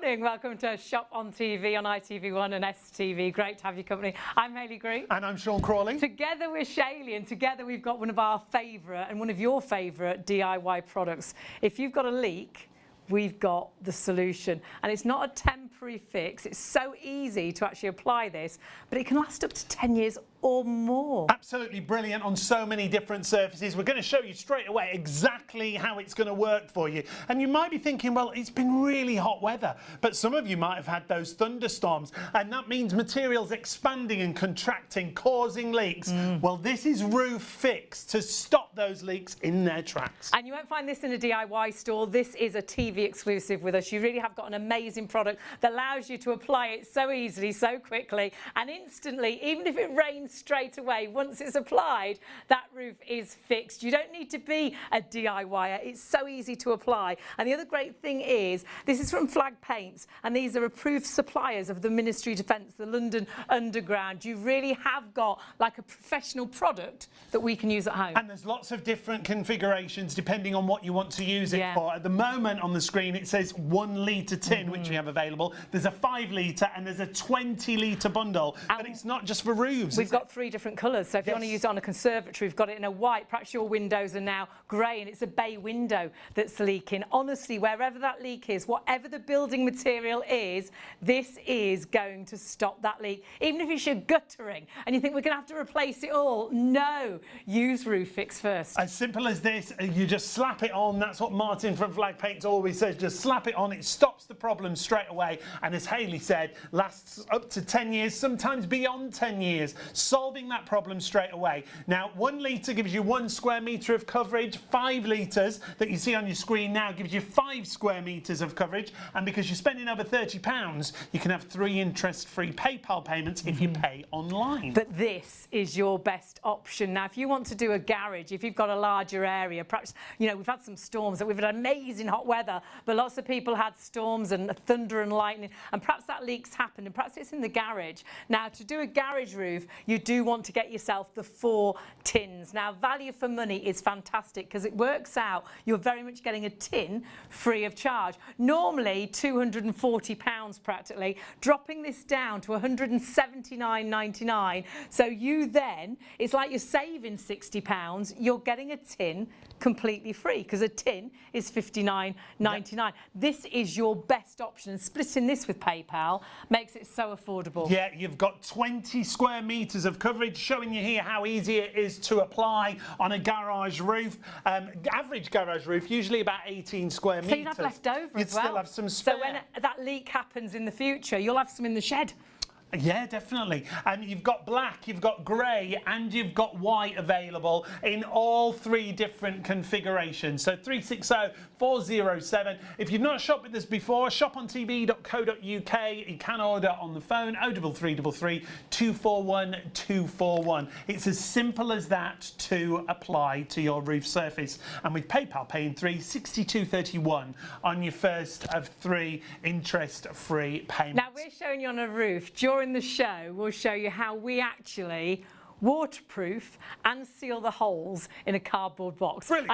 morning. Welcome to Shop on TV on ITV1 and STV. Great to have your company. I'm Hayley Green. And I'm Sean Crawley. Together we're Shayley, and together we've got one of our favourite and one of your favourite DIY products. If you've got a leak, we've got the solution. And it's not a temporary fix. It's so easy to actually apply this, but it can last up to 10 years or more. Absolutely brilliant on so many different surfaces. We're going to show you straight away exactly how it's going to work for you. And you might be thinking, well, it's been really hot weather, but some of you might have had those thunderstorms, and that means materials expanding and contracting, causing leaks. Well, this is Roof Fix to stop those leaks in their tracks. And you won't find this in a DIY store. This is a TV exclusive with us. You really have got an amazing product that allows you to apply it so easily, so quickly, and instantly, even if it rains straight away, once it's applied, that roof is fixed. You don't need to be a DIYer. It's so easy to apply. And the other great thing is, this is from Flag Paints, and these are approved suppliers of the Ministry of Defence, the London Underground. You really have got like a professional product that we can use at home. And there's lots of different configurations depending on what you want to use it for. At the moment on the screen it says 1 litre tin, which we have available. There's a 5 litre and there's a 20 litre bundle. And it's not just for roofs. We've got 3 different colours, so if you want to use it on a conservatory, we've got it in a white. Perhaps your windows are now grey and it's a bay window that's leaking. Honestly, wherever that leak is, whatever the building material is, this is going to stop that leak. Even if it's your guttering and you think we're going to have to replace it all, no, use Roof Fix first. As simple as this, you just slap it on. That's what Martin from Flag Paints always says, just slap it on, it stops the problem straight away, and as Hayley said, lasts up to 10 years, sometimes beyond 10 years, solving that problem straight away. Now, 1 litre gives you 1 square metre of coverage. 5 litres that you see on your screen now gives you 5 square metres of coverage, and because you're spending over £30, you can have 3 interest-free PayPal payments if you pay online. But this is your best option. Now, if you want to do a garage, if you've got a larger area, perhaps, you know, we've had some storms, that we've had amazing hot weather, but lots of people had storms and thunder and lightning, and perhaps that leak's happened, and perhaps it's in the garage. Now, to do a garage roof, you do want to get yourself the 4 tins. Now, value for money is fantastic because it works out you're very much getting a tin free of charge. Normally £240 practically, dropping this down to £179.99. So you then, it's like you're saving £60, you're getting a tin completely free because a tin is £59.99. This is your best option, and splitting this with PayPal makes it so affordable. Yeah, you've got 20 square metres of coverage, showing you here how easy it is to apply on a garage roof. Average garage roof, usually about 18 square metres. So you'd have left over You'd as well. still have some spare. So when that leak happens in the future, you'll have some in the shed. Yeah, definitely. And you've got black, you've got grey, and you've got white available in all 3 different configurations. So 360 407. If you've not shopped with us before, ShopOnTV.co.uk. You can order on the phone 03333 241 241. It's as simple as that to apply to your roof surface. And with PayPal Pay in 3, £62.31 on your first of 3 interest-free payments. Now we're showing you on a roof. During the show, we'll show you how we actually waterproof and seal the holes in a cardboard box. Brilliant.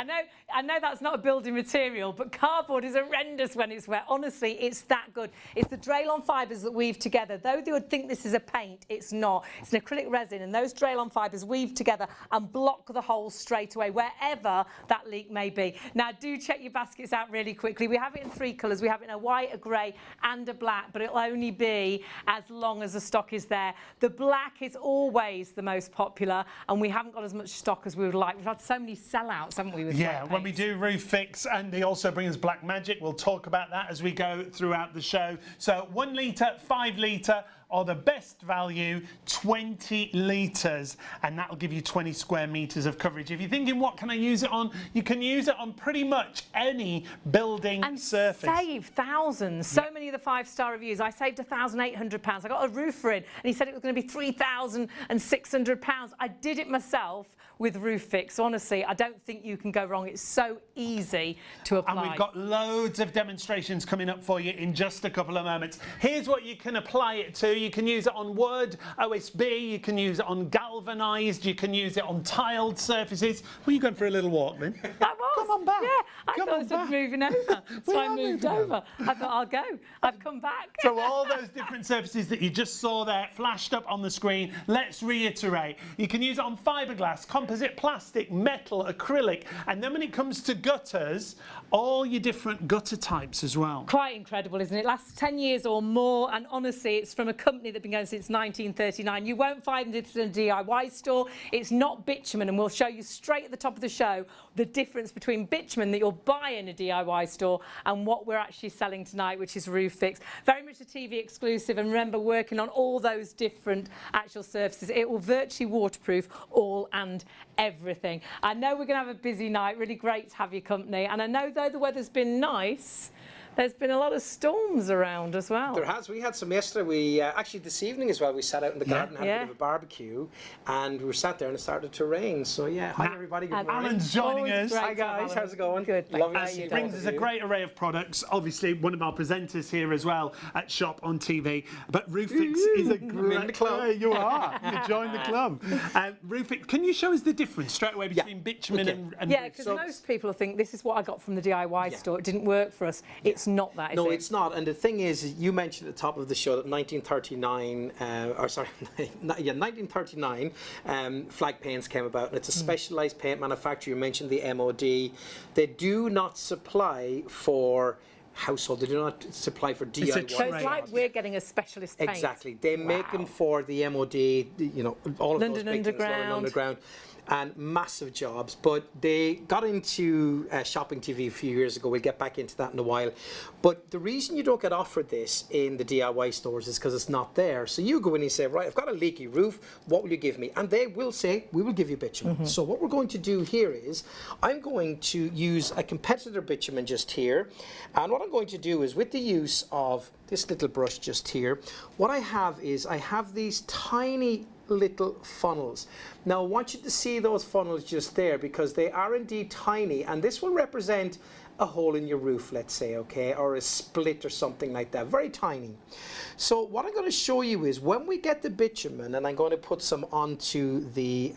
I know that's not a building material, but cardboard is horrendous when it's wet. Honestly, it's that good. It's the Draylon fibres that weave together. Though they would think this is a paint, it's not. It's an acrylic resin, and those Draylon fibres weave together and block the holes straight away, wherever that leak may be. Now, do check your baskets out really quickly. We have it in 3 colours. We have it in a white, a grey and a black, but it'll only be as long as the stock is there. The black is always the most popular, and we haven't got as much stock as we would like. We've had so many sellouts, haven't we? With when we do Roof Fix, and they also bring us Black Magic. We'll talk about that as we go throughout the show. So 1 litre, 5 litre, or the best value, 20 litres, and that'll give you 20 square metres of coverage. If you're thinking, what can I use it on? You can use it on pretty much any building surface. And save thousands. So many of the 5-star reviews. I saved £1,800. I got a roofer in, and he said it was going to be £3,600. I did it myself with Roof Fix. Honestly, I don't think you can go wrong. It's so easy to apply. And we've got loads of demonstrations coming up for you in just a couple of moments. Here's what you can apply it to. you can use it on wood, OSB, you can use it on galvanised, you can use it on tiled surfaces. Were you going for a little walk, Lynn? That was. Come on back. Yeah, I Come thought I on was back. moving over. We So I are moved moving over. I thought, I'll go. I've come back. So all those different surfaces that you just saw there flashed up on the screen, let's reiterate. You can use it on fiberglass, composite plastic, metal, acrylic, and then when it comes to gutters, all your different gutter types as well. Quite incredible, isn't it? Lasts 10 years or more, and honestly, it's from a company that's been going since 1939. You won't find it in a DIY store. It's not bitumen, and we'll show you straight at the top of the show the difference between bitumen that you'll buy in a DIY store and what we're actually selling tonight, which is Roof Fix. Very much a TV exclusive, and remember, working on all those different actual surfaces. It will virtually waterproof all and everything. I know we're going to have a busy night. Really great to have your company, and I know though the weather's been nice, there's been a lot of storms around as well. There has. We had some yesterday. We actually this evening as well. We sat out in the garden, had a bit of a barbecue, and we were sat there and it started to rain. So yeah, hi everybody. Good morning. Alan's joining Always us. great Hi guys, how's it going? Good, thank Lovely you. to see It you. Brings us a great array of products. Obviously, one of our presenters here as well at Shop on TV. But Roof Fix is a great. in the club. Yeah, you are. You joined the club. Roof Fix. Can you show us the difference straight away between bitumen and Yeah, roof? because most people think this is what I got from the DIY store. It didn't work for us. It's not that, is No, it? it's not. And the thing is, you mentioned at the top of the show that 1939, 1939, flag paints came about, and it's a specialised paint manufacturer. You mentioned the MOD. They do not supply for household. They do not supply for DIY. a So it's like we're getting a specialist paint. Exactly. They make them for the MOD, you know, all of London those big things, London Underground. Underground, and massive jobs. But they got into shopping TV a few years ago. We'll get back into that in a while. But the reason you don't get offered this in the DIY stores is because it's not there. So you go in and you say, right, I've got a leaky roof. What will you give me? And they will say, we will give you bitumen. So what we're going to do here is I'm going to use a competitor bitumen just here. And what I'm going to do is with the use of this little brush just here, what I have is I have these tiny little funnels. Now I want you to see those funnels just there because they are indeed tiny, and this will represent a hole in your roof, let's say, okay, or a split or something like that, very tiny. So what I'm going to show you is when we get the bitumen, and I'm going to put some onto the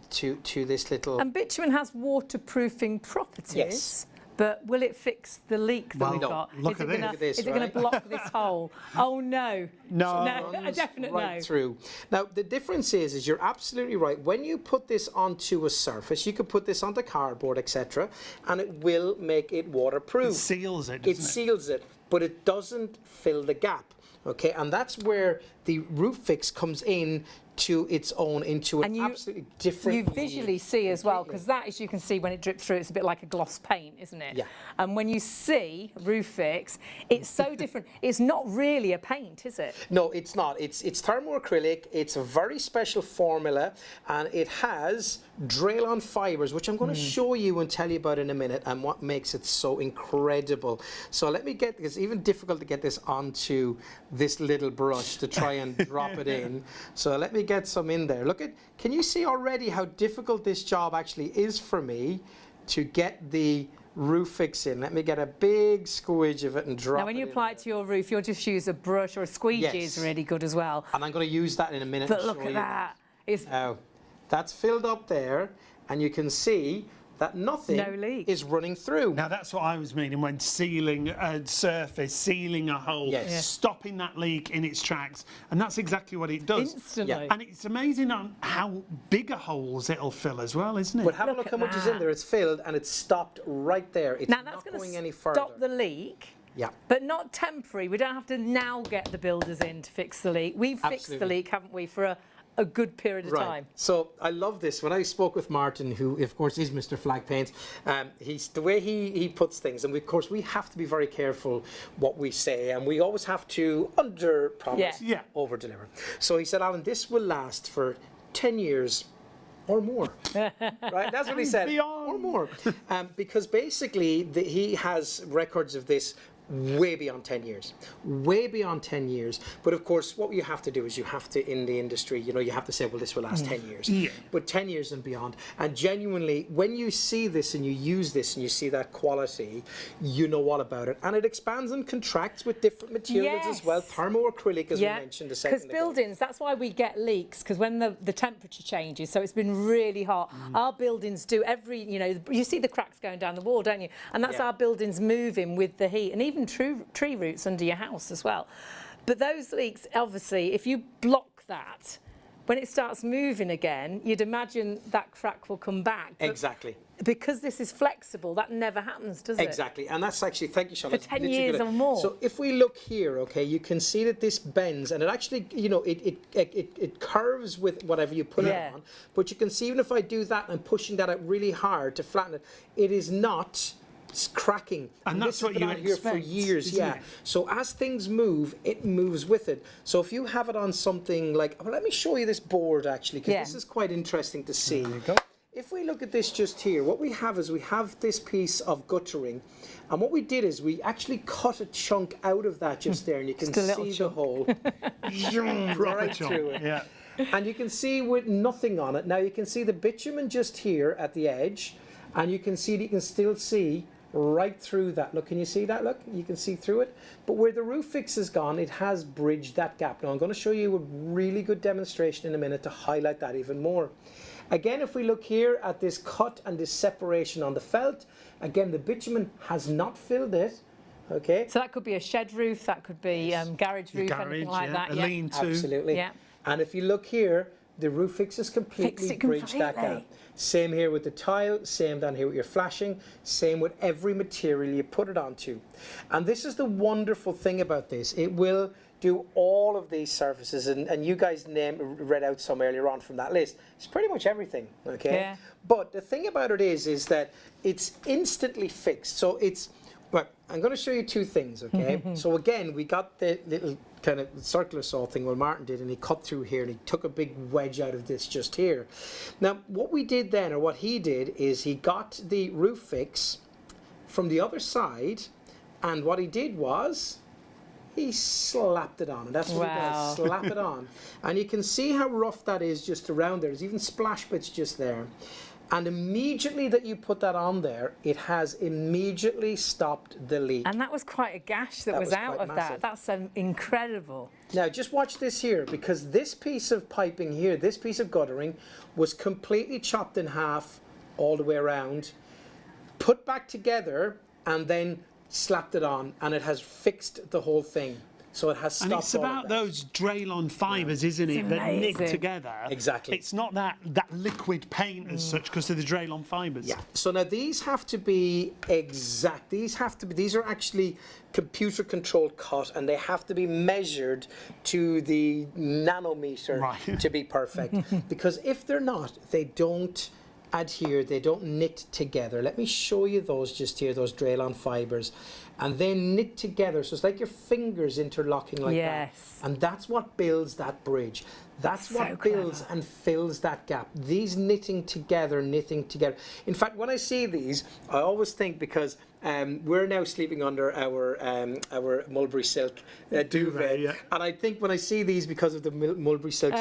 to this little. And bitumen has waterproofing properties. Yes. But will it fix the leak that Well, we've no. got? Look at this. Look at this, Is it going right? to block this hole? Oh no. No. No, a definite right no. through. Now the difference is you're absolutely right. When you put this onto a surface, you could put this onto cardboard, etc., and it will make it waterproof. It seals it, It doesn't it? seals it, but it doesn't fill the gap. Okay, and that's where the Roof Fix comes in to its own, into an absolutely different. You visually see as well, because that, as you can see, when it drips through, it's a bit like a gloss paint, isn't it? Yeah. And when you see Roof Fix, it's so different. It's not really a paint, is it? No, it's not. It's thermoacrylic. It's a very special formula, and it has Draylon fibers, which I'm going to show you and tell you about in a minute, and what makes it so incredible. So let me get. It's even difficult to get this onto this little brush to try and drop it in. So let me get some in there. Look at. Can you see already how difficult this job actually is for me to get the Roof Fix in? Let me get a big squidge of it and drop it. Now, when you in apply it there. to your roof, you'll just use a brush, or a squeegee Yes. is really good as well. And I'm going to use that in a minute. But and look show at you. that. It's Now, that's filled up there, and you can see that nothing No leak. is running through. Now that's what I was meaning when sealing a surface, sealing a hole, Yes. Yeah. stopping that leak in its tracks, and that's exactly what it does. instantly. Yeah. And it's amazing on how bigger holes it'll fill as well, isn't it? But have a Look look at how much is that. in there. It's filled, and it's stopped right there. It's Now, that's not going going to any further. stop the leak. Yeah. But not temporary. We don't have to now get the builders in to fix the leak. We've fixed the Absolutely. leak, haven't we, for a good period of time. So I love this. When I spoke with Martin, who of course is Mr. Flag Paint, he's the way he puts things, and of course we have to be very careful what we say, and we always have to under promise, Yeah. over deliver. So he said, Alan, this will last for 10 years. Or more, right? That's what he said. Beyond. Or more, because basically he has records of this way beyond 10 years, way beyond 10 years. But of course, what you have to do is you have to, in the industry, you know, you have to say, well, this will last 10 years, but 10 years and beyond. And genuinely, when you see this and you use this and you see that quality, you know all about it. And it expands and contracts with different materials as well, thermoacrylic, as we mentioned a second ago. Because buildings, that's why we get leaks, because when the temperature changes, so it's been really hot, our buildings do every, you know, you see the cracks going down the wall, don't you? And that's our buildings moving with the heat, and even tree roots under your house as well. But those leaks, obviously, if you block that, when it starts moving again, you'd imagine that crack will come back. But exactly. Because this is flexible, that never happens, does it? Exactly, and that's actually, thank you, Charlotte. For 10 years or more. So if we look here, okay, you can see that this bends, and it actually, you know, it curves with whatever you put it on. But you can see, even if I do that and pushing that out really hard to flatten it, it is not cracking, and that's what you expect here for years. So as things move, it moves with it. So if you have it on something like, well, let me show you this board actually, because this is quite interesting to see. There you go. If we look at this just here, what we have is we have this piece of guttering, and what we did is we actually cut a chunk out of that just there, and you can see the hole right through it. Yeah. And you can see with nothing on it. Now you can see the bitumen just here at the edge, and you can see that you can still see right through that. Look, can you see that? Look, you can see through it. But where the roof fix has gone, it has bridged that gap. Now I'm going to show you a really good demonstration in a minute to highlight that even more. Again, if we look here at this cut and this separation on the felt, again, the bitumen has not filled it. Okay. So that could be a shed roof, that could be garage roof, anything like that. A lean-to. Absolutely. Yeah. And if you look here, the roof fix has completely bridged that gap. Same here with the tile, same down here with your flashing, same with every material you put it onto. And this is the wonderful thing about this. It will do all of these surfaces, and you guys read out some earlier on from that list. It's pretty much everything, okay? Yeah. But the thing about it is that it's instantly fixed. So it's, well, I'm going to show you two things, okay? So again, we got the little kind of circular saw thing what Martin did, and he cut through here and he took a big wedge out of this just here. Now, what we did then, or what he did, is he got the roof fix from the other side, and what he did was he slapped it on, and that's what he does, slap it on. And you can see how rough that is just around there. There's even splash bits just there. And immediately that you put that on there, it has immediately stopped the leak. And that was quite a gash that was out of massive. that. That's incredible. Now, just watch this here, because this piece of piping here, this piece of guttering, was completely chopped in half all the way around, put back together, and then slapped it on, and it has fixed the whole thing. So it has stopped. And it's about those Draylon fibres, isn't it, that knit together. Exactly. It's not that liquid paint as such, because of the Draylon fibres. Yeah. So now these have to be exact. These are actually computer controlled cut, and they have to be measured to the nanometer to be perfect. Because if they're not, they don't adhere, they don't knit together. Let me show you those just here, those Draylon fibres. And they knit together, so it's like your fingers interlocking like that. And that's what builds that bridge. That's what builds and fills that gap. These knitting together. In fact, when I see these, I always think, because we're now sleeping under our mulberry silk duvet, and I think when I see these, because of the mulberry silk,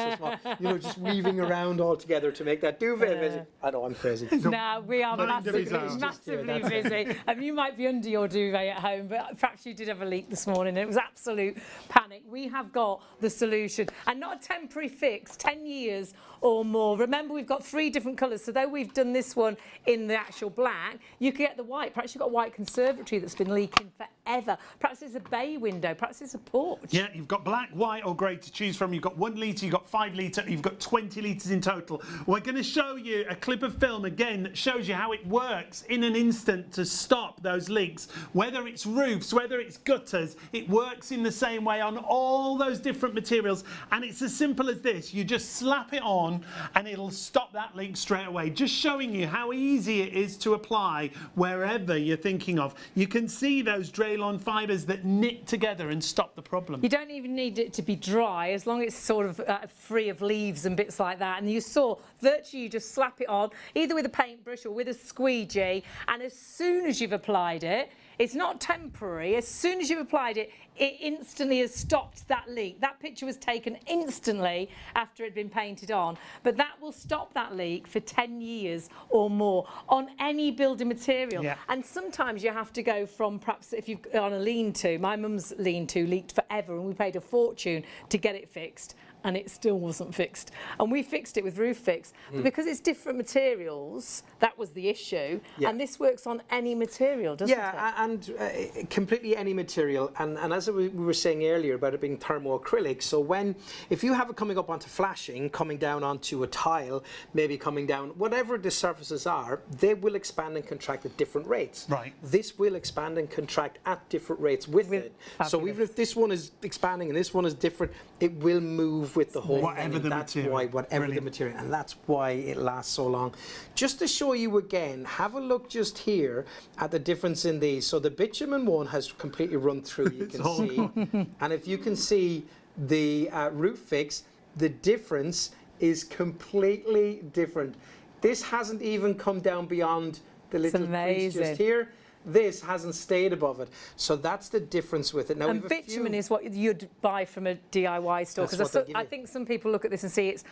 just weaving around all together to make that duvet. I know I'm crazy. No, we are massively busy. You might be under your duvet at home, but perhaps you did have a leak this morning, and it was absolute panic. We have got the solution, and not a temporary fix, 10 years or more. Remember, we've got 3 different colours, so though we've done this one in the actual black, you can get the white. Perhaps you've got a white conservatory that's been leaking forever. Perhaps it's a bay window, perhaps it's a porch. Yeah, you've got black, white or grey to choose from. You've got 1 litre, you've got 5 litre, you've got 20 litres in total. We're going to show you a clip of film again that shows you how it works in an instant to stop those leaks. Whether it's roofs, whether it's gutters, it works in the same way on all those different materials, and it's as simple as this. You just slap it on and it'll stop that leak straight away. Just showing you how easy it is to apply wherever you're thinking of. You can see those Draylon fibres that knit together and stop the problem. You don't even need it to be dry, as long as it's sort of free of leaves and bits like that. And you saw, virtually you just slap it on, either with a paintbrush or with a squeegee, and as soon as you've applied it, It's not temporary. As soon as you've applied it, it instantly has stopped that leak. That picture was taken instantly after it had been painted on, but that will stop that leak for 10 years or more on any building material. Yeah. And sometimes you have to go from, perhaps if you've on a lean-to, my mum's lean-to leaked forever and we paid a fortune to get it fixed, and it still wasn't fixed. And we fixed it with Roof Fix. But because it's different materials, that was the issue. Yeah. And this works on any material, doesn't it? Yeah, and completely any material. And as we were saying earlier about it being thermoacrylic, so if you have it coming up onto flashing, coming down onto a tile, maybe coming down, whatever the surfaces are, they will expand and contract at different rates. Right. This will expand and contract at different rates with it. So fabulous. even if this one is expanding and this one is different, it will move with the whole Whatever thing. the That's material. why, whatever Brilliant. the material, and that's why it lasts so long. Just to show you again, have a look just here at the difference in these. So the bitumen one has completely run through, you can see. And if you can see the Roof Fix, the difference is completely different. This hasn't even come down beyond the little crease amazing. just here. This hasn't stayed above it. So that's the difference with it. Now, And we've a few- bitumen is what you'd buy from a DIY store. That's Because what they give I you. think some people look at this and see it's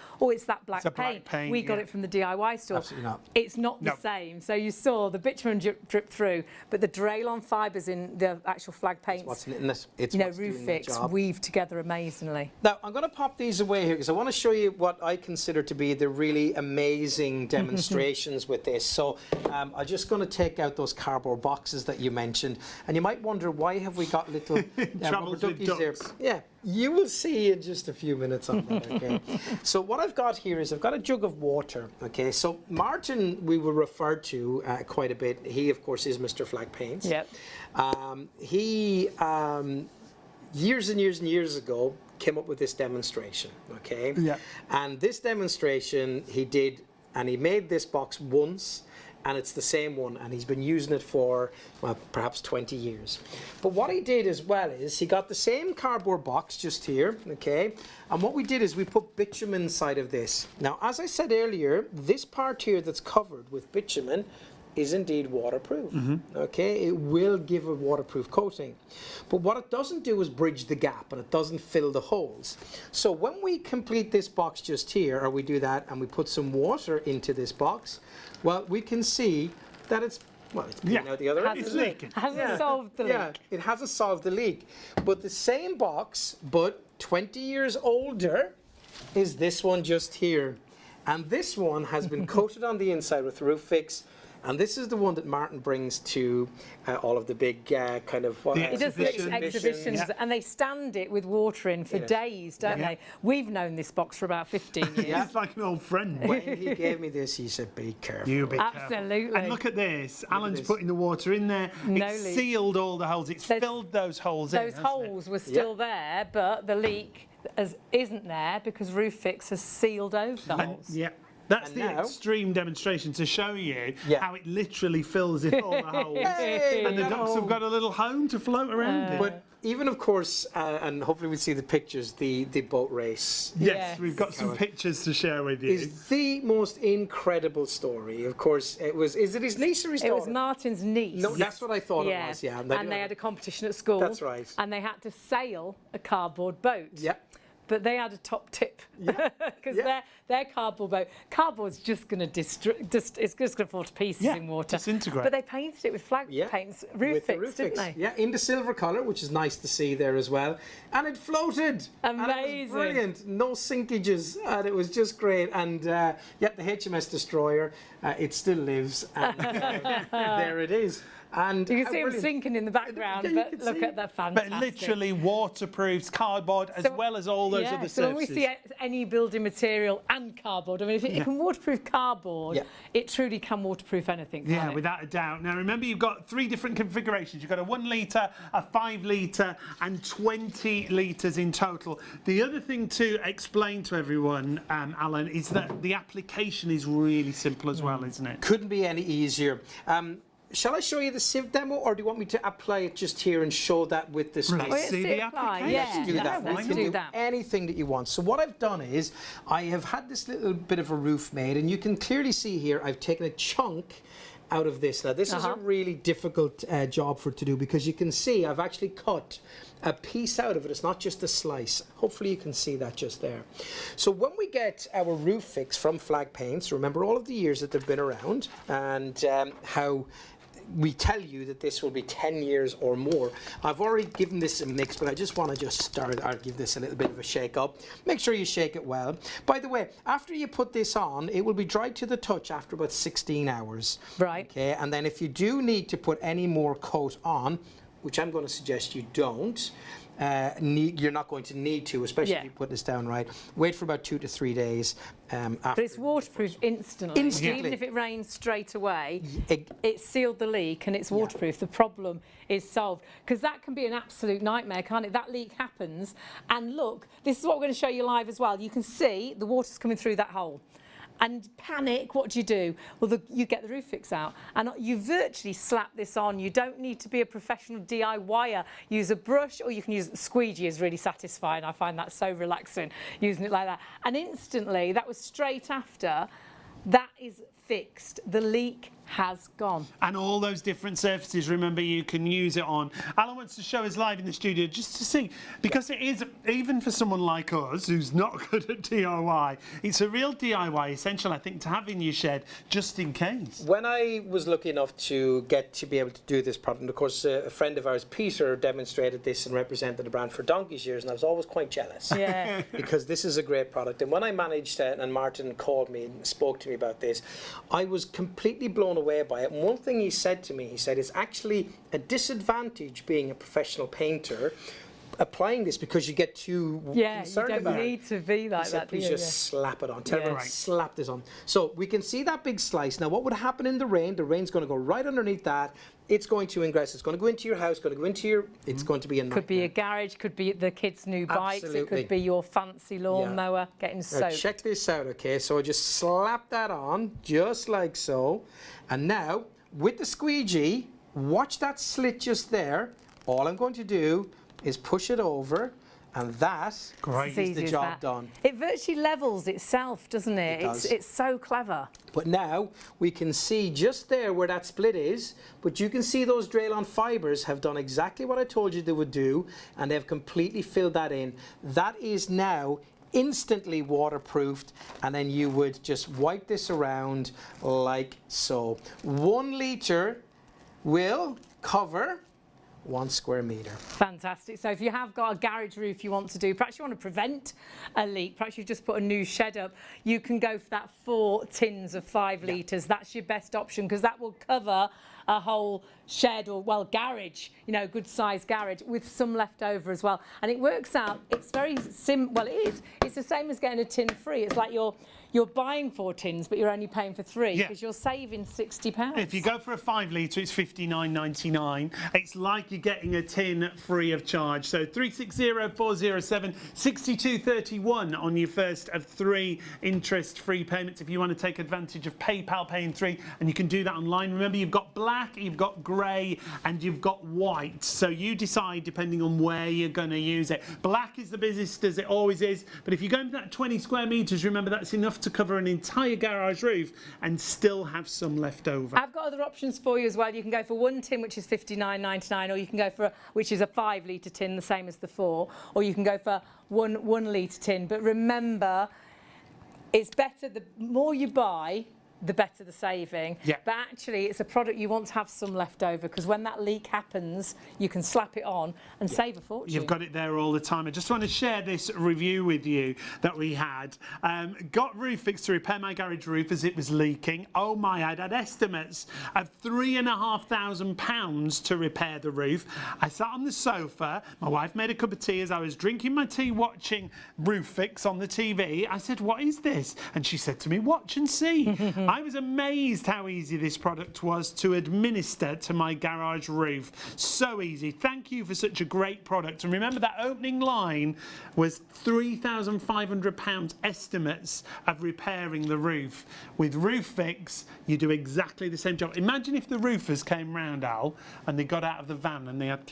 that black, It's a black paint. paint, We got yeah. it from the DIY store. Absolutely not. It's not the No. same. So you saw the bitumen drip through, but the Draylon fibres in the actual flag paints, What's in it? It's you know, what's Roof doing the Fix job. weave together amazingly. Now, I'm going to pop these away here because I want to show you what I consider to be the really amazing demonstrations with this. So I'm just going to take out those cardboard boxes that you mentioned. And you might wonder, why have we got little rubber Travels with duckies there? ducks. Yeah, you will see in just a few minutes on that, okay? So what I've got here is I've got a jug of water, okay? So Martin, we will refer to quite a bit. He, of course, is Mr. Flag Paints. Yep. He, years and years and years ago, came up with this demonstration, okay? Yeah. And this demonstration he did, and he made this box once, and it's the same one, and he's been using it for, well, perhaps 20 years. But what he did as well is he got the same cardboard box just here, okay? And what we did is we put bitumen inside of this. Now, as I said earlier, this part here that's covered with bitumen is indeed waterproof, okay? It will give a waterproof coating. But what it doesn't do is bridge the gap, and it doesn't fill the holes. So when we complete this box just here, or we do that and we put some water into this box, well, we can see that it's coming out the other end. It's isn't it? leaking. Hasn't solved the leak. Yeah, it hasn't solved the leak. But the same box, but 20 years older, is this one just here. And this one has been coated on the inside with Roof Fix. And this is the one that Martin brings to all of the big kind of The He does the Exhibitions. exhibitions, Yeah. and they stand it with water in for Yeah. days, don't Yeah. they? We've known this box for about 15 years. It's like an old friend. When he gave me this, he said, be careful. You be careful. Absolutely. And look at this. Alan's this. putting the water in there. No It's leak. sealed all the holes. It's There's- filled those holes in. Those hasn't it? holes were still there, but the leak isn't there because Roof Fix has sealed over the And, holes. yeah. That's And the now- extreme demonstration to show you Yeah. how it literally fills in all the holes. Hey, And the got a ducks have hole. got a little home to float around in. But even, of course, and hopefully we'll see the pictures, the boat race Yes, Yes. we've got some pictures to share with you. is the most incredible story. Of course, is it his niece or his It daughter? was Martin's niece. No, that's what I thought yeah. it was, yeah. And they had a competition at school. That's right. And they had to sail a cardboard boat. Yeah. But they had a top tip because Yeah. their cardboard boat, cardboard's just going to it's just going to fall to pieces Yeah, in water. disintegrate. But they painted it with flag Yeah. paints, Roof With the Fix, Roof didn't Fix. they? Yeah, in the silver colour, which is nice to see there as well. And it floated. And it Amazing. was brilliant. No sinkages. And it was just great. And the HMS Destroyer, it still lives. And there it is. And You can see them brilliant. sinking in the background, Yeah, you but can look see. at that But fantastic. literally waterproofs, cardboard, as So- well as all those yeah, other so when we surfaces. see any building material and cardboard, I mean, if it can waterproof cardboard, Yeah. it truly can waterproof anything, can't Yeah, it? without a doubt. Now remember, you've got 3 different configurations. You've got a 1 litre, a 5 litre, and 20 litres in total. The other thing to explain to everyone, Alan, is that the application is really simple as well, isn't it? Couldn't be any easier. Shall I show you the sieve demo, or do you want me to apply it just here and show that with the space? Right. Well, See see the it apply, application. yeah. Let's do that. why We can not? do that. anything that you want. So what I've done is I have had this little bit of a roof made, and you can clearly see here I've taken a chunk out of this. Now this is a really difficult job for it to do, because you can see I've actually cut a piece out of it. It's not just a slice. Hopefully you can see that just there. So when we get our roof fix from Flag Paints, remember all of the years that they've been around, and how we tell you that this will be 10 years or more. I've already given this a mix, but I just want to just start, I'll give this a little bit of a shake up. Make sure you shake it well. By the way, after you put this on, it will be dried to the touch after about 16 hours. Right. Okay, and then if you do need to put any more coat on, which I'm going to suggest you don't, you're not going to need to, especially if you put this down right. Wait for about 2 to 3 days. After. But it's waterproof instantly. Even if it rains straight away, it sealed the leak and it's waterproof. The problem is solved, because that can be an absolute nightmare, can't it? That leak happens, and look, this is what we're going to show you live as well. You can see the water's coming through that hole. And panic, what do? Well, you get the roof fix out, and you virtually slap this on. You don't need to be a professional DIYer. Use a brush, or you can use the squeegee. Is really satisfying. I find that so relaxing, using it like that. And instantly, that was straight after, that is fixed. The leak has gone. And all those different surfaces, remember, you can use it on. Alan wants to show us live in the studio just to see, because it is, even for someone like us who's not good at DIY, it's a real DIY essential, I think, to have in your shed just in case. When I was lucky enough to get to be able to do this product, and of course a friend of ours, Peter, demonstrated this and represented the brand for donkey's years, and I was always quite jealous. Yeah. Because this is a great product. And when I managed, and Martin called me and spoke to me about this, I was completely blown away by it. And one thing he said to me, he said, it's actually a disadvantage being a professional painter applying this, because you get too concerned about it. Yeah, you don't need to be like that. Please just slap it on. Tell me, slap this on. So we can see that big slice. Now what would happen in the rain? The rain's going to go right underneath that. It's going to ingress. It's going to go into your house, going to go into your, it's going to be a nightmare. Could be a garage, could be the kids' new bikes, it could be your fancy lawnmower getting soaked. Now check this out, okay? So I just slap that on, just like so. And now, with the squeegee, watch that slit just there. All I'm going to do is push it over, and that is the job done. It virtually levels itself, doesn't it? It's so clever. But now we can see just there where that split is, but you can see those Draylon fibres have done exactly what I told you they would do, and they've completely filled that in. That is now instantly waterproofed, and then you would just wipe this around like so. 1 litre will cover 1 square metre. Fantastic. So if you have got a garage roof you want to do, perhaps you want to prevent a leak, perhaps you've just put a new shed up, you can go for that 4 tins of 5 litres. That's your best option, because that will cover a whole shed, or garage, good sized garage, with some left over as well. And it works out, it's very it's the same as getting a tin free. It's like you're buying 4 tins, but you're only paying for 3, because you're saving £60. If you go for a 5 litre, it's £59.99. It's like you're getting a tin free of charge. So 360-407 6231 on your first of 3 interest-free payments if you want to take advantage of PayPal paying 3, and you can do that online. Remember, you've got black, you've got grey, and you've got white. So you decide depending on where you're going to use it. Black is the busiest, as it always is, but if you go into that 20 square metres, remember that's enough to cover an entire garage roof and still have some left over. I've got other options for you as well. You can go for 1 tin, which is £59.99, or you can go for which is a 5 litre tin, the same as the 4, or you can go for one litre tin. But remember, it's better, the more you buy, the better the saving. But actually, it's a product you want to have some left over, because when that leak happens, you can slap it on and save a fortune. You've got it there all the time. I just want to share this review with you that we had. Got roof fixed to repair my garage roof as it was leaking. Oh my, I'd had estimates of £3,500 to repair the roof. I sat on the sofa. My wife made a cup of tea as I was drinking my tea, watching Roof Fix on the TV. I said, what is this? And she said to me, watch and see. I was amazed how easy this product was to administer to my garage roof. So easy. Thank you for such a great product. And remember, that opening line was £3,500 estimates of repairing the roof. With Roof Fix, you do exactly the same job. Imagine if the roofers came round, Al, and they got out of the van and they had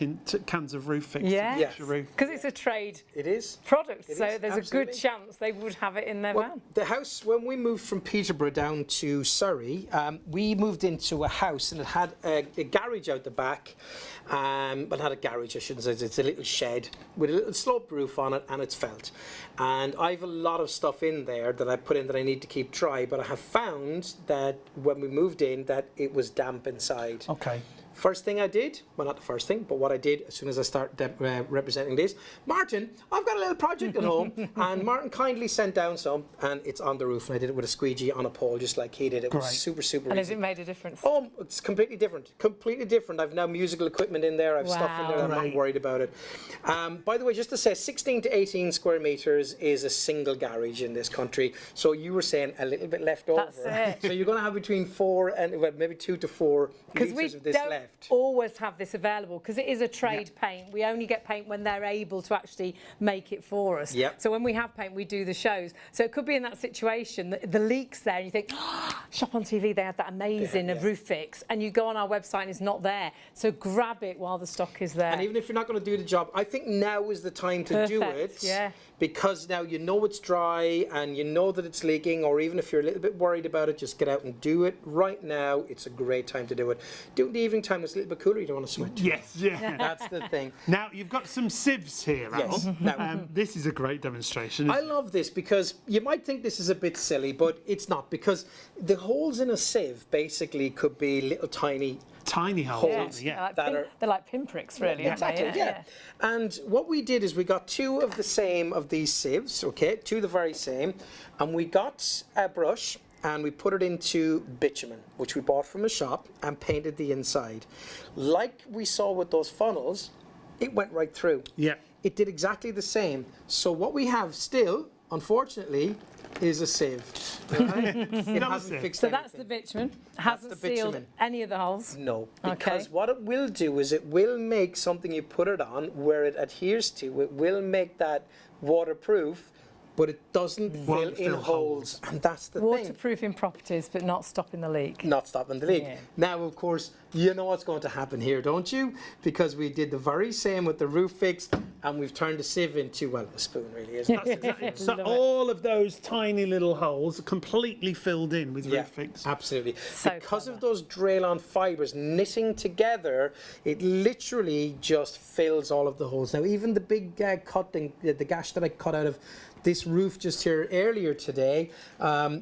cans of Roof Fix to fix your roof. Because it's a trade It product, so is, there's a good chance they would have it in their van. The house, when we moved from Peterborough down to to Surrey, we moved into a house and it had a garage out the back. But not a garage, I shouldn't say. It's a little shed with a little sloped roof on it, and it's felt. And I have a lot of stuff in there that I put in that I need to keep dry. But I have found that when we moved in, that it was damp inside. Okay. First thing I did, well, not the first thing, but what I did as soon as I started representing this, Martin, I've got a little project at home, and Martin kindly sent down some, and it's on the roof, and I did it with a squeegee on a pole, just like he did. It was super, super And easy. has it made a difference? Oh, it's completely different. Completely different. I've now musical equipment in there. I've stuff in there. I'm not worried about it. By the way, just to say, 16 to 18 square meters is a single garage in this country. So you were saying a little bit left over. That's it. So you're going to have between 4 and well, maybe 2 to 4 liters of this left. Always have this available because it is a trade paint. We only get paint when they're able to actually make it for us. Yep. So when we have paint, we do the shows. So it could be in that situation that the leak's there and you think, Shop on TV, they had that amazing roof fix, and you go on our website and it's not there. So grab it while the stock is there. And even if you're not going to do the job, I think now is the time to do it. Yeah. Because now you know it's dry and you know that it's leaking, or even if you're a little bit worried about it, just get out and do it right now. It's a great time to do it. Do it in the evening time, it's a little bit cooler, you don't want to sweat. Yes, yeah. That's the thing. Now, you've got some sieves here, Al. Yes. Now, This is a great demonstration. I love this because you might think this is a bit silly, but it's not, because the holes in a sieve basically could be little tiny holes, yeah. They're like pinpricks, really, aren't they? Exactly, yeah. And what we did is we got 2 of the same of these sieves, okay, 2 the very same, and we got a brush and we put it into bitumen, which we bought from a shop, and painted the inside. Like we saw with those funnels, it went right through. Yeah. It did exactly the same. So what we have still, unfortunately, is a sieve. Right? It hasn't fixed So anything. that's the bitumen. Hasn't sealed any of the holes. No, because what it will do is it will make something you put it on where it adheres to. It will make that waterproof, but it doesn't fill in holes. And that's the thing. Waterproofing properties, but not stopping the leak. Not stopping the leak. Yeah. Now, of course, you know what's going to happen here, don't you? Because we did the very same with the roof fix, and we've turned the sieve into, well, a spoon really, isn't it? That's exactly it. So all of those tiny little holes are completely filled in with roof fix. Absolutely. So because of those Draylon fibres knitting together, it literally just fills all of the holes. Now, even the big cutting, the gash that I cut out of this roof just here earlier today,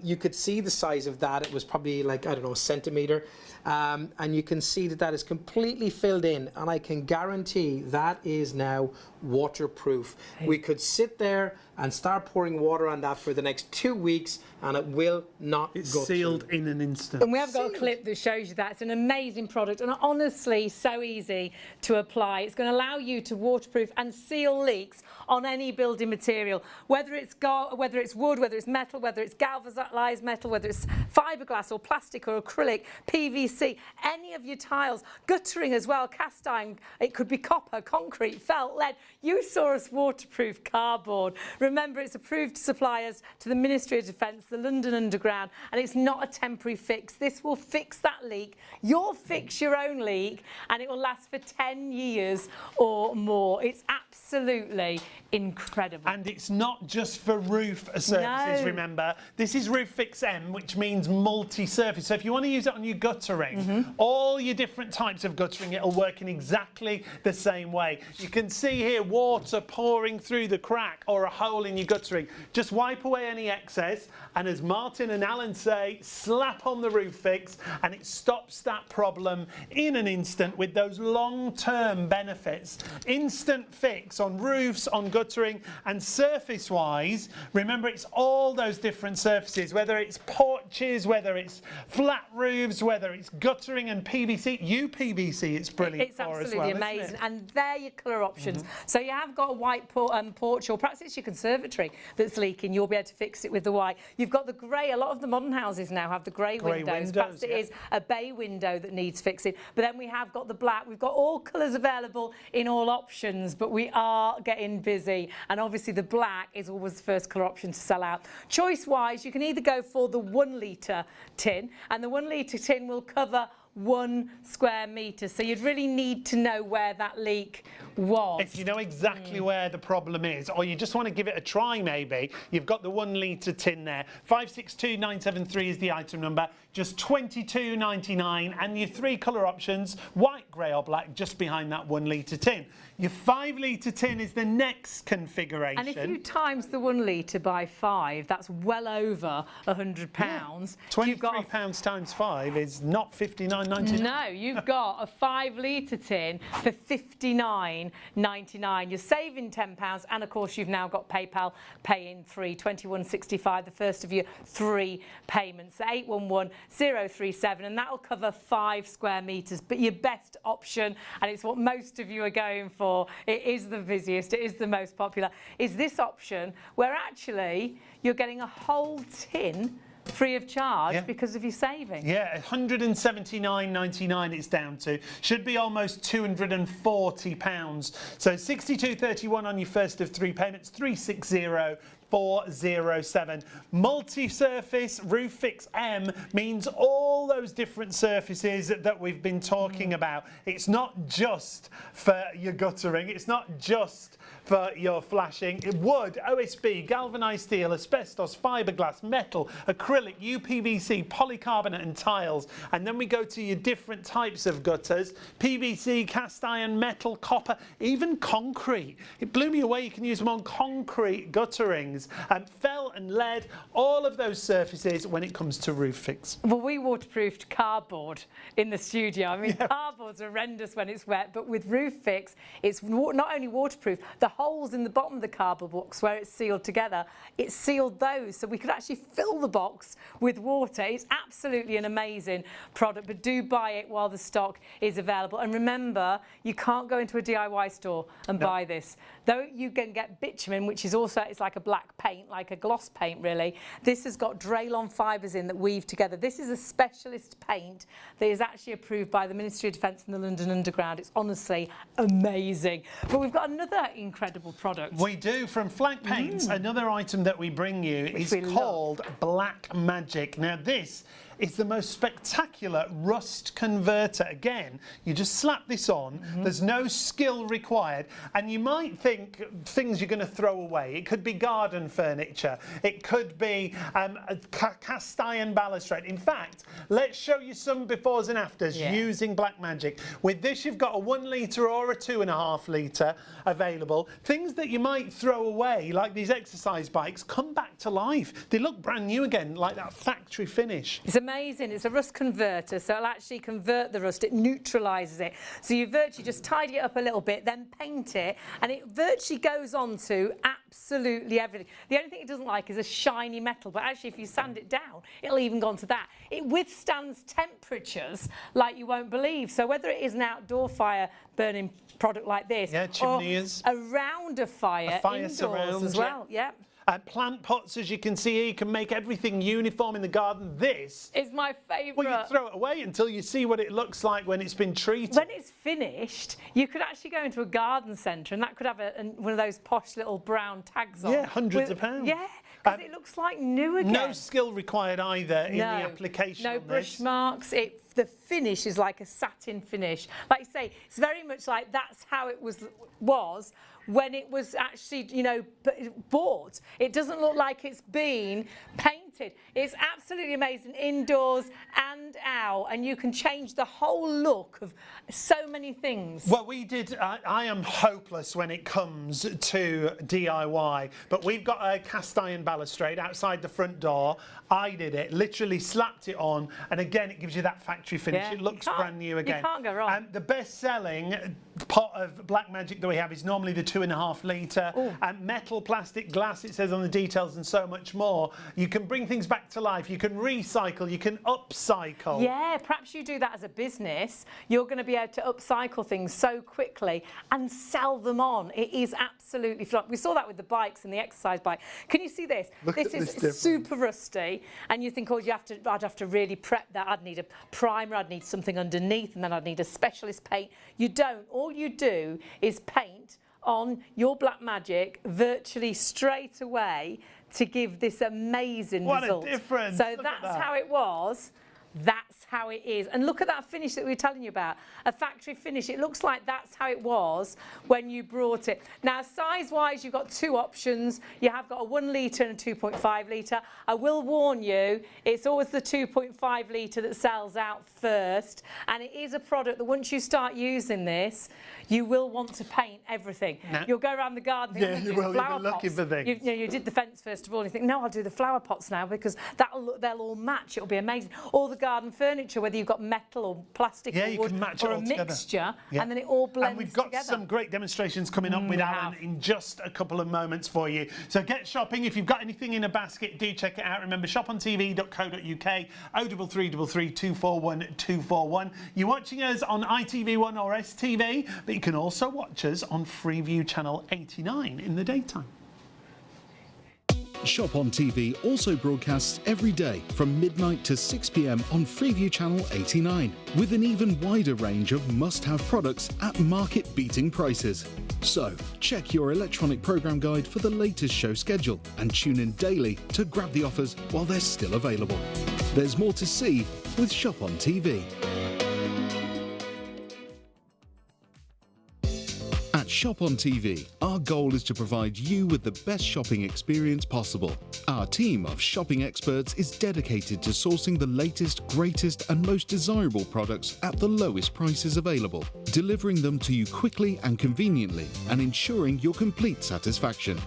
you could see the size of that. It was probably like, I don't know, a centimetre. And you can see that that is completely filled in, and I can guarantee that is now waterproof. We could sit there and start pouring water on that for the next 2 weeks, and it will not It's go sealed through. in an instant. And we have got a clip that shows you that. It's an amazing product, and honestly, so easy to apply. It's going to allow you to waterproof and seal leaks on any building material, whether it's wood, whether it's metal, whether it's galvanized metal, whether it's fiberglass or plastic or acrylic, PVC, any of your tiles, guttering as well, cast iron, it could be copper, concrete, felt, lead. You saw us waterproof cardboard. Remember, it's approved suppliers to the Ministry of Defence, the London Underground, and it's not a temporary fix. This will fix that leak. You'll fix your own leak, and it will last for 10 years or more. It's absolutely incredible. And it's not just for roof surfaces, remember. This is Roof Fix M, which means multi-surface. So if you want to use it on your guttering, all your different types of guttering, it'll work in exactly the same way. You can see here water pouring through the crack or a hole in your guttering. Just wipe away any excess, and as Martin and Alan say, slap on the Roof Fix, and it stops that problem in an instant with those long-term benefits. Instant fix on roofs, on guttering, and surface-wise, remember it's all those different surfaces, whether it's porches, whether it's flat roofs, whether it's guttering and PVC, UPVC, it's brilliant It's for as well, absolutely amazing, and they're your colour options. So you have got a white porch, or perhaps it's your conservatory that's leaking, you'll be able to fix it with the white. You've got the grey, a lot of the modern houses now have the grey windows. Perhaps it is a bay window that needs fixing, but then we have got the black. We've got all colours available in all options, but we are getting busy, and obviously the black is always the first colour option to sell out. Choice wise, you can either go for the 1 litre tin, and the 1 litre tin will cover 1 square metre. So you'd really need to know where that leak was. If you know exactly where the problem is, or you just want to give it a try maybe, you've got the 1 litre tin there. 562973 is the item number, just $22.99, and your 3 colour options, white, grey or black, just behind that 1 litre tin. Your 5 litre tin is the next configuration. And if you times the 1 litre by 5, that's well over £100. £23 times 5 is not $59.99. No, you've got a 5 litre tin for $59.99. You're saving £10, and of course you've now got PayPal Pay in 3, $21.65, the first of your 3 payments, 811037, and that'll cover 5 square metres. But your best option, and it's what most of you are going for, it is the busiest, it is the most popular, is this option where actually you're getting a whole tin free of charge because of your saving. Yeah, $179.99 it's down to. Should be almost £240. So $62.31 on your first of 3 payments, $360.407. Multi-surface Roof Fix M means all those different surfaces that we've been talking about. It's not just for your guttering, it's not just for your flashing. Wood, OSB, galvanised steel, asbestos, fiberglass, metal, acrylic, UPVC, polycarbonate and tiles. And then we go to your different types of gutters: PVC, cast iron, metal, copper, even concrete. It blew me away, you can use them on concrete gutterings. Felt and lead, all of those surfaces when it comes to Roof Fix. Well, we waterproofed cardboard in the studio. I mean, cardboard's horrendous when it's wet, but with Roof Fix, it's not only waterproof, the holes in the bottom of the cardboard box where it's sealed together, it sealed those, so we could actually fill the box with water. It's absolutely an amazing product, but do buy it while the stock is available. And remember, you can't go into a DIY store and buy this. Though you can get bitumen, which is also, it's like a black paint, like a gloss paint really. This has got Draylon fibres in that weave together. This is a specialist paint that is actually approved by the Ministry of Defence and the London Underground. It's honestly amazing. But we've got another incredible product. We do, from Flag Paints. Another item that we bring you is called Black Magic. Now this is the most spectacular rust converter. Again, you just slap this on, there's no skill required, and you might think things you're going to throw away. It could be garden furniture, it could be a cast iron balustrade. In fact, let's show you some befores and afters using Black Magic. With this, you've got a 1 litre or a 2.5 litre available. Things that you might throw away, like these exercise bikes, come back to life. They look brand new again, like that factory finish. It's amazing. It's a rust converter, so it'll actually convert the rust. It neutralises it. So you virtually just tidy it up a little bit, then paint it, and it virtually goes on to absolutely everything. The only thing it doesn't like is a shiny metal, but actually if you sand it down, it'll even go on to that. It withstands temperatures like you won't believe. So whether it is an outdoor fire burning product like this, chimneys, or around a fire indoors surround, as well, plant pots, as you can see here, you can make everything uniform in the garden. This is my favourite. Well, you throw it away until you see what it looks like when it's been treated. When it's finished, you could actually go into a garden centre and that could have one of those posh little brown tags on. Yeah, hundreds of pounds. Yeah, because it looks like new again. No skill required either in the application. No on brush this. marks. The finish is like a satin finish. Like you say, it's very much like that's how it was when it was actually, bought. It doesn't look like it's been painted. It's absolutely amazing indoors and out, and you can change the whole look of so many things. Well, we did. I am hopeless when it comes to DIY, but we've got a cast iron balustrade outside the front door. I did it, literally slapped it on, and again, it gives you that factory finish. It looks brand new again. You can't go wrong. The best-selling pot of Black Magic that we have is normally the 2.5 litre. Metal, plastic, glass, it says on the details, and so much more. You can bring things back to life. You can recycle. You can upcycle. Yeah, perhaps you do that as a business. You're going to be able to upcycle things so quickly and sell them on. It is absolutely fun. We saw that with the bikes and the exercise bike. Can you see this? This is super rusty, and you think, oh, I'd have to really prep that. I'd need a primer, I'd need something underneath, and then I'd need a specialist paint. You don't. All you do is paint on your Black Magic virtually straight away to give this amazing result. What a difference. So that's how it was That's how it is. And look at that finish that we were telling you about. A factory finish. It looks like that's how it was when you brought it. Now, size-wise, you've got two options. You have got a 1 litre and a 2.5 litre. I will warn you, it's always the 2.5 litre that sells out first. And it is a product that once you start using this, you will want to paint everything. No. You'll go around the garden. Yeah, you will. You'll be looking for things. You did the fence first of all. And you think, no, I'll do the flower pots now because they'll all match. It'll be amazing. All the garden furniture, whether you've got metal or plastic or wood or a mixture, and then it all blends together. And we've got some great demonstrations coming up with Alan in just a couple of moments for you. So get shopping. If you've got anything in a basket, do check it out. Remember, shopontv.co.uk, 0333 241 241. You're watching us on ITV1 or STV, but you can also watch us on Freeview Channel 89 in the daytime. Shop on TV also broadcasts every day from midnight to 6 p.m. on Freeview Channel 89, with an even wider range of must-have products at market-beating prices. So, check your electronic programme guide for the latest show schedule and tune in daily to grab the offers while they're still available. There's more to see with Shop on TV. At Shop on TV, our goal is to provide you with the best shopping experience possible. Our team of shopping experts is dedicated to sourcing the latest, greatest and most desirable products at the lowest prices available, delivering them to you quickly and conveniently and ensuring your complete satisfaction.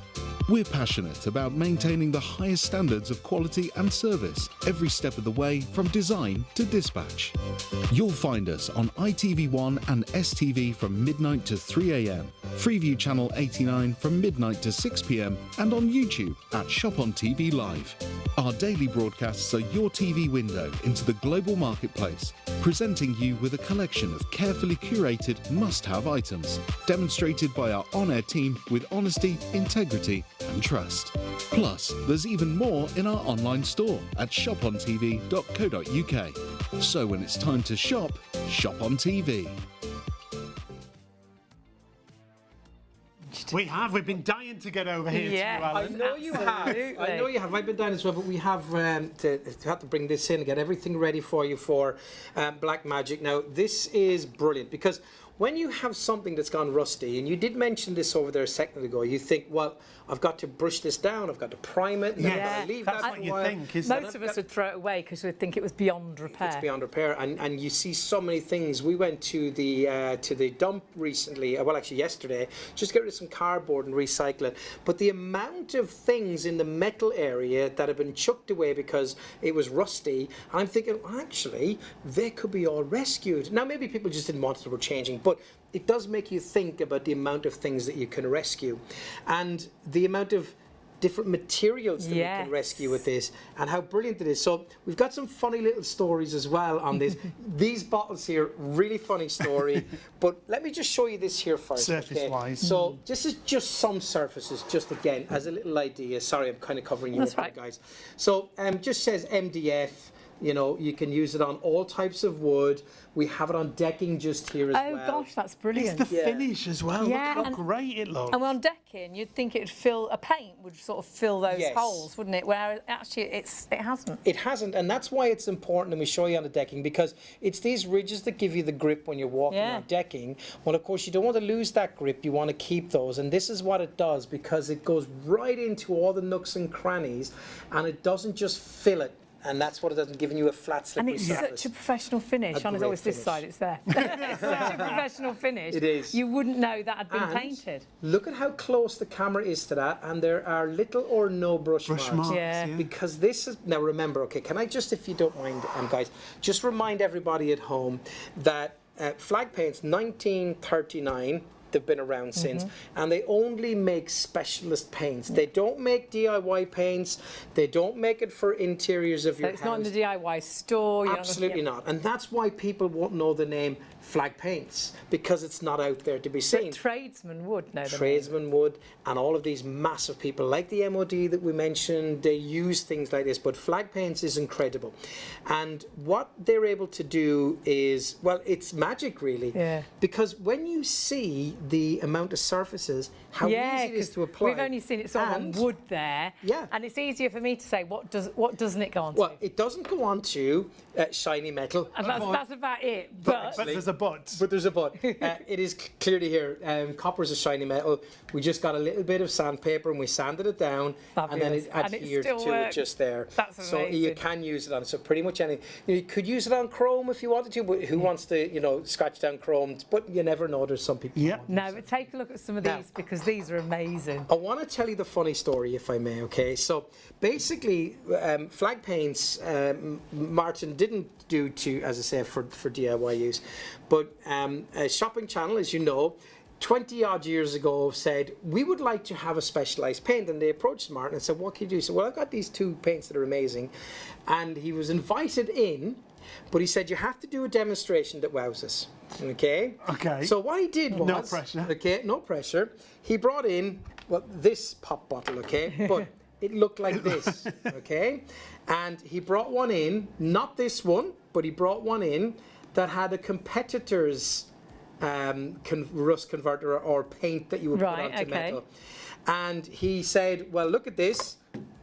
We're passionate about maintaining the highest standards of quality and service every step of the way from design to dispatch. You'll find us on ITV1 and STV from midnight to 3 a.m, Freeview Channel 89 from midnight to 6 p.m, and on YouTube at ShopOnTV Live. Our daily broadcasts are your TV window into the global marketplace, presenting you with a collection of carefully curated must-have items, demonstrated by our on-air team with honesty, integrity and trust. Plus, there's even more in our online store at shopontv.co.uk. So when it's time to shop, shop on TV. We've been dying to get over here to you, Alan. I know you have. I know you have. I've been dying as well, but we have to bring this in and get everything ready for you for Black Magic. Now, this is brilliant because when you have something that's gone rusty, and you did mention this over there a second ago, you think, well, I've got to brush this down, I've got to prime it, and I've got to leave that's that what for you a while. think, isn't it? Most of us would throw it away because we'd think it was beyond repair. It's beyond repair, and you see so many things. We went to the dump recently, well, actually yesterday, just to get rid of some cardboard and recycle it. But the amount of things in the metal area that have been chucked away because it was rusty, I'm thinking, well, actually, they could be all rescued. Now, maybe people just didn't want it, were changing, but it does make you think about the amount of things that you can rescue and the amount of different materials that we can rescue with this and how brilliant it is. So we've got some funny little stories as well on this. These bottles here, really funny story, but let me just show you this here first. Surface-wise. So this is just some surfaces, just again, as a little idea. Sorry, I'm kind of covering you up, guys. So just says MDF. You know, you can use it on all types of wood. We have it on decking just here as well. Oh gosh, that's brilliant. It's the finish as well. Yeah, Look how great it looks. And on decking, you'd think it would fill, a paint would sort of fill those holes, wouldn't it? Where actually it hasn't. It hasn't, and that's why it's important, and we show you on the decking, because it's these ridges that give you the grip when you're walking on decking. Well, of course, you don't want to lose that grip. You want to keep those, and this is what it does, because it goes right into all the nooks and crannies, and it doesn't just fill it. And that's what it does, giving you a flat, slippery surface. And it's such a professional finish. On always this side, it's there. It's such a professional finish. It is. You wouldn't know that had been painted. Look at how close the camera is to that, and there are little or no brush marks. Yeah. Because this is, now remember, okay, can I just, if you don't mind, guys, just remind everybody at home that flag paints, 1939, they've been around since, and they only make specialist paints. They don't make DIY paints. They don't make it for interiors of your house. It's not in the DIY store. Absolutely not. And that's why people won't know the name Flag Paints, because it's not out there to be seen. But tradesmen would know the Tradesmen would, and all of these massive people like the MOD that we mentioned, they use things like this, but Flag Paints is incredible. And what they're able to do is, well, it's magic really. Yeah. Because when you see the amount of surfaces, how easy it is to apply. We've only seen it sort of on wood there. Yeah. And it's easier for me to say what doesn't it go on Well, to? it doesn't go on to shiny metal. And that's about it. But But there's a but. But there's a but. It is clearly here. Copper is a shiny metal. We just got a little bit of sandpaper and we sanded it down, and then it Fabulous. And it adhered still to works. it just there. That's so you amazing. can use it on so pretty much anything. You could use it on chrome if you wanted to, but who wants to scratch down chrome? But you never know. There's some people. Yeah. no, but take a look at some of these because these are amazing. I want to tell you the funny story, if I may, okay? So basically, flag paints, Martin didn't do to, as I say, for DIY use. But a shopping channel, as you know, 20 odd years ago said, we would like to have a specialised paint. And they approached Martin and said, what can you do? He said, well, I've got these two paints that are amazing. And he was invited in, but he said, you have to do a demonstration that wows us. Okay? Okay. So what he did was... No pressure. Okay, no pressure. He brought in, well, this pop bottle, okay? But it looked like this, okay? And he brought one in, not this one, but he brought one in that had a competitor's rust converter or paint that you would put onto metal. And he said, well, look at this.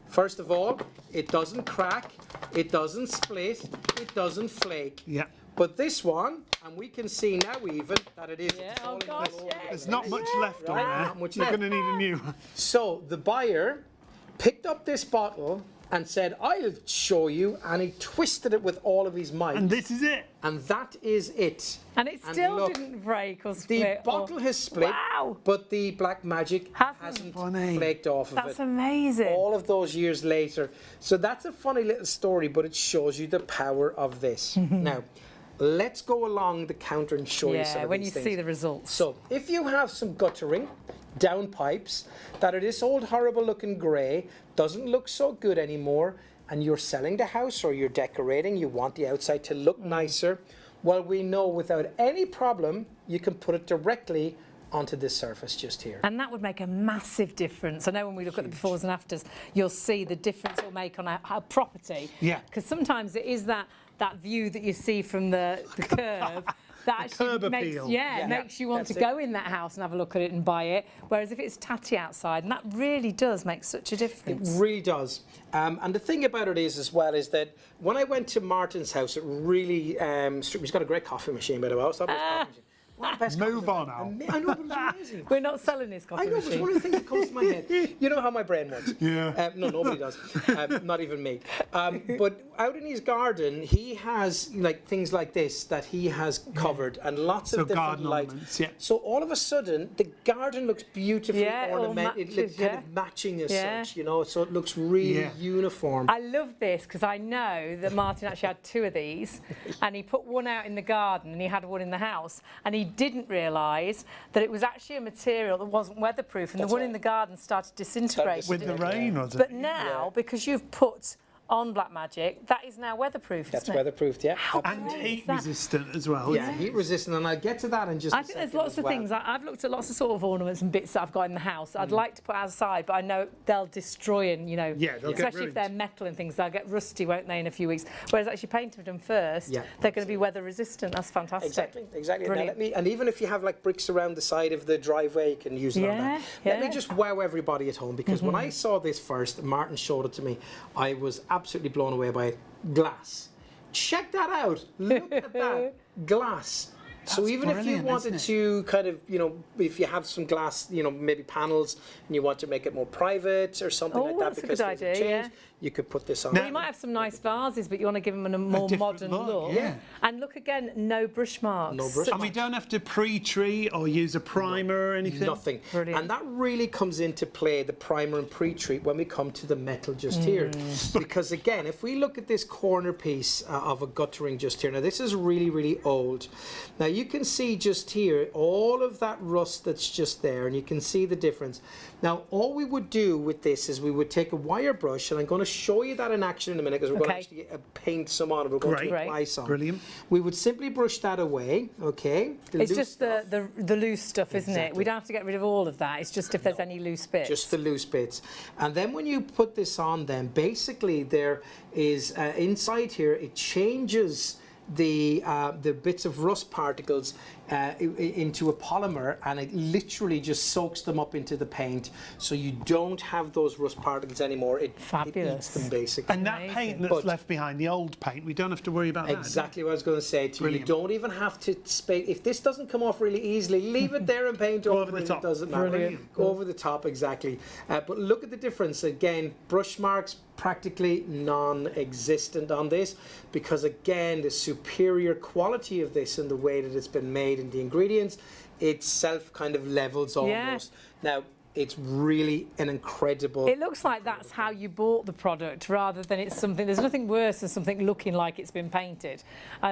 First of all, it doesn't crack, it doesn't split, it doesn't flake. Yeah. But this one, and we can see now even that it is Oh falling gosh, all over. yeah. There's not much left on Right, there. not much You're left. going to need a new one. So the buyer picked up this bottle and said, I'll show you, and he twisted it with all of his might. And this is it. And that is it. And it still look, didn't break or The split. bottle has split, Wow. but the black magic hasn't Funny. flaked off of That's it. amazing. All of those years later. So that's a funny little story, but it shows you the power of this. Now, let's go along the counter and show you some of when these you things. see the results. So if you have some guttering, downpipes that are this old horrible looking grey, doesn't look so good anymore, and you're selling the house or you're decorating, you want the outside to look nicer, well, we know without any problem you can put it directly onto this surface just here. And that would make a massive difference. I know when we look at the befores and afters, you'll see the difference it'll make on a property. Yeah. Because sometimes it is that view that you see from the curb that actually curb makes, appeal. makes you want to That's go in that house and have a look at it and buy it. Whereas if it's tatty outside, and that really does make such a difference. It really does. And the thing about it is, as well, is that when I went to Martin's house, it really, he's got a great coffee machine, by the way. I was talking about his coffee machine. One of the best Move coffee on machines. I know, but it's amazing. We're not selling this coffee I know, but it's machine. one of the things that comes to my head. You know how my brain works. Yeah. No, nobody does. Not even me. But out in his garden, he has things like this that he has covered, and lots of different garden lights. ornaments, yeah. So all of a sudden, the garden looks beautifully Yeah, it all ornamented. It looks matches, kind of matching as Yeah. such, So it looks really uniform. I love this because I know that Martin actually had two of these and he put one out in the garden and he had one in the house, and he didn't realise that it was actually a material that wasn't weatherproof, and the one in the garden started disintegrating. With the rain, was it? But now, because you've put on Black Magic, that is now weatherproof, That's isn't it? weatherproofed, yeah. And great heat is that? resistant as well. Yeah, heat resistant, and I'll get to that in just a I think there's second lots as of well. things. I've looked at lots of sort of ornaments and bits that I've got in the house that I'd like to put outside, but I know they'll destroy and, Yeah, they'll get especially if they're ruined. metal and things, they'll get rusty, won't they, in a few weeks? Whereas actually painting them first, Yeah, they're going to be weather resistant. That's fantastic. Exactly. Now Brilliant. and even if you have bricks around the side of the driveway, you can use it on that. Let me yeah. just wow everybody at home, because when I saw this first, Martin showed it to me, I was absolutely blown away by it. Glass. Check that out. Look at that. Glass. So That's even if you brilliant, wanted isn't to kind of, if you have some glass, maybe panels, and you want to make it more private or something Oh, like that, that's a because good things have idea, changed, you could put this on. Well, you might have some nice vases, but you want to give them a more different modern look, look. yeah. And look again, no brush marks. No brush And we don't have to pre-treat or use a primer or anything. Nothing. Brilliant. And that really comes into play, the primer and pre-treat, when we come to the metal just here. Because again, if we look at this corner piece of a guttering just here, now this is really, really old. Now you can see just here, all of that rust that's just there, and you can see the difference. Now, all we would do with this is we would take a wire brush, and I'm going to show you that in action in a minute, because we're going to actually paint some on, we're going to Great. apply some. Brilliant. We would simply brush that away, okay? The It's loose just stuff. the loose stuff, isn't it? Exactly. We don't have to get rid of all of that. It's just if there's any loose bits. Just the loose bits. And then when you put this on, then basically there is inside here, it changes the bits of rust particles into a polymer, and it literally just soaks them up into the paint, so you don't have those rust particles anymore. It eats them basically. And that paint that's left behind, the old paint, we don't have to worry about that. Exactly what I was going to say to you. You don't even have to if this doesn't come off really easily, leave it there and paint over it. It doesn't matter. Go over the top, exactly. But look at the difference. Again, brush marks practically non-existent on this, because again, the superior quality of this and the way that it's been made and the ingredients itself kind of levels almost. Now, it's really an incredible... It looks like that's how you bought the product, rather than it's something... There's nothing worse than something looking like it's been painted.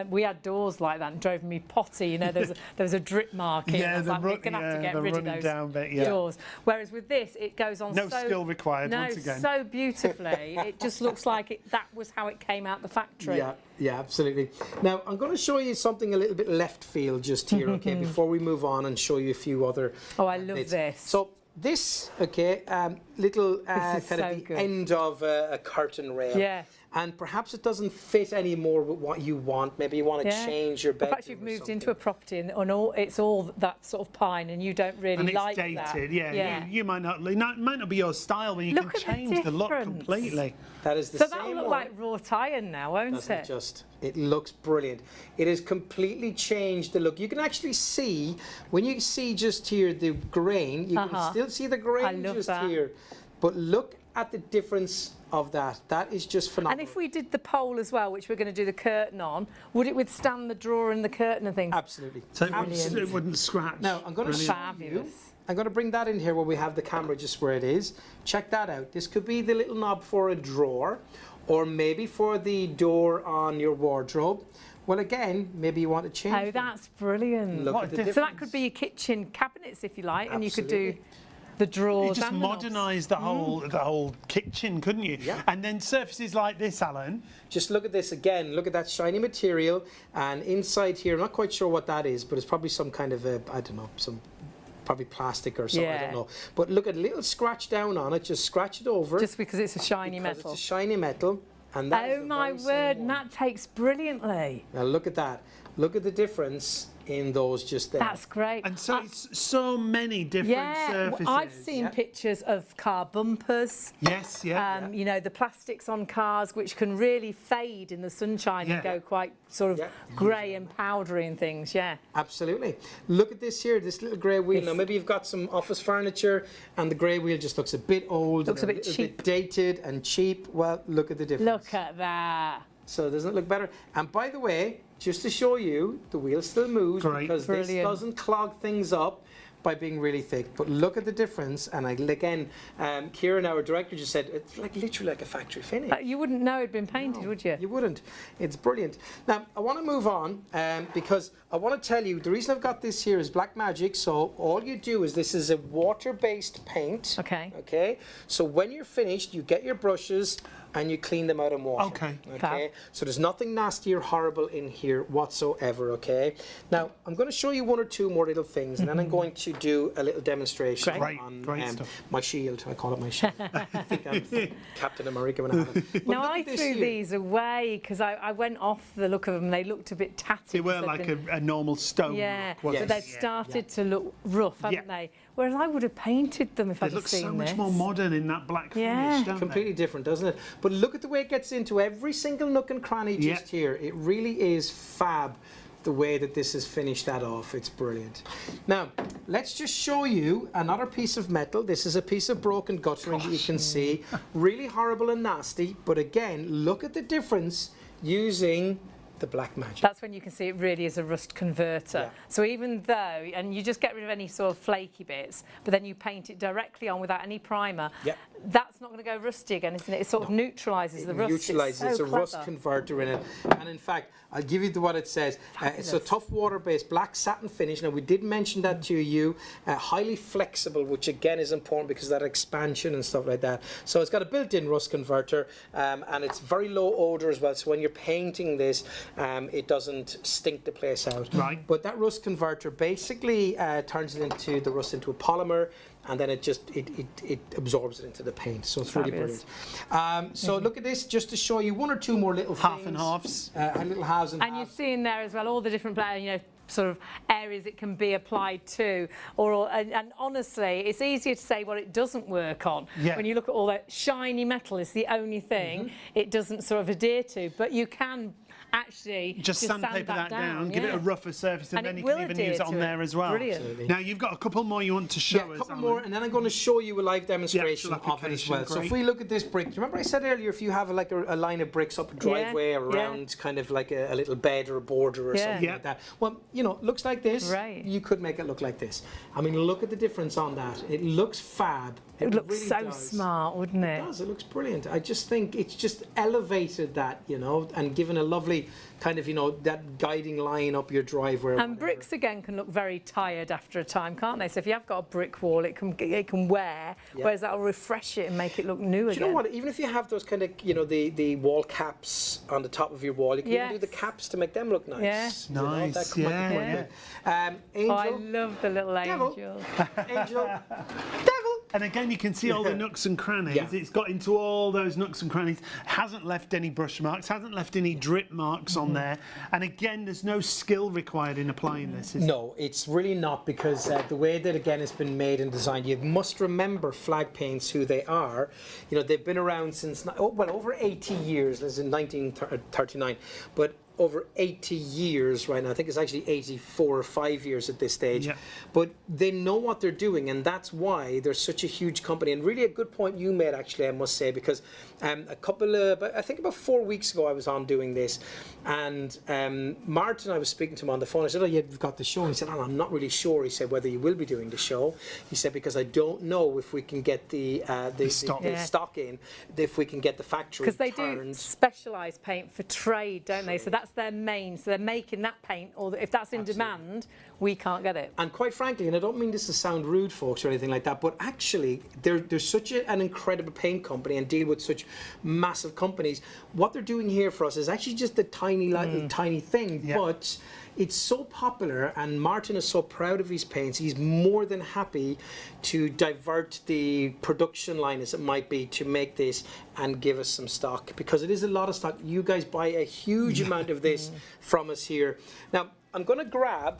We had doors like that and drove me potty. You know, there was a drip marking. Yeah, we're going to have to get rid of those doors. Whereas with this, it goes on no skill required, once again. So beautifully. It just looks like that was how it came out the factory. Yeah, absolutely. Now, I'm going to show you something a little bit left field just here, okay, before we move on and show you a few other... Oh, I love this. So, this, okay, little kind of the end of a curtain rail. Yeah. And perhaps it doesn't fit anymore with what you want. Maybe you want to change your bedroom. Perhaps you've moved into a property and it's all that sort of pine, and you don't really like that. And it's dated, yeah. You might not be your style, but you can change the look completely. That is the same. So that'll look like wrought iron now, won't it? It looks brilliant. It has completely changed the look. You can actually see, when you see just here the grain, you can still see the grain just here. But look at the difference of that. That is just phenomenal. And if we did the pole as well, which we're going to do the curtain on, would it withstand the drawer and the curtain and things? Absolutely. So it wouldn't scratch. Now, I'm going to show you. I'm going to bring that in here where we have the camera just where it is. Check that out. This could be the little knob for a drawer, or maybe for the door on your wardrobe. Well, again, maybe you want to change Oh, that's brilliant. Look at the difference. So that could be your kitchen cabinets, if you like, and you could do the drawers. You just modernise the whole kitchen, couldn't you? Yeah. And then surfaces like this, Alan. Just look at this again. Look at that shiny material, and inside here, I'm not quite sure what that is, but it's probably some kind of I don't know, probably plastic or something, I don't know. But look at a little scratch down on it, just scratch it over. Just because it's a shiny metal. It's a shiny metal. And that oh my word, and that takes brilliantly. Now look at that. Look at the difference in those just there. That's great. And so it's so many different surfaces. I've seen pictures of car bumpers. Yes, You know, the plastics on cars, which can really fade in the sunshine and go quite sort of grey and powdery and things, Absolutely. Look at this here, this little grey wheel. Now, maybe you've got some office furniture and the grey wheel just looks a bit old. Looks a bit cheap. Bit dated and cheap. Well, look at the difference. Look at that. So doesn't it look better? And by the way, just to show you, the wheel still moves because this doesn't clog things up by being really thick. But look at the difference. And again, Kieran, our director, just said it's like literally like a factory finish. You wouldn't know it'd been painted, would you? You wouldn't. It's brilliant. Now, I want to move on because I want to tell you the reason I've got this here is Black Magic. So all you do is this is a water-based paint. Okay. So when you're finished, you get your brushes and you clean them out in water. Okay. So there's nothing nasty or horrible in here whatsoever. Okay. Now I'm going to show you one or two more little things, and then I'm going to do a little demonstration on my shield. I call it my shield. I think I'm Captain America when I have it. Now I threw these away because I went off the look of them. They looked a bit tatty. They were like a normal stone. But they'd started to look rough, haven't they? Whereas I would have painted them if I'd seen this. They look so much more modern in that black finish, don't Completely different, doesn't it? But look at the way it gets into every single nook and cranny just here. It really is fab, the way that this has finished that off. It's brilliant. Now, let's just show you another piece of metal. This is a piece of broken guttering that you can see. Really horrible and nasty. But again, look at the difference using the Black Magic. That's when you can see it really is a rust converter. So even though, and you just get rid of any sort of flaky bits, but then you paint it directly on without any primer, that's not going to go rusty again, isn't it? It sort of neutralises the rust. Neutralises. It's a rust converter in it. And in fact, I'll give you what it says. It's a tough water-based black satin finish. Now, we did mention that to you. Highly flexible, which again is important because of that expansion and stuff like that. So it's got a built-in rust converter, and it's very low odour as well. So when you're painting this, it doesn't stink the place out. Right. But that rust converter basically turns it into the rust into a polymer. and then it absorbs it into the paint. So it's really Fabulous. brilliant. So look at this, just to show you one or two more little Half things. and halves. Little halves and And you're halves. seeing there as well all the different sort of areas it can be applied to, and honestly, it's easier to say what it doesn't work on. Yeah. When you look at all that shiny metal, is the only thing it doesn't sort of adhere to, but you can actually Just sandpaper that down, give it a rougher surface, and And then it you will can even adhere use it to on it. there as well. Brilliant. Absolutely. Now you've got a couple more you want to show Yeah, us. a couple Alan. more, and then I'm going to show you a live demonstration actual of it as well. application, So if great. we look at this brick, do you remember I said earlier, if you have like a line of bricks up a driveway or yeah. around kind of like a little bed or a border or Yeah. something Yeah. like that, well, you know, looks like this. Right. You could make it look like this. I mean, look at the difference on that. It looks fab. It looks really so does. smart, wouldn't It it? does. It looks brilliant. I just think it's just elevated that, you know, and given a lovely kind of, you know, that guiding line up your driveway. or And whatever. bricks again can look very tired after a time, can't they? So if you have got a brick wall, it can wear, Yeah. whereas that'll refresh it and make it look new Do again. you know what? Even if you have those kind of, you know, the wall caps on the top of your wall, you can even do the Yes. caps to make them look nice. Yeah. You know, Nice, that might be yeah, quite yeah. good. Angel, Oh, I love the little Devil. angel. angel, devil. And again, you can see all the nooks and crannies. Yeah. It's got into all those nooks and crannies. Hasn't left any brush marks. Hasn't left any drip marks on there. And again, there's no skill required in applying this. is No, it's really not, because the way that again it's been made and designed, you must remember Flag Paints, who they are. You know, they've been around since over 80 years. This is in 1939, but over 80 years right now. I think it's actually 84 or 5 years at this stage. Yeah. But they know what they're doing, and that's why they're such a huge company. And really a good point you made, actually, I must say, because I think about 4 weeks ago I was on doing this, and Martin, I was speaking to him on the phone. I said, "Oh, you've got the show." And he said, "Oh, I'm not really sure." He said, "Whether you will be doing the show." He said, "Because I don't know if we can get the stock. Yeah. stock in, if we can get the factory Because they do turned." specialised paint for trade, don't they? So that's their main. So they're making that paint, or if that's in demand, we can't get it. And quite frankly, and I don't mean this to sound rude, folks, or anything like that, but actually, they're such an incredible paint company and deal with such massive companies. What they're doing here for us is actually just a tiny thing, Yeah. but it's so popular, and Martin is so proud of his paints. He's more than happy to divert the production line, as it might be, to make this and give us some stock, because it is a lot of stock. You guys buy a huge amount of this from us here. Now, I'm going to grab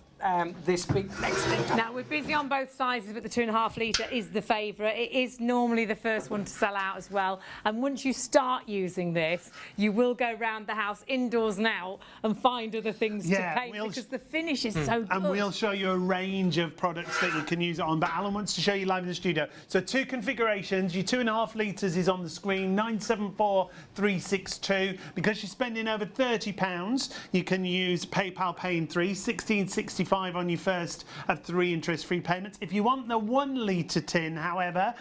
this big next thing. Now we're busy on both sizes, but the 2.5 litre is the favourite. It is normally the first one to sell out as well. And once you start using this, you will go round the house, indoors and out, and find other things Yeah, to paint, because the finish is so good. And we'll show you a range of products that you can use it on. But Alan wants to show you live in the studio. So 2 configurations. Your 2.5 litres is on the screen, 974,362. Because you're spending over £30, you can use PayPal Pay in 3, £16.65 on your first of 3 interest-free payments. If you want the 1 litre tin, however,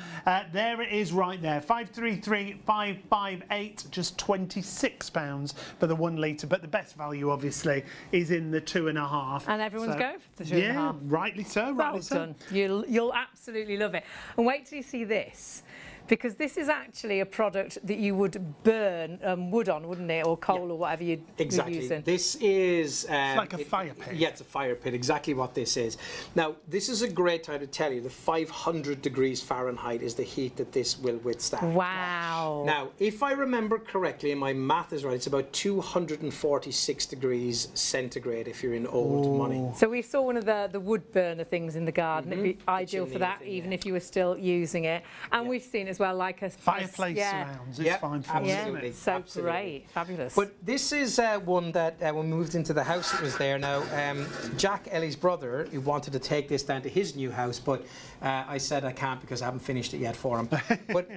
there it is right there, 533,558, just £26 for the 1 litre. But the best value, obviously, is in the 2.5. And everyone's going for the 2.5. Yeah, rightly so, rightly Well so. done. You'll absolutely love it. And wait till you see this, because this is actually a product that you would burn wood on, wouldn't it, or coal or whatever you're Exactly. using. This is like a fire pit. Yeah, it's a fire pit. Exactly what this is. Now, this is a great time to tell you the 500 degrees Fahrenheit is the heat that this will withstand. Wow. Now, if I remember correctly, and my math is right, it's about 246 degrees centigrade if you're in old money. So we saw one of the wood burner things in the garden. It'd be ideal for chimney that, thing, even yeah. if you were still using it. And we've seen as well, like a Fireplace yeah. surrounds, it's Yeah, fine for absolutely. us. So Absolutely. great, fabulous. But this is one that when we moved into the house, it was there. Now, Jack, Ellie's brother, he wanted to take this down to his new house, but I said I can't because I haven't finished it yet for him. But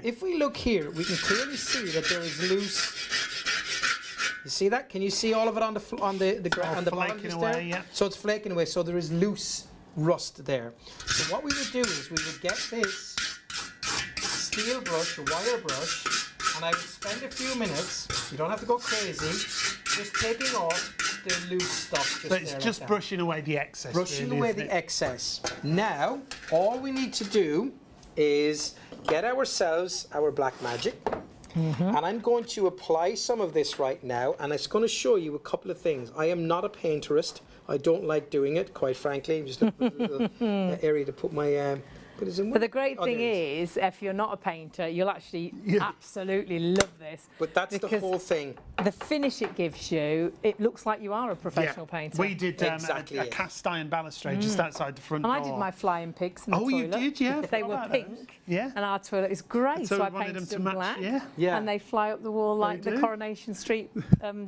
if we look here, we can clearly see that there is loose. You see that? Can you see all of it on the on the ground, on the bottom flaking just away, there? yeah. So it's flaking away. So there is loose rust there. So what we would do is we would get this steel brush or wire brush, and I would spend a few minutes. You don't have to go crazy. Just taking off the loose stuff. So it's there just like that. brushing away the excess. Brushing really, away isn't the it? excess. Now, all we need to do is get ourselves our black magic. And I'm going to apply some of this right now, and it's going to show you a couple of things. I am not a painterist. I don't like doing it, quite frankly. I'm just looking for a little area to put my But it's in But the great oh, thing there it is, if you're not a painter, you'll actually absolutely love this. But that's the because whole thing. The finish it gives you, it looks like you are a professional painter. We did Exactly a it. cast iron balustrade just outside the front And door. I did my flying pigs in the Oh, toilet. you did, yeah. They Forgot were about pink. those. Yeah. And our toilet is grey, So so we I wanted painted them them to match, black. Yeah. And they fly up the wall like They the do. Coronation Street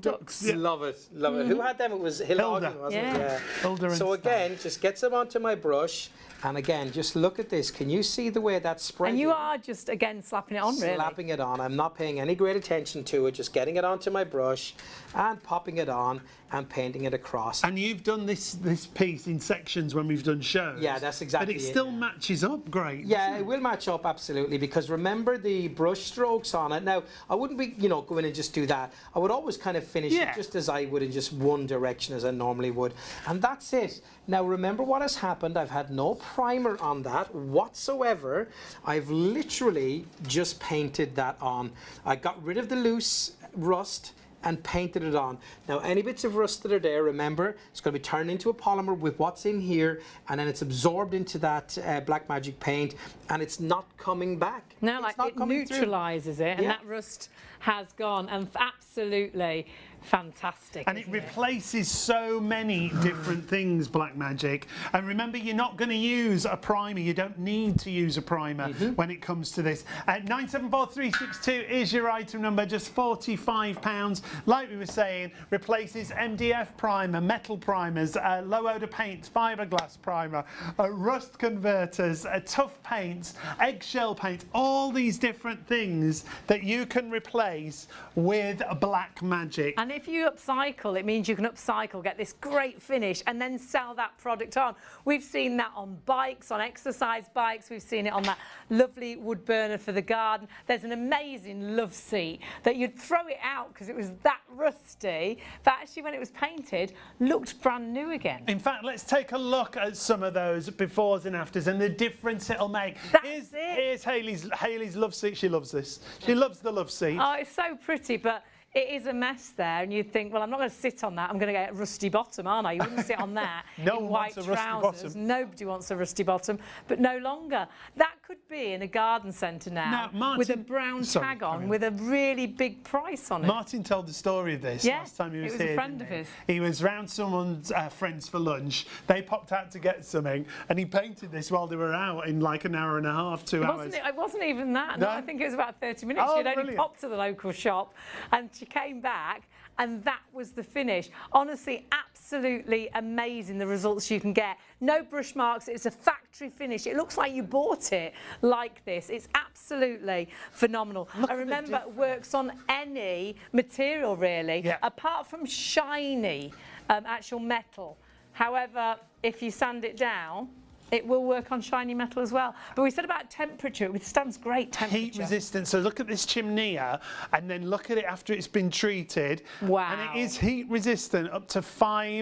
ducks. Love it, love it. Who had them? It was Hilda, Hilda. wasn't Yeah. it? Yeah. Hilda and So Stan. again, just get some onto my brush, and again, just look at this. Can you see the way that's spreading? And you are just, again, slapping it on, really. Slapping it on. I'm not paying any great attention to it, just getting it onto my brush and popping it on and painting it across. And you've done this piece in sections when we've done shows. Yeah, that's exactly But it it, still yeah. matches up great. Yeah, it will match up absolutely, because remember the brush strokes on it. Now, I wouldn't be, go in and just do that. I would always kind of finish Yeah. it just as I would in just one direction as I normally would. And that's it. Now, remember what has happened. I've had no primer on that whatsoever. I've literally just painted that on. I got rid of the loose rust and painted it on. Now, any bits of rust that are there, remember, it's going to be turned into a polymer with what's in here, and then it's absorbed into that Black Magic paint, and it's not coming back. No, It's like not it coming through. neutralises it, and Yeah. that rust has gone, and absolutely fantastic. And it isn't replaces so many different things, Black Magic. And remember, you're not going to use a primer. You don't need to use a primer when it comes to this. 974362 is your item number, just £45. Like we were saying, replaces MDF primer, metal primers, low odor paints, fiberglass primer, rust converters, tough paints, eggshell paint, all these different things that you can replace with Black Magic. And if you upcycle, it means you can upcycle, get this great finish, and then sell that product on. We've seen that on bikes, on exercise bikes. We've seen it on that lovely wood burner for the garden. There's an amazing love seat that you'd throw it out because it was that rusty, but actually when it was painted, looked brand new again. In fact, let's take a look at some of those befores and afters and the difference it'll make. That's Here's Hayley's love seat. She loves this. She loves the love seat. Oh, it's so pretty, but it is a mess there, and you'd think, well, I'm not going to sit on that. I'm going to get a rusty bottom, aren't I? You wouldn't sit on that No in one white wants a rusty trousers. bottom. Nobody wants a rusty bottom, but no longer. That could be in a garden centre now, Martin- with a brown Sorry, tag carry on, on. with a really big price on it. Martin told the story of this Yeah, last time he was it was a here. friend didn't of he? his. He was round someone's friends for lunch. They popped out to get something, and he painted this while they were out in like an hour and a half, 2 hours. It wasn't even that. No? No, I think it was about 30 minutes. Oh, She'd only brilliant. popped to the local shop, and she came back, and that was the finish. Honestly, absolutely amazing, the results you can get. No brush marks. It's a factory finish. It looks like you bought it like this. It's absolutely phenomenal. Look I at the remember it difference. works on any material, really, Yeah. apart from shiny actual metal. However, if you sand it down, it will work on shiny metal as well. But we said about temperature, it withstands great temperature. Heat resistant. So look at this chimney, and then look at it after it's been treated. Wow. And it is heat resistant up to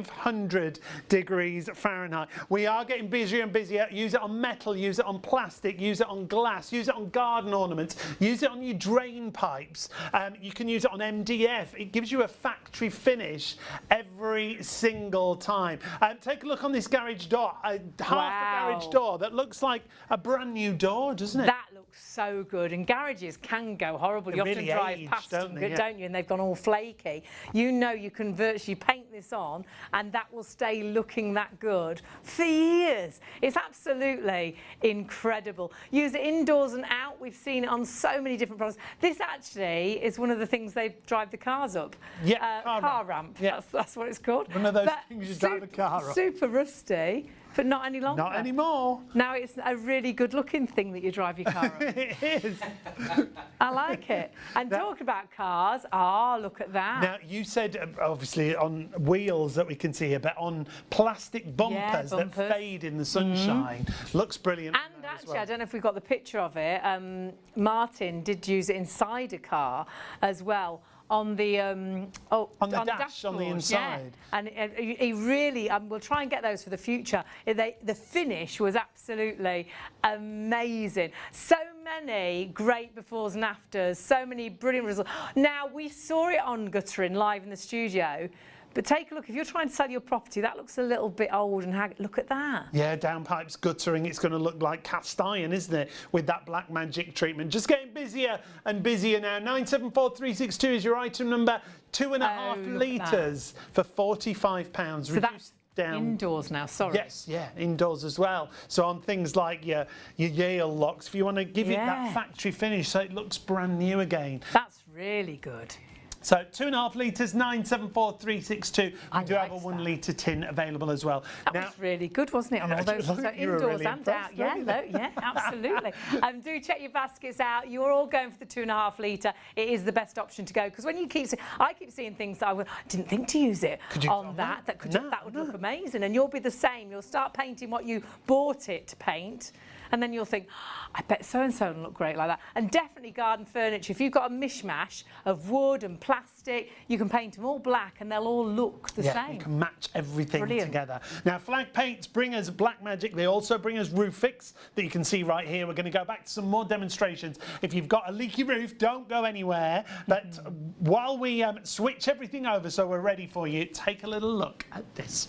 500 degrees Fahrenheit. We are getting busier and busier. Use it on metal, use it on plastic, use it on glass, use it on garden ornaments, use it on your drain pipes. You can use it on MDF. It gives you a factory finish every single time. Take a look on this garage door. Half the garage door that looks like a brand new door, doesn't it? That looks so good. And garages can go horrible. You often really drive age, past don't them, they? Yeah. don't you? And they've gone all flaky. You know you can virtually paint this on and that will stay looking that good for years. It's absolutely incredible. Use it indoors and out. We've seen it on so many different products. This actually is one of the things they drive the cars up. Yeah, car ramp. Yeah. That's what it's called. One of those But things you drive a car up. Super rusty, but not any longer. Not anymore. Now it's a really good looking thing that you drive your car up. It is. I like it. And talk about cars. Look at that. Now, you said, obviously, on wheels that we can see here, but on plastic bumpers, that bumpers. fade in the sunshine. Looks brilliant. And actually, I don't know if we've got the picture of it. Martin did use it inside a car as well. On the dash, on the dashboard, inside. Yeah. And he really, we'll try and get those for the future. The finish was absolutely amazing. So many great befores and afters, so many brilliant results. Now, we saw it on Guttering live in the studio, But take a look, if you're trying to sell your property, that looks a little bit old and look at that. Yeah, downpipes guttering, it's going to look like cast iron, isn't it, with that Black Magic treatment. Just getting busier and busier now. 974362 is your item number, 2.5 litres for £45. So that's down indoors now, sorry. Yes, yeah, indoors as well. So on things like your Yale locks, if you want to give it that factory finish so it looks brand new again. That's really good. So 2.5 litres, 974362. We do have a 1 litre tin available as well. That was really good, wasn't it? On all those, so indoors really and out. Yeah, absolutely. Do check your baskets out. You're all going for the 2.5 litre. It is the best option to go, because when you I keep seeing things that I didn't think to use it on that. That would look amazing, and you'll be the same. You'll start painting what you bought it to paint. And then you'll think, I bet so-and-so will look great like that. And definitely garden furniture. If you've got a mishmash of wood and plastic, you can paint them all black and they'll all look the same. You can match everything together. Now, Flag Paints bring us Black Magic. They also bring us Roof Fix that you can see right here. We're going to go back to some more demonstrations. If you've got a leaky roof, don't go anywhere. But while we switch everything over so we're ready for you, take a little look at this.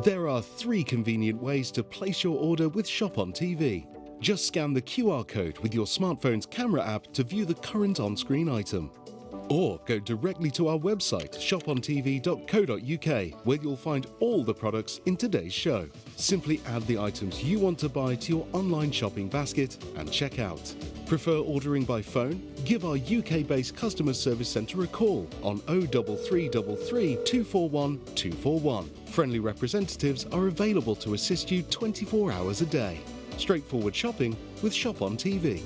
There are 3 convenient ways to place your order with ShopOnTV. Just scan the QR code with your smartphone's camera app to view the current on-screen item. Or go directly to our website, shopontv.co.uk, where you'll find all the products in today's show. Simply add the items you want to buy to your online shopping basket and check out. Prefer ordering by phone? Give our UK-based customer service centre a call on 03333 241 241. Friendly representatives are available to assist you 24 hours a day. Straightforward shopping with ShopOnTV.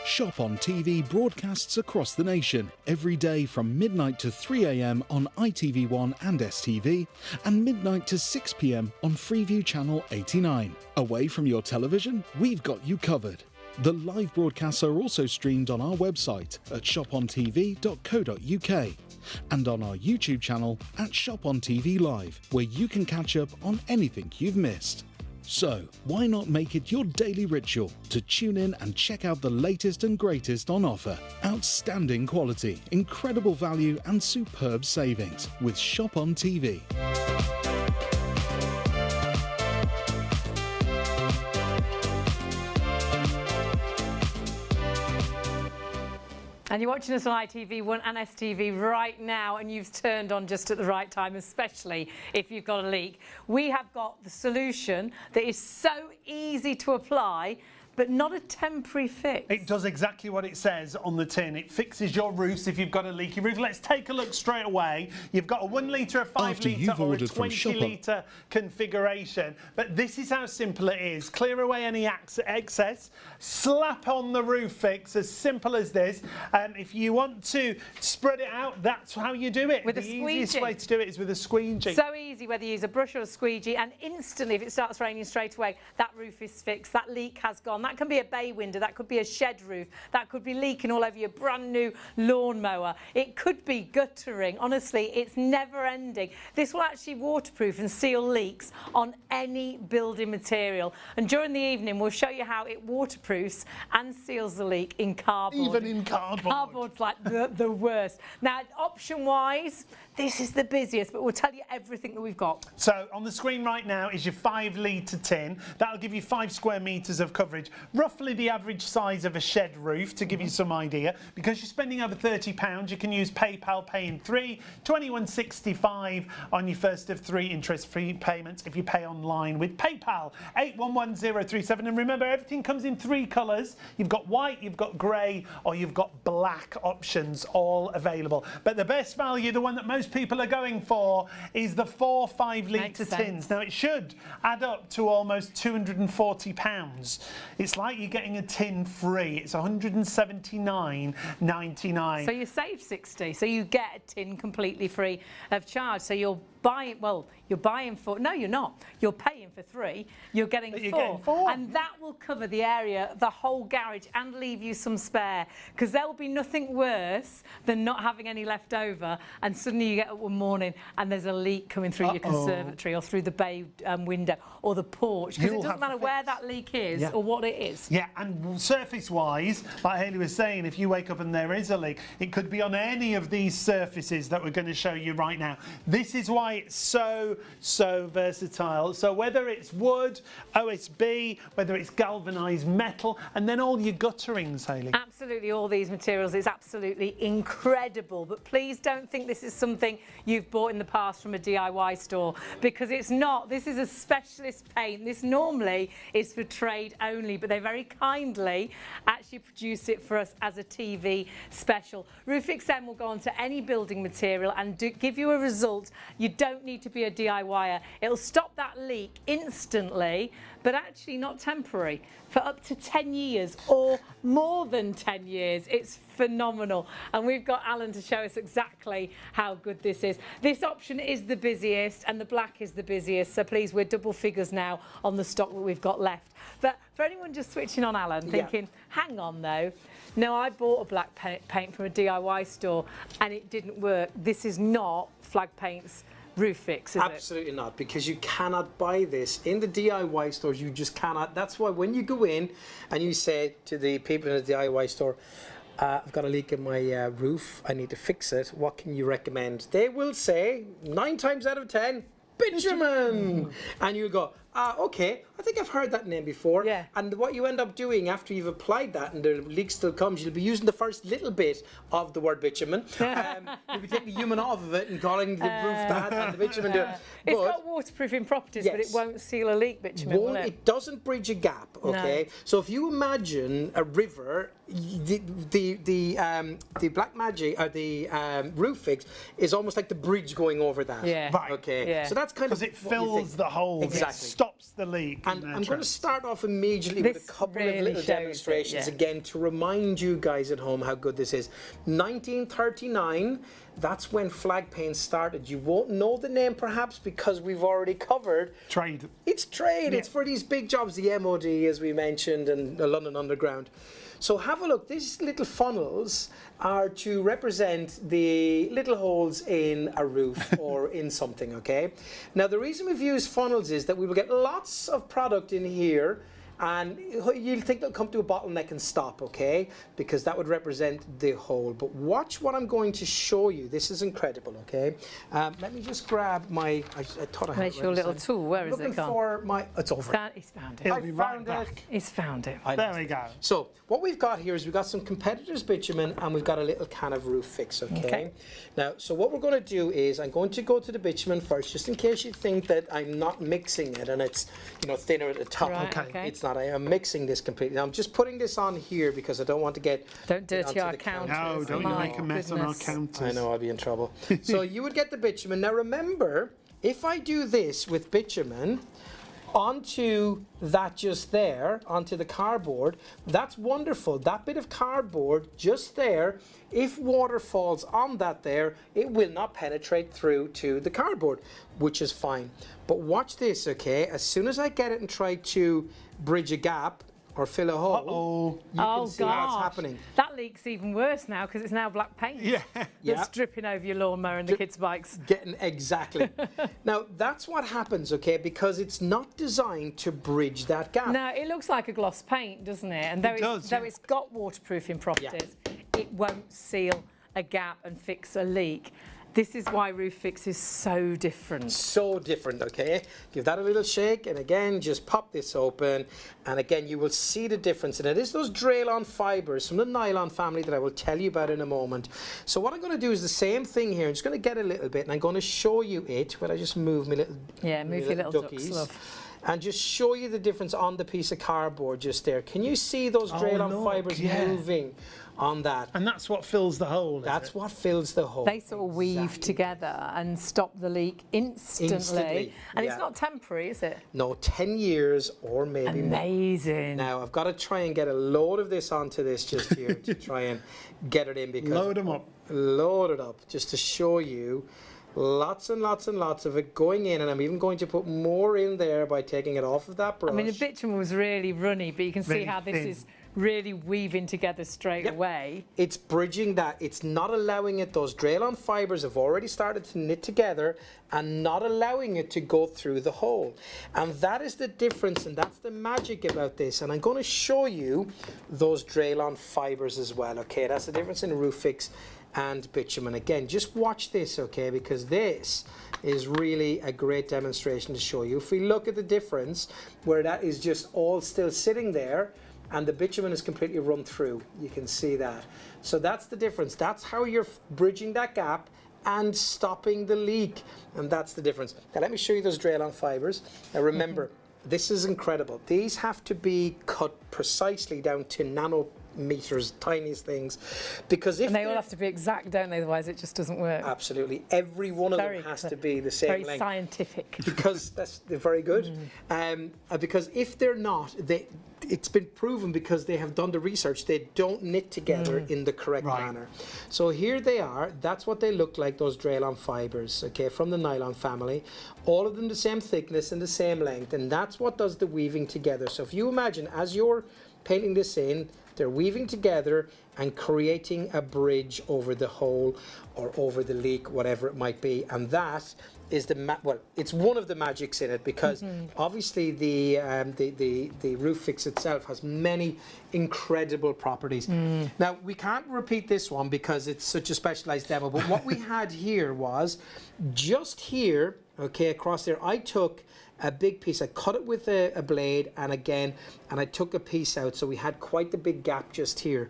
ShopOnTV broadcasts across the nation every day from midnight to 3 a.m. on ITV1 and STV and midnight to 6 p.m. on Freeview Channel 89. Away from your television, we've got you covered. The live broadcasts are also streamed on our website at shopontv.co.uk and on our YouTube channel at ShopOnTV Live, where you can catch up on anything you've missed. So, why not make it your daily ritual to tune in and check out the latest and greatest on offer? Outstanding quality, incredible value and superb savings with ShopOnTV. And you're watching us on ITV1 and STV right now, and you've turned on just at the right time, especially if you've got a leak. We have got the solution that is so easy to apply, but not a temporary fix. It does exactly what it says on the tin. It fixes your roofs if you've got a leaky roof. Let's take a look straight away. You've got a 1 litre, a 5 litre or a 20 litre configuration. But this is how simple it is. Clear away any excess, slap on the roof fix, as simple as this. If you want to spread it out, that's how you do it. With the easiest way to do it is with a squeegee. So easy, whether you use a brush or a squeegee, and instantly, if it starts raining straight away, that roof is fixed, that leak has gone. That can be a bay window, that could be a shed roof, that could be leaking all over your brand new lawnmower. It could be guttering. Honestly, it's never ending. This will actually waterproof and seal leaks on any building material. And during the evening, we'll show you how it waterproofs and seals the leak in cardboard. Even in cardboard. Cardboard's like the worst. Now, option-wise, this is the busiest, but we'll tell you everything that we've got. So on the screen right now is your 5 litre tin. That'll give you 5 square metres of coverage, roughly the average size of a shed roof, to give you some idea. Because you're spending over £30, you can use PayPal Pay in 3, £21.65 on your first of 3 interest-free payments if you pay online with PayPal. 811037. And remember, everything comes in 3 colours. You've got white, you've got grey, or you've got black options, all available. But the best value, the one that most people are going for, is the 4 5 litre tins. Now, it should add up to almost £240. It's like you're getting a tin free. It's £179.99. So you save 60. So you get a tin completely free of charge. So you'll buying, well, you're buying for, no, you're not. You're paying for 3, you're getting 4. You're getting 4. And that will cover the area, the whole garage, and leave you some spare. Because there will be nothing worse than not having any left over, and suddenly you get up one morning and there's a leak coming through your conservatory or through the bay window or the porch. Because it doesn't matter where that leak is or what it is. Yeah, and surface-wise, like Hayley was saying, if you wake up and there is a leak, it could be on any of these surfaces that we're going to show you right now. This is why it's so versatile. So whether it's wood, OSB, whether it's galvanised metal, and then all your gutterings, Hayley. Absolutely, all these materials, it's absolutely incredible. But please don't think this is something you've bought in the past from a DIY store, because it's not. This is a specialist paint. This normally is for trade only, but they very kindly actually produce it for us as a TV special. Roofix M will go on to any building material and give you a result. You don't need to be a DIYer. It'll stop that leak instantly, but actually not temporary, for up to 10 years or more than 10 years. It's phenomenal. And we've got Alan to show us exactly how good this is. This option is the busiest and the black is the busiest. So please, we're double figures now on the stock that we've got left. But for anyone just switching on Alan, thinking, hang on though, no, I bought a black paint from a DIY store and it didn't work. This is not Flag Paint's roof fix, is it? Absolutely not, because you cannot buy this in the DIY stores. You just cannot. That's why when you go in and you say to the people in the DIY store, I've got a leak in my roof, I need to fix it, what can you recommend? They will say 9 times out of 10, bitumen. And you go, okay, I think I've heard that name before. Yeah. And what you end up doing after you've applied that and the leak still comes, you'll be using the first little bit of the word bitumen. You'll be taking the human off of it and calling the roof that and the bitumen. It's got waterproofing properties, but it won't seal a leak, bitumen, will it? It doesn't bridge a gap, okay? No. So if you imagine a river, the Black Magic, or the roof fix, is almost like the bridge going over that. Yeah. Right. Okay. Yeah. So that's kind of Because it what you fills think. the holes, Exactly. it stops the leak. And I'm going to start off immediately with This a couple really of little shows it, demonstrations yeah. again to remind you guys at home how good this is. 1939, that's when Flag Paint started. You won't know the name perhaps because we've already covered. Trade. It's trade, Yeah. it's for these big jobs, the MOD as we mentioned and the London Underground. So have a look, these little funnels are to represent the little holes in a roof or in something, okay? Now the reason we've used funnels is that we will get lots of product in here and you'll think they'll come to a bottleneck and stop, okay? Because that would represent the hole. But watch what I'm going to show you. This is incredible, okay? Let me just grab my, I thought I had Where's your little tool? Where is it looking gone? for my, it's over. He's found it. It'll be right found back. it. He's found it. There we go. So what we've got here is we've got some competitors bitumen and we've got a little can of roof fix, okay? Now, so what we're going to do is I'm going to go to the bitumen first, just in case you think that I'm not mixing it and it's, you know, thinner at the top. Right, okay. It's not. I am mixing this completely. Now, I'm just putting this on here because I don't want to get Don't dirty onto our the counters. No, don't you My make a mess on our goodness. counters. I know, I'll be in trouble. So you would get the bitumen. Now remember, if I do this with bitumen onto that just there, onto the cardboard, that's wonderful. That bit of cardboard just there, if water falls on that there, it will not penetrate through to the cardboard, which is fine. But watch this, okay? As soon as I get it and try to bridge a gap, or fill a hole, you can see what's happening. That leak's even worse now because it's now black paint. Yeah. That's dripping over your lawnmower and the kids' bikes. Getting exactly. Now that's what happens, okay? Because it's not designed to bridge that gap. No, it looks like a gloss paint, doesn't it? And though it's got waterproofing properties, it won't seal a gap and fix a leak. This is why Roof Fix is so different. So different, okay? Give that a little shake, and again, just pop this open, and again, you will see the difference. And it is those Draylon fibers from the nylon family that I will tell you about in a moment. So what I'm going to do is the same thing here. I'm just going to get a little bit, and I'm going to show you it. Where I just move my little move your little ducks, love. And just show you the difference on the piece of cardboard just there. Can you see those Draylon fibers moving on that? And that's what fills the hole. That's what fills the hole. They sort of weave together and stop the leak instantly. And it's not temporary, is it? No, 10 years or maybe more. Amazing. Now, I've got to try and get a load of this onto this just here to try and get it in because... Load them up. Load it up just to show you. Lots and lots and lots of it going in, and I'm even going to put more in there by taking it off of that brush. I mean, the bitumen was really runny, but you can see Really how this thin. is really weaving together straight away. It's bridging that. It's not allowing it, those Draylon fibres have already started to knit together and not allowing it to go through the hole. And that is the difference, and that's the magic about this. And I'm going to show you those Draylon fibres as well, okay? That's the difference in roof fix and bitumen. Again, just watch this, okay? Because this is really a great demonstration to show you. If we look at the difference, where that is just all still sitting there, and the bitumen is completely run through. You can see that. So that's the difference. That's how you're bridging that gap and stopping the leak. And that's the difference. Now let me show you those Draylon fibres. Now remember, this is incredible. These have to be cut precisely down to nanometers, tiniest things. Because if And they all have to be exact, don't they? Otherwise it just doesn't work. Absolutely. Every one of Very them has clever. to be the same Very length. scientific. Because they're very good. Because if they're not, it's been proven because they have done the research, they don't knit together in the correct manner. So here they are. That's what they look like, those Draylon fibres, okay, from the nylon family. All of them the same thickness and the same length, and that's what does the weaving together. So if you imagine, as you're painting this in, they're weaving together and creating a bridge over the hole or over the leak, whatever it might be, and that is well, it's one of the magics in it, because obviously the roof fix itself has many incredible properties. Now we can't repeat this one because it's such a specialized demo, but what we had here was just here, okay, across there, I took a big piece, I cut it with a blade, and I took a piece out, so we had quite the big gap just here.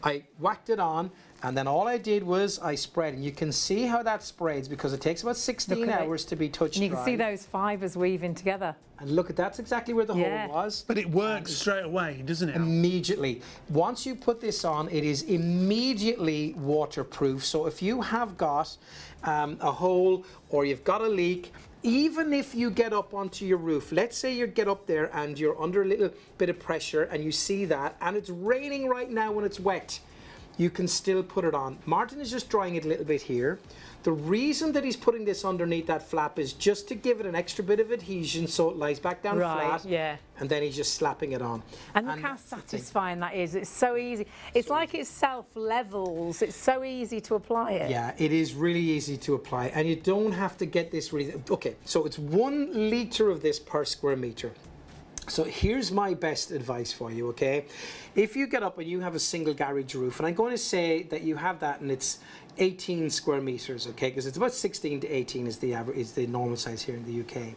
I whacked it on, and then all I did was I spread, and you can see how that spreads because it takes about 16 hours to be touched And you can dry. see those fibres weaving together. And look, that's exactly where the hole was. But it works straight away, doesn't it? Immediately. Once you put this on, it is immediately waterproof. So if you have got a hole or you've got a leak, even if you get up onto your roof, let's say you get up there and you're under a little bit of pressure and you see that, and it's raining right now when it's wet, you can still put it on. Martin is just drying it a little bit here. The reason that he's putting this underneath that flap is just to give it an extra bit of adhesion so it lies back down flat. And then he's just slapping it on. And look how satisfying that is. It's so easy. It's like it self-levels. It's so easy to apply it. Yeah, it is really easy to apply. And you don't have to get this really... Okay, so it's 1 litre of this per square metre. So here's my best advice for you, okay? If you get up and you have a single garage roof, and I'm going to say that you have that and it's 18 square meters, okay? Because it's about 16 to 18 is the average, is the normal size here in the UK.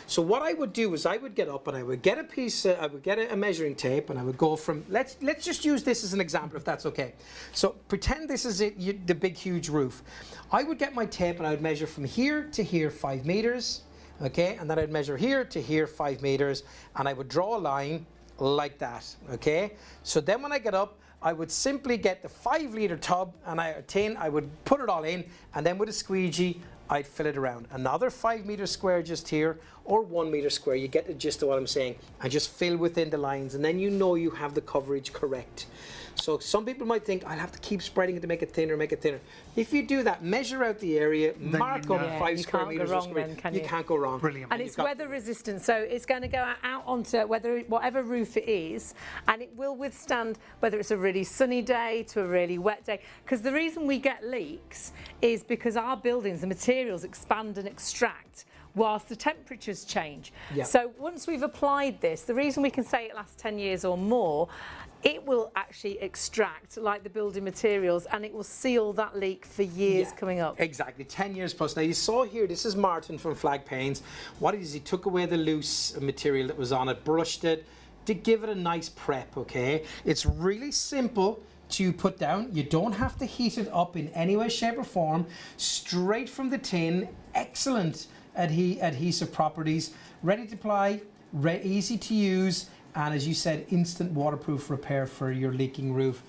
So what I would do is I would get up and I would get a piece, I would get a measuring tape, and I would go from, let's just use this as an example if that's okay. So pretend this is it, the big huge roof. I would get my tape and I would measure from here to here 5 meters. Okay, and then I'd measure here to here 5 meters, and I would draw a line like that. Okay, so then when I get up, I would simply get the 5 litre tub and a tin, I would put it all in, and then with a squeegee I'd fill it around. Another 5 metre square just here, or 1 metre square, you get the gist of what I'm saying, and just fill within the lines, and then you know you have the coverage correct. So some people might think, I'll have to keep spreading it to make it thinner, make it thinner. If you do that, measure out the area, mark up 5 square metres or square, you can't go wrong. Brilliant. And it's weather resistant, so it's going to go out onto whatever roof it is, and it will withstand whether it's a really sunny day to a really wet day. Because the reason we get leaks is because our buildings, the materials expand and extract whilst the temperatures change. So once we've applied this, the reason we can say it lasts 10 years or more, it will actually extract like the building materials, and it will seal that leak for years coming up. Exactly, 10 years plus. Now you saw here, this is Martin from Flag Paints. What he did is he took away the loose material that was on it, brushed it to give it a nice prep, okay? It's really simple to put down. You don't have to heat it up in any way, shape or form. Straight from the tin, excellent adhesive properties, ready to apply, easy to use, and as you said, instant waterproof repair for your leaking roof.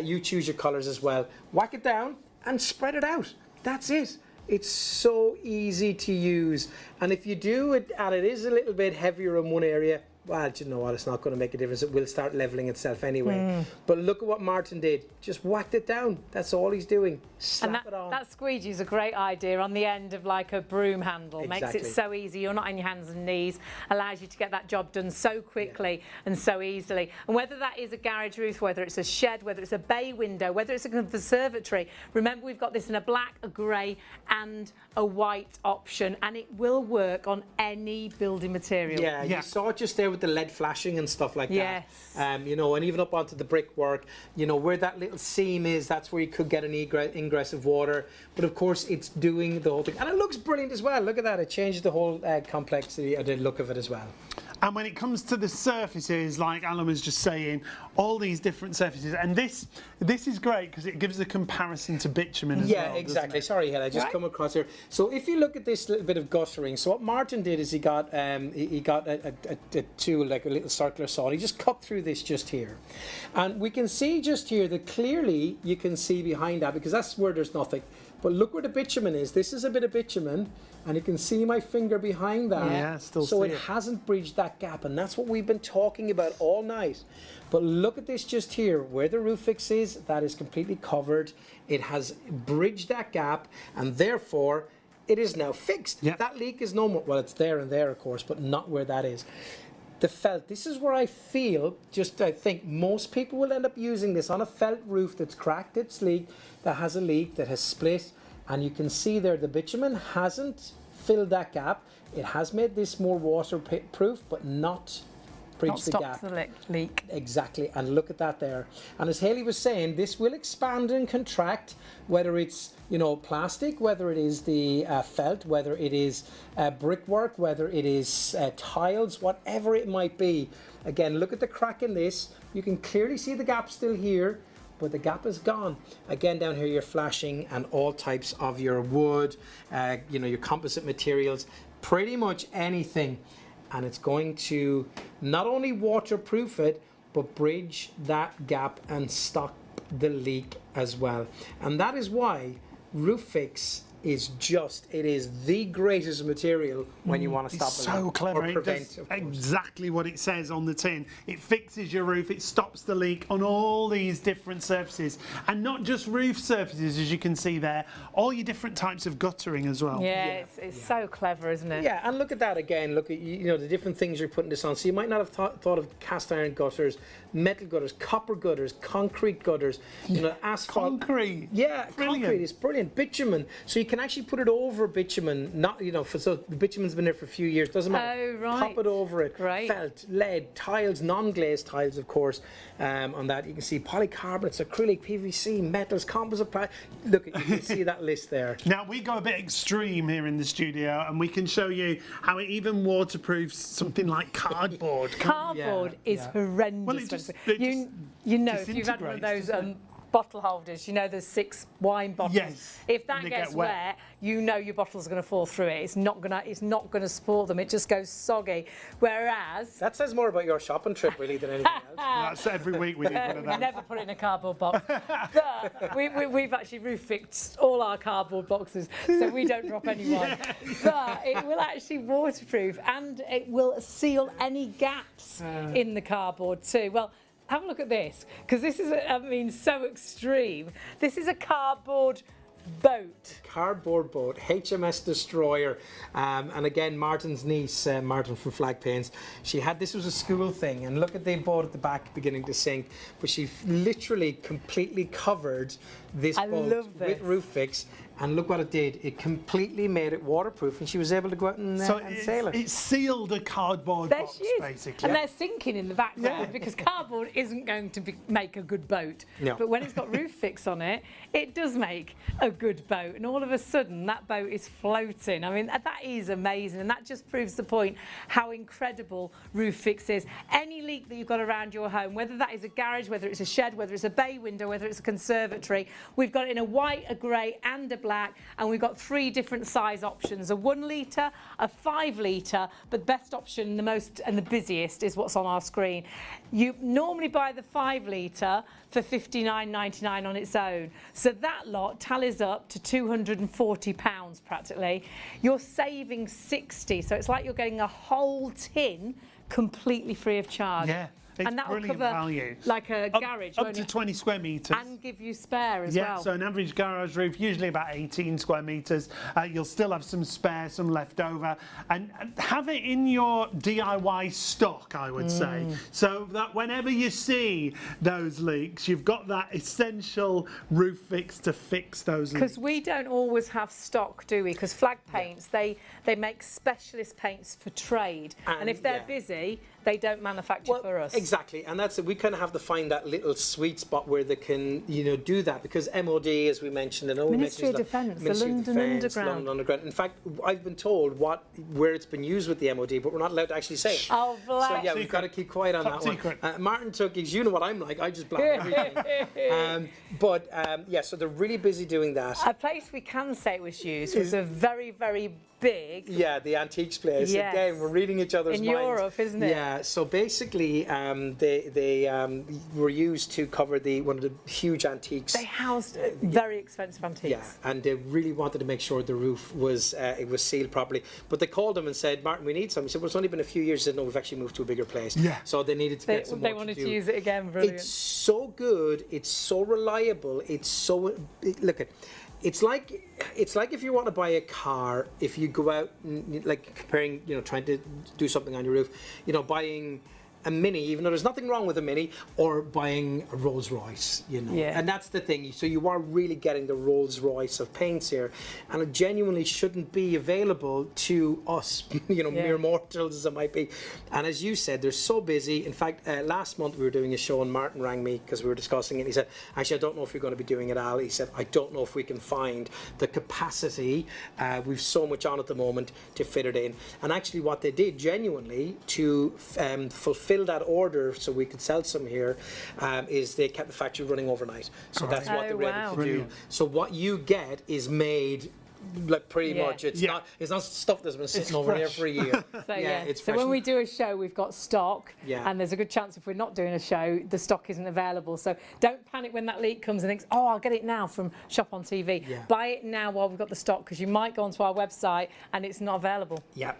You choose your colours as well. Whack it down and spread it out. That's it. It's so easy to use. And if you do it and it is a little bit heavier in one area, well, do you know what, it's not going to make a difference. It will start levelling itself anyway. But look at what Martin did. Just whacked it down. That's all he's doing. Slap it on. That squeegee is a great idea on the end of like a broom handle. Exactly. Makes it so easy. You're not on your hands and knees. Allows you to get that job done so quickly and so easily. And whether that is a garage roof, whether it's a shed, whether it's a bay window, whether it's a conservatory, remember we've got this in a black, a grey and a white option, and it will work on any building material. Yeah, you saw it just there with the LED flashing and stuff like Yes. that. You know, and even up onto the brickwork, you know, where that little seam is, that's where you could get an ingress of water. But of course, it's doing the whole thing. And it looks brilliant as well. Look at that. It changes the whole complexity and the look of it as well. And when it comes to the surfaces, like Alan was just saying, all these different surfaces, and this is great because it gives a comparison to bitumen as well. Yeah, exactly. Sorry, Helen, I just come across here. So if you look at this little bit of guttering, so what Martin did is he got a tool, like a little circular saw, and he just cut through this just here. And we can see just here that clearly you can see behind that, because that's where there's nothing. But look where the bitumen is. This is a bit of bitumen, and you can see my finger behind that. Yeah, still so see it hasn't bridged that gap, and that's what we've been talking about all night. But look at this just here, where the roof fix is, that is completely covered. It has bridged that gap, and therefore it is now fixed. Yep. That leak is no more, well, it's there and there, of course, but not where that is. The felt, this is where I feel, I think most people will end up using this on a felt roof that's cracked, it's leaked, that has a leak, that has split, and you can see there the bitumen hasn't filled that gap. It has made this more waterproof, but not bridged the gap. The leak. Exactly, and look at that there. And as Hayley was saying, this will expand and contract, whether it's, you know, plastic, whether it is the felt, whether it is brickwork, whether it is tiles, whatever it might be. Again, look at the crack in this. You can clearly see the gap still here, but the gap is gone. Again, down here you're flashing, and all types of your wood, you know, your composite materials, pretty much anything. And it's going to not only waterproof it, but bridge that gap and stop the leak as well. And that is why Roof Fix is it is the greatest material when you want to stop It's so clever. or prevent. It does exactly what it says on the tin. It fixes your roof, it stops the leak on all these different surfaces. And not just roof surfaces, as you can see there, all your different types of guttering as well. Yeah, it's so clever, isn't it? Yeah, and look at that again. Look at, you know, the different things you're putting this on. So you might not have thought of cast iron gutters, metal gutters, copper gutters, concrete gutters, you know, asphalt. Concrete. Yeah, Brilliant. concrete is brilliant. Bitumen. So you can actually put it over bitumen. Not, you know, so the bitumen's been there for a few years. Doesn't matter. Oh, right. Pop it over it. Great. Felt, lead, tiles, non-glazed tiles, of course. On that you can see polycarbonates, acrylic, PVC, metals, composite plastic. Look, you can see that list there. Now we go a bit extreme here in the studio, and we can show you how it even waterproofs something like cardboard. Cardboard is horrendous. Well, it just you know, if you've had one of disintegrates, those bottle holders, you know, there's 6 wine bottles. Yes, If that they gets get wet. wet, you know your bottles are going to fall through it. It's not gonna support them. It just goes soggy. Whereas That says more about your shopping trip really than anything else. That's every week we do one of we them. never put it in a cardboard box. But we've actually roof fixed all our cardboard boxes, so we don't drop any wine. But it will actually waterproof, and it will seal any gaps in the cardboard too. Well, have a look at this, because this is, so extreme. This is a cardboard boat. Cardboard boat, HMS Destroyer, and again Martin's niece, Martin from Flag Paints, she had, this was a school thing, and look at the boat at the back beginning to sink, but she literally completely covered this I boat love this. with Roof Fix, and look what it did, it completely made it waterproof, and she was able to go out and sail it. It sealed a cardboard There box, she is. basically. And they're sinking in the background because cardboard isn't going to make a good boat. No. But when it's got Roof Fix on it, it does make a good boat. And all of a sudden, that boat is floating. I mean, that is amazing. And that just proves the point how incredible Roof Fix is. Any leak that you've got around your home, whether that is a garage, whether it's a shed, whether it's a bay window, whether it's a conservatory, we've got it in a white, a grey and a black. And we've got 3 different size options, a 1 litre, a 5 litre, but the best option, the most and the busiest is what's on our screen. You normally buy the 5 litre for £59.99 on its own. So that lot tallies up to £240 practically. You're saving 60, so it's like you're getting a whole tin completely free of charge. Yeah, it's and that will brilliant cover value. like a garage, Up won't to it? 20 square metres. And give you spare as Yeah, well. so an average garage roof, usually about 18 square metres. You'll still have some spare, some left over. And have it in your DIY stock, I would say. So that whenever you see those leaks, you've got that essential roof fix to fix those leaks. Because we don't always have stock, do we? Because Flag Paints, they make specialist paints for trade. And if they're busy, they don't manufacture for us. Exactly, and that's it. We kind of have to find that little sweet spot where they can, do that, because MOD, as we mentioned, and Ministry of Defence, the London Underground. London Underground. In fact, I've been told where it's been used with the MOD, but we're not allowed to actually say it. Oh, bless. So yeah, we've got to keep quiet on Top that secret. one. Martin took, you know what I'm like, I just blab everything. Yeah, so they're really busy doing that. A place we can say it was used was a very, very big. Yeah, the antiques place. Yes. Again, we're reading each other's In minds. Europe, isn't it? Yeah, so basically they were used to cover one of the huge antiques. They housed very expensive antiques. Yeah, and they really wanted to make sure the roof was sealed properly. But they called them and said, Martin, we need some. He said, well, it's only been a few years. He said, no, we've actually moved to a bigger place. Yeah. So they needed to get some more They wanted to to do. use it again. Brilliant. It's so good. It's so reliable. It's like if you want to buy a car, if you go out like comparing, trying to do something on your roof, buying a Mini, even though there's nothing wrong with a Mini, or buying a Rolls Royce, Yeah. And that's the thing. So you are really getting the Rolls Royce of paints here, and it genuinely shouldn't be available to us, mere mortals as it might be. And as you said, they're so busy. In fact, last month we were doing a show, and Martin rang me because we were discussing it. And he said, actually, I don't know if you're going to be doing it, Al. He said, I don't know if we can find the capacity. We've so much on at the moment to fit it in. And actually, what they did genuinely to fulfill that order so we could sell some here is they kept the factory running overnight. So that's what they were able to do. So what you get is made like pretty much. It's not stuff that's been sitting over there for a year. It's So fresh. when we do a show, we've got stock, Yeah. and there's a good chance if we're not doing a show, the stock isn't available. So don't panic when that leak comes and thinks, oh, I'll get it now from Shop on TV. Yeah. Buy it now while we've got the stock, because you might go onto our website and it's not available. Yeah.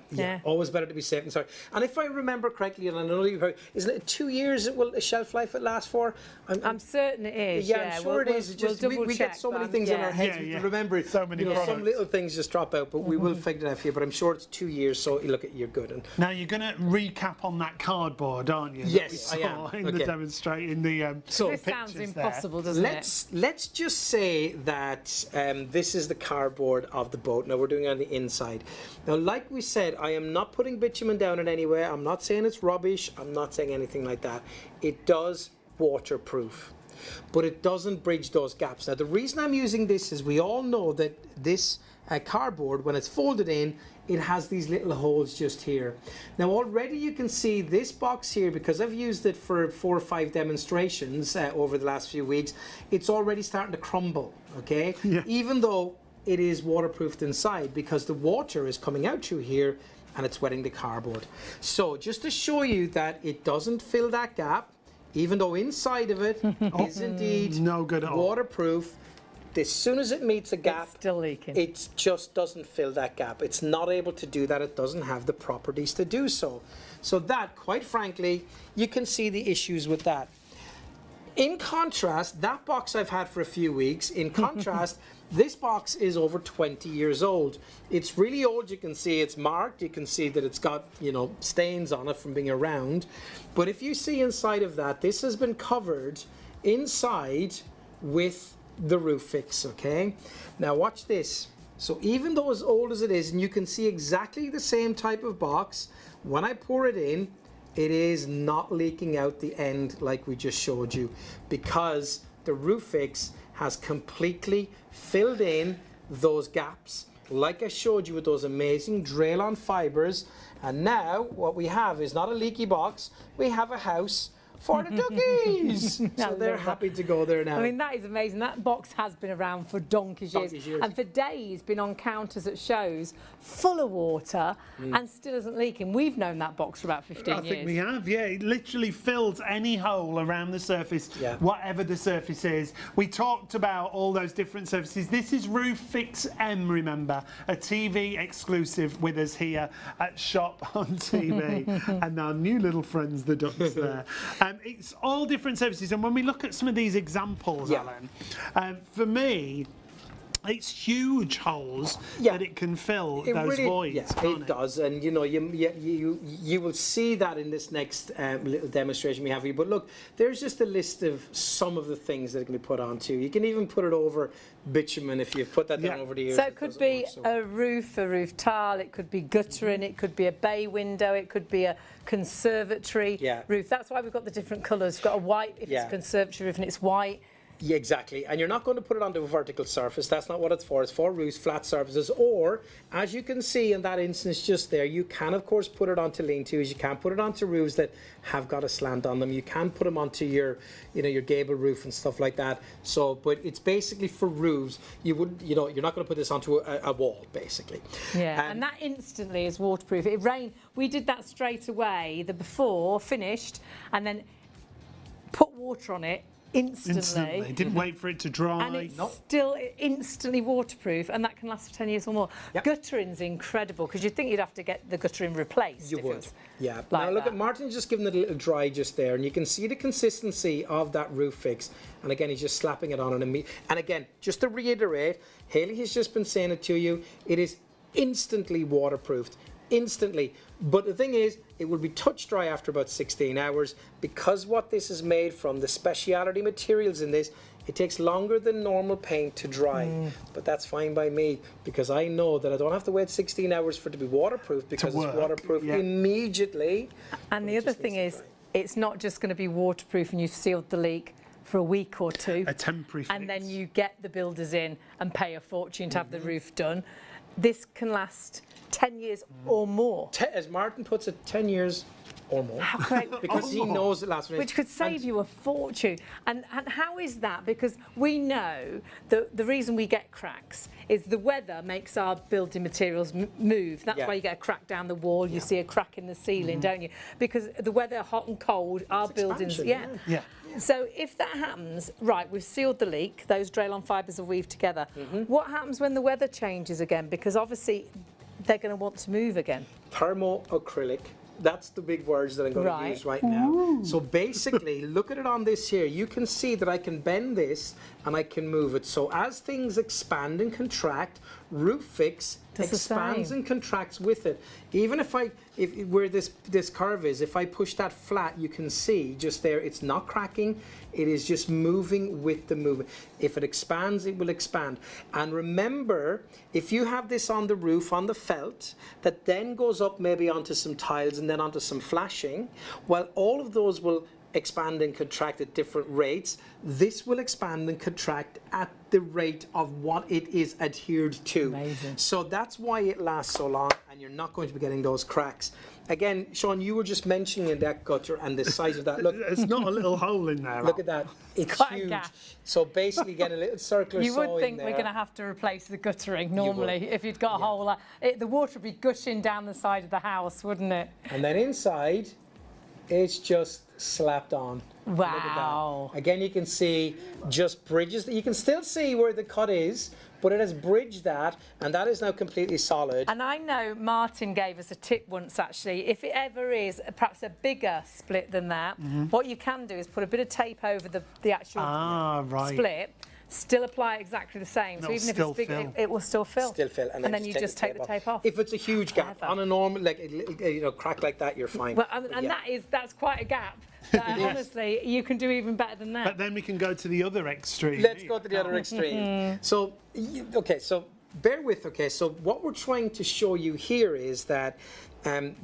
Always better to be safe than sorry. And if I remember correctly, and I know you've heard, isn't it 2 years it will a shelf life it lasts for? I'm certain it is. Yeah, I'm sure it is. It's just we get so many things in our heads. We remember so many some little things just drop out, but we will figure it out for you. But I'm sure it's 2 years, so you're good. And now you're going to recap on that cardboard, aren't you? Yes, that we saw I am. in the demonstrating the so this sounds pictures impossible, doesn't it? Let's just say that this is the cardboard of the boat. Now we're doing it on the inside. Now, like we said, I am not putting bitumen down in any way. I'm not saying it's rubbish. I'm not saying anything like that. It does waterproof, but it doesn't bridge those gaps. Now, the reason I'm using this is we all know that this cardboard, when it's folded in, it has these little holes just here. Now already you can see this box here, because I've used it for 4 or 5 demonstrations over the last few weeks, it's already starting to crumble, okay? Yeah. Even though it is waterproofed inside, because the water is coming out through here and it's wetting the cardboard. So just to show you that it doesn't fill that gap, even though inside of it is indeed no good at all. waterproof, as soon as it meets a gap, It's still leaking. it just doesn't fill that gap. It's not able to do that. It doesn't have the properties to do so. So that, quite frankly, you can see the issues with that. In contrast, that box I've had for a few weeks, in contrast, this box is over 20 years old. It's really old. You can see it's marked. You can see that it's got, stains on it from being around. But if you see inside of that, this has been covered inside with the roof fix, okay? Now watch this. So even though as old as it is, and you can see exactly the same type of box, when I pour it in, it is not leaking out the end like we just showed you, because the roof fix has completely filled in those gaps like I showed you with those amazing Draylon fibers. And now what we have is not a leaky box, we have a house for the duckies. So they're happy to go there now. I mean, that is amazing. That box has been around for donkey's years. And for days been on counters at shows, full of water, and still isn't leaking. We've known that box for about 15 years. I think we have, yeah. It literally fills any hole around the surface, whatever the surface is. We talked about all those different surfaces. This is Roof Fix M, remember, a TV exclusive with us here at Shop on TV. And our new little friends, the ducks there. It's all different surfaces. And when we look at some of these examples, Alan, for me, it's huge holes that it can fill those voids. Yeah, it does, and you know, you will see that in this next little demonstration we have here. But look, there's just a list of some of the things that can be put onto. You can even put it over bitumen if you put that down over the years. So it could be a roof tile, it could be guttering, it could be a bay window, it could be a conservatory roof. That's why we've got the different colours. We've got a white if it's a conservatory roof and it's white. Yeah, exactly. And you're not going to put it onto a vertical surface. That's not what it's for. It's for roofs, flat surfaces. Or, as you can see in that instance just there, you can, of course, put it onto lean-tos. You can put it onto roofs that have got a slant on them. You can put them onto your, you know, your gable roof and stuff like that. So, but it's basically for roofs. You would, you know, you're not going to put this onto a wall, basically. Yeah, and that instantly is waterproof. It rained. We did that straight away, the before, finished, and then put water on it. Instantly. Didn't wait for it to dry. And it's still instantly waterproof, and that can last for 10 years or more. Guttering's incredible, because you'd think you'd have to get the guttering replaced. You would, yeah. Like now look at Martin's just giving it a little dry just there, and you can see the consistency of that roof fix. And again, he's just slapping it on. And again, just to reiterate, Hayley has just been saying it to you, it is instantly waterproofed. Instantly. But the thing is, it will be touch dry after about 16 hours because what this is made from, the speciality materials in this, it takes longer than normal paint to dry. But that's fine by me because I know that I don't have to wait 16 hours for it to be waterproof because it's waterproof immediately. And the other thing is, it's not just going to be waterproof and you've sealed the leak for a week or two. A temporary fix. And then you get the builders in and pay a fortune to have the roof done. This can last 10 years or more. As Martin puts it, 10 years or more. How great. Because he knows it lasts. Which could save you a fortune. And how is that? Because we know that the reason we get cracks is the weather makes our building materials move. That's why you get a crack down the wall, you see a crack in the ceiling, don't you? Because the weather, hot and cold, our buildings... So if that happens, right, we've sealed the leak, those Draylon fibres are weaved together. What happens when the weather changes again? Because obviously they're going to want to move again. Thermoacrylic. That's the big words that I'm going to use right now. So basically, look at it on this here. You can see that I can bend this and I can move it. So as things expand and contract, Roof Fix expands and contracts with it. Even if where this curve is, if I push that flat, you can see just there, it's not cracking. It is just moving with the movement. If it expands, it will expand. And remember, if you have this on the roof, on the felt, that then goes up maybe onto some tiles and then onto some flashing, well, all of those will expand and contract at different rates. This will expand and contract at the rate of what it is adhered to. Amazing. So that's why it lasts so long, and you're not going to be getting those cracks. Again, Sean, you were just mentioning that gutter and the size of that. Look, it's not a little hole in there. Look at that. It's quite huge. a gap. So basically, get a little circular You would saw think in there. we're going to have to replace the guttering normally if you'd got a hole. Like, the water would be gushing down the side of the house, wouldn't it? And then inside, it's just slapped on. Wow. Look at that. Again, you can see just bridges. You can still see where the cut is, but it has bridged that, and that is now completely solid. And I know Martin gave us a tip once, actually. If it ever is perhaps a bigger split than that, what you can do is put a bit of tape over the actual split, still apply exactly the same. So even if it's big, it will still fill. Still fill, and then you just take the tape off. If it's a huge gap on a normal, like crack like that, you're fine. Well, and that's quite a gap. Honestly, you can do even better than that. But then we can go to the other extreme. Let's go to the other extreme. So, so bear with. So what we're trying to show you here is that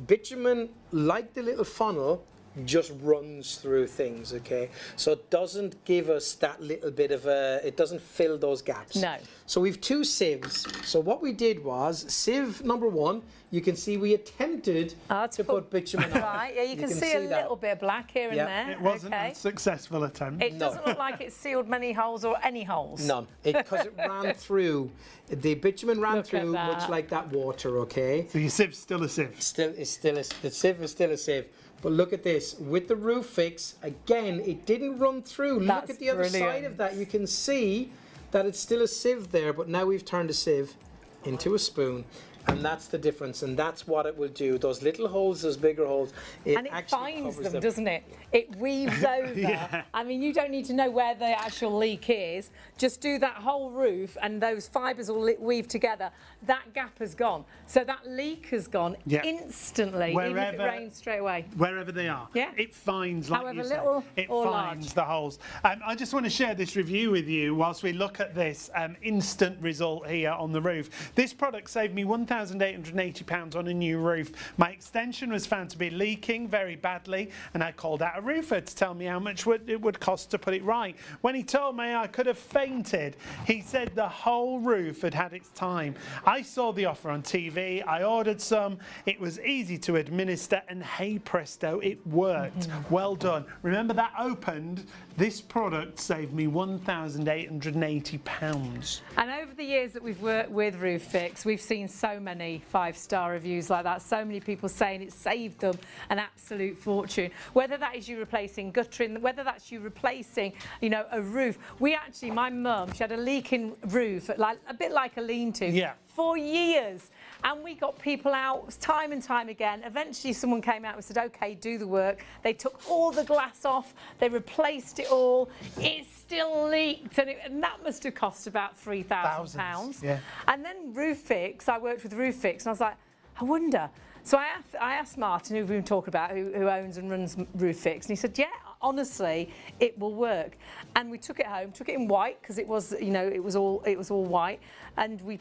bitumen, like the little funnel, just runs through things, okay? So it doesn't give us that little bit of it doesn't fill those gaps. No. So we've 2 sieves. So what we did was, sieve number 1, you can see we attempted to put bitumen on. Right, yeah, you can see a little bit of black here and there. It wasn't a successful attempt. It doesn't look like it's sealed many holes or any holes. None, because it ran through. The bitumen ran Look at through that. much like that water, okay? So your sieve's still a sieve. The sieve is still a sieve. But look at this, with the roof fix, again, it didn't run through. That's look at the other side of that. You can see that it's still a sieve there, but now we've turned a sieve into a spoon. And that's the difference, and that's what it will do. Those little holes, those bigger holes, it And it actually finds covers them, doesn't it? It weaves over. Yeah. I mean, you don't need to know where the actual leak is. Just do that whole roof and those fibres will weave together. That gap has gone. So that leak has gone instantly, even if it rains straight away. Wherever they are. Yeah. It finds, like However you say, little it or finds large. the holes. I just want to share this review with you whilst we look at this instant result here on the roof. This product saved me £1,880 on a new roof. My extension was found to be leaking very badly, and I called out a roofer to tell me how much it would cost to put it right. When he told me, I could have fainted. He said the whole roof had had its time. I saw the offer on TV, I ordered some, it was easy to administer, and hey presto, it worked. Well done. Remember, that opened, this product saved me £1,880. And over the years that we've worked with Roof Fix, we've seen so many 5-star reviews like that. So many people saying it saved them an absolute fortune. Whether that is you replacing guttering, whether that's you replacing, you know, a roof. We actually, my mum, she had a leaking roof, like a bit like a lean-to, for years. And we got people out time and time again. Eventually someone came out and said, okay, do the work. They took all the glass off, they replaced it all. It still leaked, and that must have cost about £3,000. Yeah. And then Roof Fix, I worked with Roof Fix, and I was like, I wonder. So I asked Martin, who we've been talking about, who owns and runs Roof Fix, and he said, yeah, honestly, it will work. And we took it home, took it in white, because it was, you know, it was all white, and we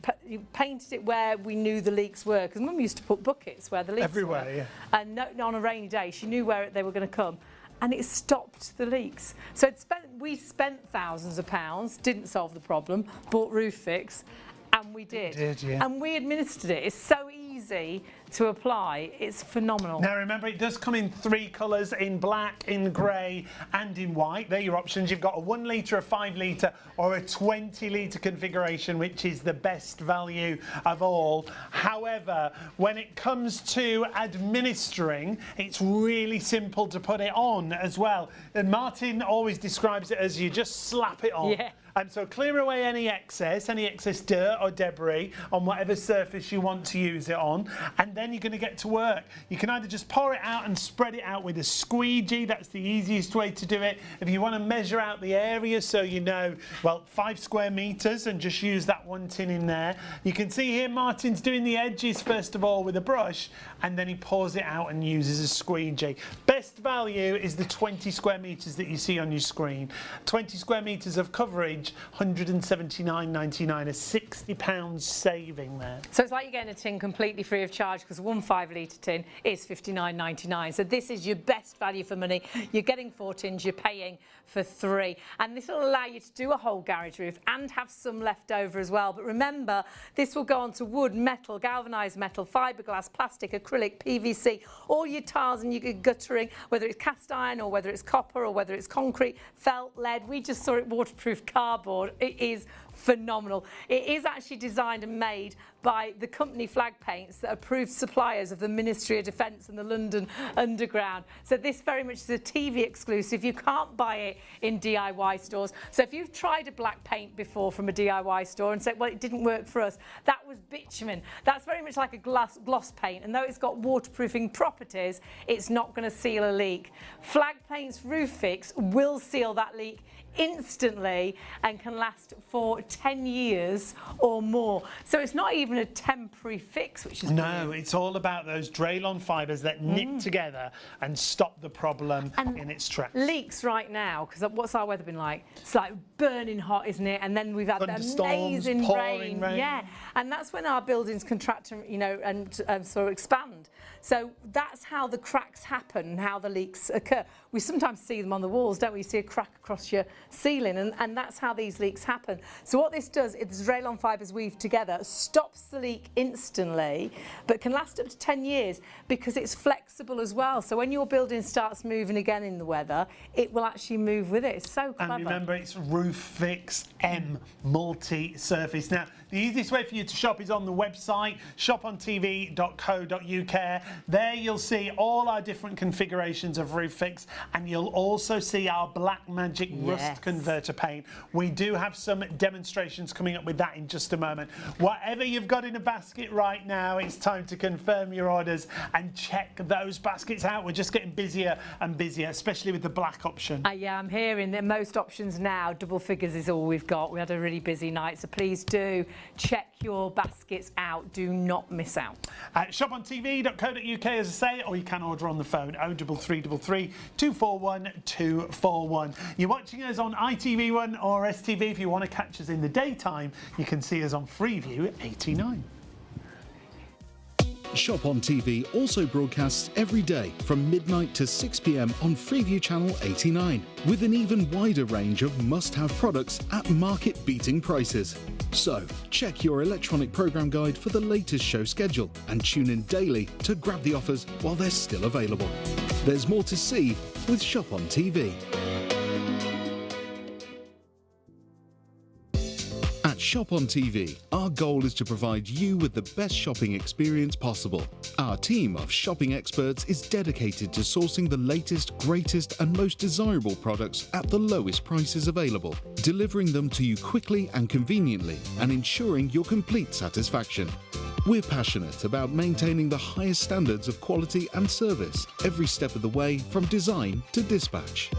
painted it where we knew the leaks were, because Mum used to put buckets where the leaks Everywhere, were. yeah. And on a rainy day, she knew where they were going to come. And it stopped the leaks. So we spent thousands of pounds, didn't solve the problem, bought Roof Fix, and we did. And we administered it. It's so easy to apply. It's phenomenal. Now remember, it does come in 3 colours, in black, in grey and in white. They're your options. You've got a 1 litre, a 5 litre or a 20 litre configuration, which is the best value of all. However, when it comes to administering, it's really simple to put it on as well. And Martin always describes it as you just slap it on. Yeah. So clear away any excess dirt or debris on whatever surface you want to use it on, and then you're going to get to work. You can either just pour it out and spread it out with a squeegee. That's the easiest way to do it. If you want to measure out the area so you know, well, 5 square metres, and just use that 1 tin in there. You can see here Martin's doing the edges first of all with a brush, and then he pours it out and uses a squeegee. Best value is the 20 square metres that you see on your screen. 20 square metres of coverage, £179.99, a £60 saving there. So it's like you're getting a tin completely free of charge, because one 5 litre tin is £59.99. So this is your best value for money. You're getting 4 tins, you're paying for 3. And this will allow you to do a whole garage roof and have some left over as well. But remember, this will go onto wood, metal, galvanised metal, fiberglass, plastic, acrylic, PVC, all your tiles and your guttering, whether it's cast iron or whether it's copper or whether it's concrete, felt, lead. We just saw it waterproof cardboard. It is phenomenal. It is actually designed and made by the company Flag Paints, that approved suppliers of the Ministry of Defence and the London Underground. So this very much is a TV exclusive. You can't buy it in DIY stores. So if you've tried a black paint before from a DIY store and said, well, it didn't work for us, that was bitumen. That's very much like a gloss paint, and though it's got waterproofing properties, it's not going to seal a leak. Flag Paints Roof Fix will seal that leak instantly and can last for 10 years or more. So it's not even a temporary fix, which is No, brilliant. it's all about those Draylon fibres that knit together and stop the problem in its tracks. Leaks right now, because what's our weather been like? It's like burning hot, isn't it? And then we've had the Thunderstorms, amazing pouring rain. Yeah, and that's when our buildings contract, and sort of expand. So that's how the cracks happen and how the leaks occur. We sometimes see them on the walls, don't we? You see a crack across your ceiling, and that's how these leaks happen. So what this does, it's Draylon fibres weaved together, stops the leak instantly, but can last up to 10 years because it's flexible as well. So when your building starts moving again in the weather, it will actually move with it. It's so clever. And remember, it's Roof Fix M multi-surface. Now, the easiest way for you to shop is on the website, shopontv.co.uk. There you'll see all our different configurations of Roof Fix, and you'll also see our Black Magic Rust Converter paint. We do have some demonstrations coming up with that in just a moment. Whatever you've got in a basket right now, it's time to confirm your orders and check those baskets out. We're just getting busier and busier, especially with the black option. Yeah, I'm hearing that most options now, double figures is all we've got. We had a really busy night, so please do check your baskets out. Do not miss out. Shopontv.co.uk, as I say, or you can order on the phone 03333 241 241. You're watching us on ITV1 or STV. If you want to catch us in the daytime, you can see us on Freeview 89. Shop on TV also broadcasts every day from midnight to 6 p.m. on Freeview Channel 89, with an even wider range of must-have products at market-beating prices. So, check your electronic program guide for the latest show schedule and tune in daily to grab the offers while they're still available. There's more to see with Shop on TV. At Shop on TV, our goal is to provide you with the best shopping experience possible. Our team of shopping experts is dedicated to sourcing the latest, greatest and most desirable products at the lowest prices available, delivering them to you quickly and conveniently and ensuring your complete satisfaction. We're passionate about maintaining the highest standards of quality and service every step of the way, from design to dispatch.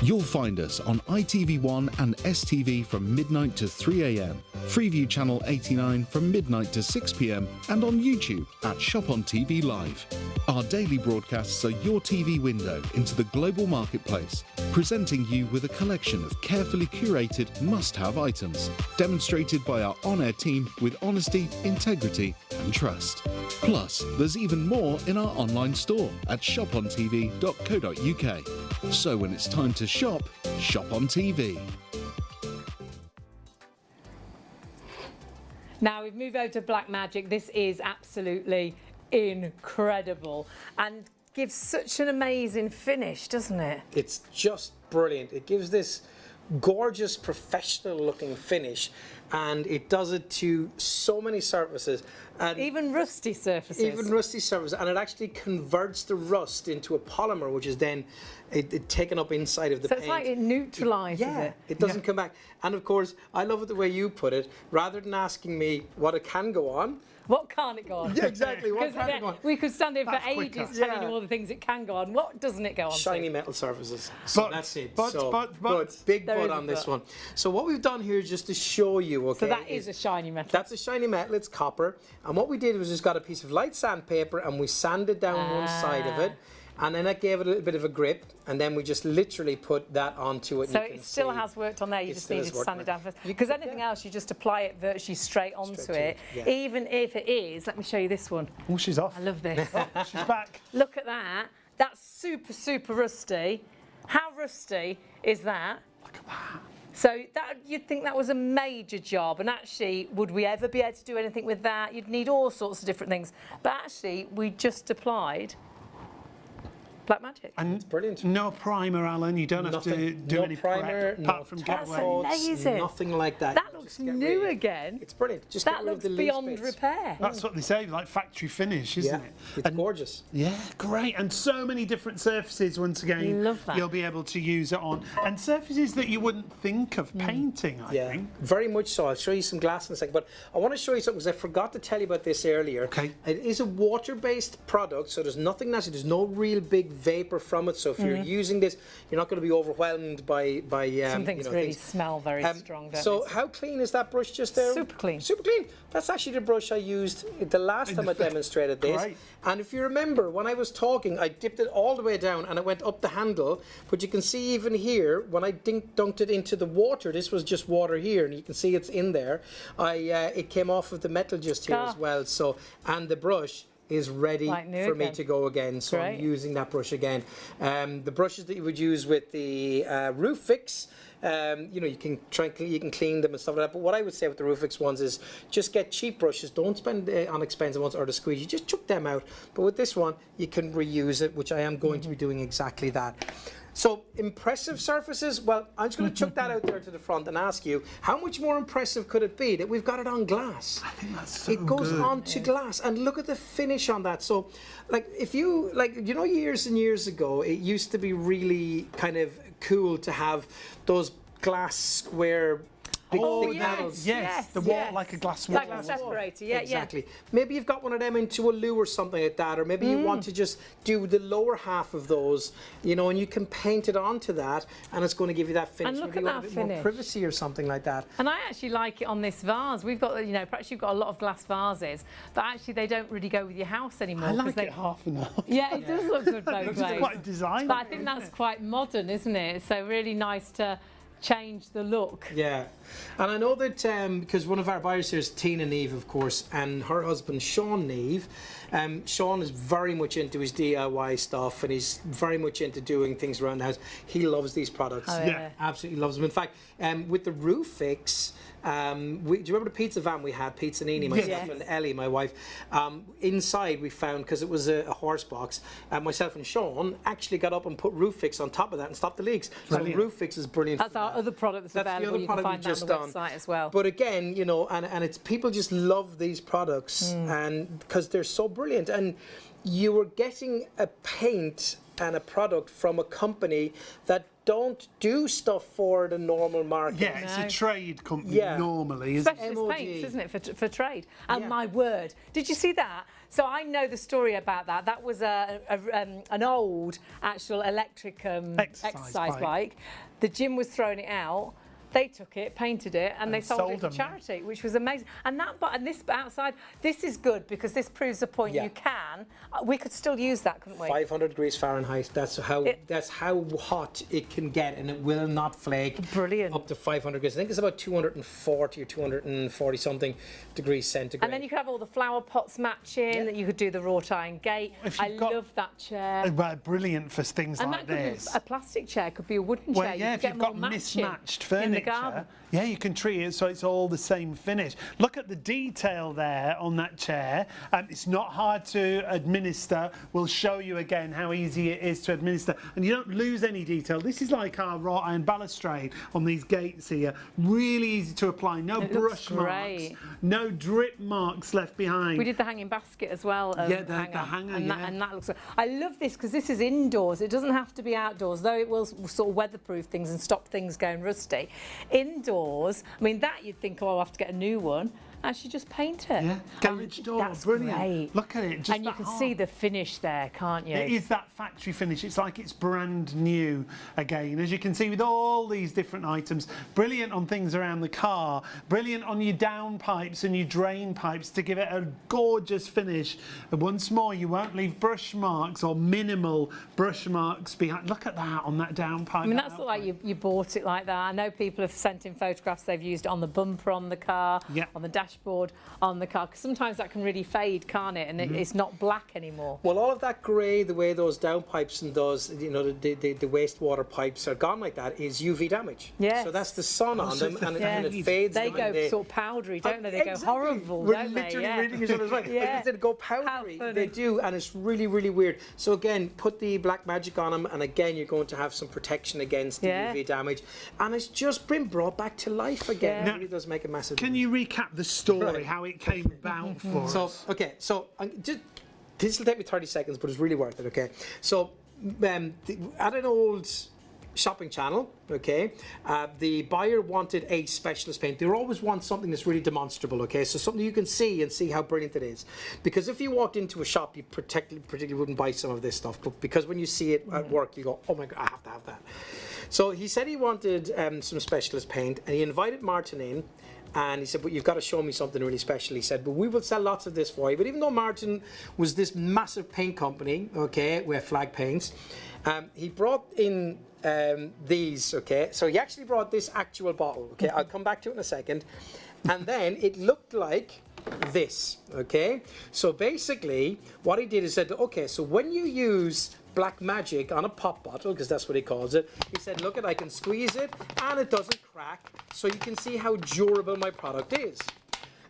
You'll find us on ITV1 and STV from midnight to 3 a.m, Freeview Channel 89 from midnight to 6 p.m, and on YouTube at ShopOnTV Live. Our daily broadcasts are your TV window into the global marketplace, presenting you with a collection of carefully curated must-have items, demonstrated by our on-air team with honesty, integrity and trust. Plus, there's even more in our online store at shopontv.co.uk. So when it's time to shop, shop on TV. Now we've moved over to Black Magic. This is absolutely incredible and gives such an amazing finish, doesn't it? It's just brilliant. It gives this gorgeous professional looking finish, and it does it to so many surfaces, and Even rusty surfaces. and it actually converts the rust into a polymer, which is then taken up inside of the So paint. it's like it neutralises it. It doesn't come back. And of course, I love it the way you put it. Rather than asking me what it can go on, What can't it go on? yeah, exactly, what 'Cause can it go on? we could stand here for That's ages quicker. telling Yeah. you all the things it can go on. What doesn't it go on Shiny to? metal surfaces. So But- that's it. but- so, but- big There but is a on this but. one. So what we've done here is just to show you, okay? So that is a shiny metal. That's a shiny metal, it's copper. And what we did was just got a piece of light sandpaper and we sanded down one side of it. And then that gave it a little bit of a grip. And then we just literally put that onto it. So and you it can still see has worked on there, you it just still needed has to worked sand on it it. down first. Because anything else, you just apply it virtually straight onto to it. it, yeah. Even if it is, let me show you this one. Oh, she's off. I love this. She's back. Look at that. That's super, super rusty. How rusty is that? Look at that. So that you'd think that was a major job, and actually, would we ever be able to do anything with that? You'd need all sorts of different things. But actually, we just applied Black Magic. And brilliant. No primer, Alan. You don't have to do no any primer, prep apart no from top get away. coats, amazing. nothing like that. That looks looks new again. It's brilliant. Just That get rid of looks the loose beyond bits. repair. That's what they say, like factory finish, isn't it? It's gorgeous. Yeah, great. And so many different surfaces, once again, Love that. you'll be able to use it on. And surfaces that you wouldn't think of painting, I think. Very much so. I'll show you some glass in a second. But I want to show you something because I forgot to tell you about this earlier. Okay. It is a water-based product, so there's nothing nasty. There's no real big vapor from it. So if you're using this, you're not going to be overwhelmed by Some things really smell very strong, don't So they? how clean is that brush just there? Super clean. Super clean. That's actually the brush I used the last time I demonstrated this. Great. And if you remember, when I was talking, I dipped it all the way down and it went up the handle. But you can see even here, when I dunked it into the water, this was just water here, and you can see it's in there. It came off of the metal just here as well. So, and the brush is ready for me to go again. So I'm using that brush again. The brushes that you would use with the Roof Fix, you know, you can clean them and stuff like that. But what I would say with the Roof Fix ones is just get cheap brushes. Don't spend on expensive ones or the squeeze. You just chuck them out. But with this one, you can reuse it, which I am going to be doing exactly that. So impressive surfaces, well, I'm just going to chuck that out there to the front and ask you, how much more impressive could it be that we've got it on glass? I think that's so It goes good. onto glass, and look at the finish on that. So, like, if you, like, you know, years and years ago, it used to be really kind of cool to have those glass square big thick panels. Yes, the wall, like a glass wall. Like a separator, Exactly. Maybe you've got one of them into a loo or something like that, or maybe you want to just do the lower half of those, you know, and you can paint it onto that, and it's going to give you that finish. And look maybe at you want that a bit more finish. privacy or something like that. And I actually like it on this vase. We've got, you know, perhaps you've got a lot of glass vases, but actually they don't really go with your house anymore. I like they, it half and half. Yeah, it does look good both It's ways. quite design. But I think that's quite modern, isn't it? So really nice to change the look. Yeah, and I know that because one of our buyers here is Tina Neve, of course, and her husband Sean Neve. Sean is very much into his DIY stuff, and he's very much into doing things around the house. He loves these products. Oh, yeah. Absolutely loves them. In fact, with the Roof Fix, do you remember the pizza van we had, Pizzanini, myself and Ellie, my wife? Inside we found, because it was a horse box, myself and Sean actually got up and put Roof Fix on top of that and stopped the leaks. Brilliant. So Roof Fix is brilliant. That's our other product that's available. You can find that on the website as well. But again, you know, and it's people just love these products, and because they're so brilliant, and you were getting a paint and a product from a company that don't do stuff for the normal market. Yeah, it's a trade company normally, isn't it? Specialist MOD. paints, isn't it, for trade? And my word, did you see that? So I know the story about that. That was an old actual electric exercise bike. The gym was throwing it out. They took it, painted it, and they sold it to charity, which was amazing. And this outside, this is good because this proves the point you can. We could still use that, couldn't we? 500 degrees Fahrenheit. That's how hot it can get, and it will not flake. Brilliant. Up to 500 degrees. I think it's about 240 or 240 something degrees centigrade. And then you could have all the flower pots matching. That you could do the wrought iron gate. I love that chair. Brilliant for things And like that could this. be a plastic chair, could be a wooden Well, chair. yeah, you if you've got mismatched furniture, yeah, you can treat it so it's all the same finish. Look at the detail there on that chair. It's not hard to administer. We'll show you again how easy it is to administer, and you don't lose any detail. This is like our wrought iron balustrade on these gates here. Really easy to apply. No brush marks, no drip marks left behind. We did the hanging basket as well. The hanger, and that looks good. I love this because this is indoors. It doesn't have to be outdoors, though it will sort of weatherproof things and stop things going rusty. Indoors, I mean, that you'd think, oh, I'll have to get a new one. Actually, just paint it. Yeah, garage door, that's brilliant. Great. Look at it. Just and you can see the finish there, can't you? It is that factory finish. It's like it's brand new again, as you can see with all these different items. Brilliant on things around the car. Brilliant on your downpipes and your drain pipes to give it a gorgeous finish. And once more, you won't leave brush marks or minimal brush marks behind. Look at that on that downpipe. I mean, that's not like you bought it like that. I know people have sent in photographs they've used it on the bumper on the car, on the dash dashboard on the car, because sometimes that can really fade, can't it? And it's not black anymore. Well, all of that grey, the way those downpipes and those, you know, the wastewater pipes are gone like that, is UV damage. Yes. So that's the sun on so them, it's and the it fades They them. go and sort of powdery, don't they? They go Exactly. horrible, We're don't they? literally Yeah. reading each other's mind. Yeah. They go powdery. How funny. They do, and it's really, really weird. So again, put the black magic on them, and again, you're going to have some protection against the UV damage, and it's just been brought back to life again. Yeah. It really does make a massive Can you recap the story, how it came about for So, us? okay, so this will take me 30 seconds, but it's really worth it, okay? So, at an old shopping channel, okay, the buyer wanted a specialist paint. They always want something that's really demonstrable, okay? So something you can see and see how brilliant it is. Because if you walked into a shop, you particularly wouldn't buy some of this stuff, but because when you see it at work, you go, oh my God, I have to have that. So he said he wanted some specialist paint, and he invited Martin in. And he said, but you've got to show me something really special. He said, but we will sell lots of this for you. But even though Martin was this massive paint company, okay, with Flag Paints, he brought in these, okay. So he actually brought this actual bottle, okay. I'll come back to it in a second. And then it looked like this, okay. So basically, what he did is said, okay, so when you use black magic on a pop bottle, because that's what he calls it, he said, look, I can squeeze it and it doesn't crack, so you can see how durable my product is.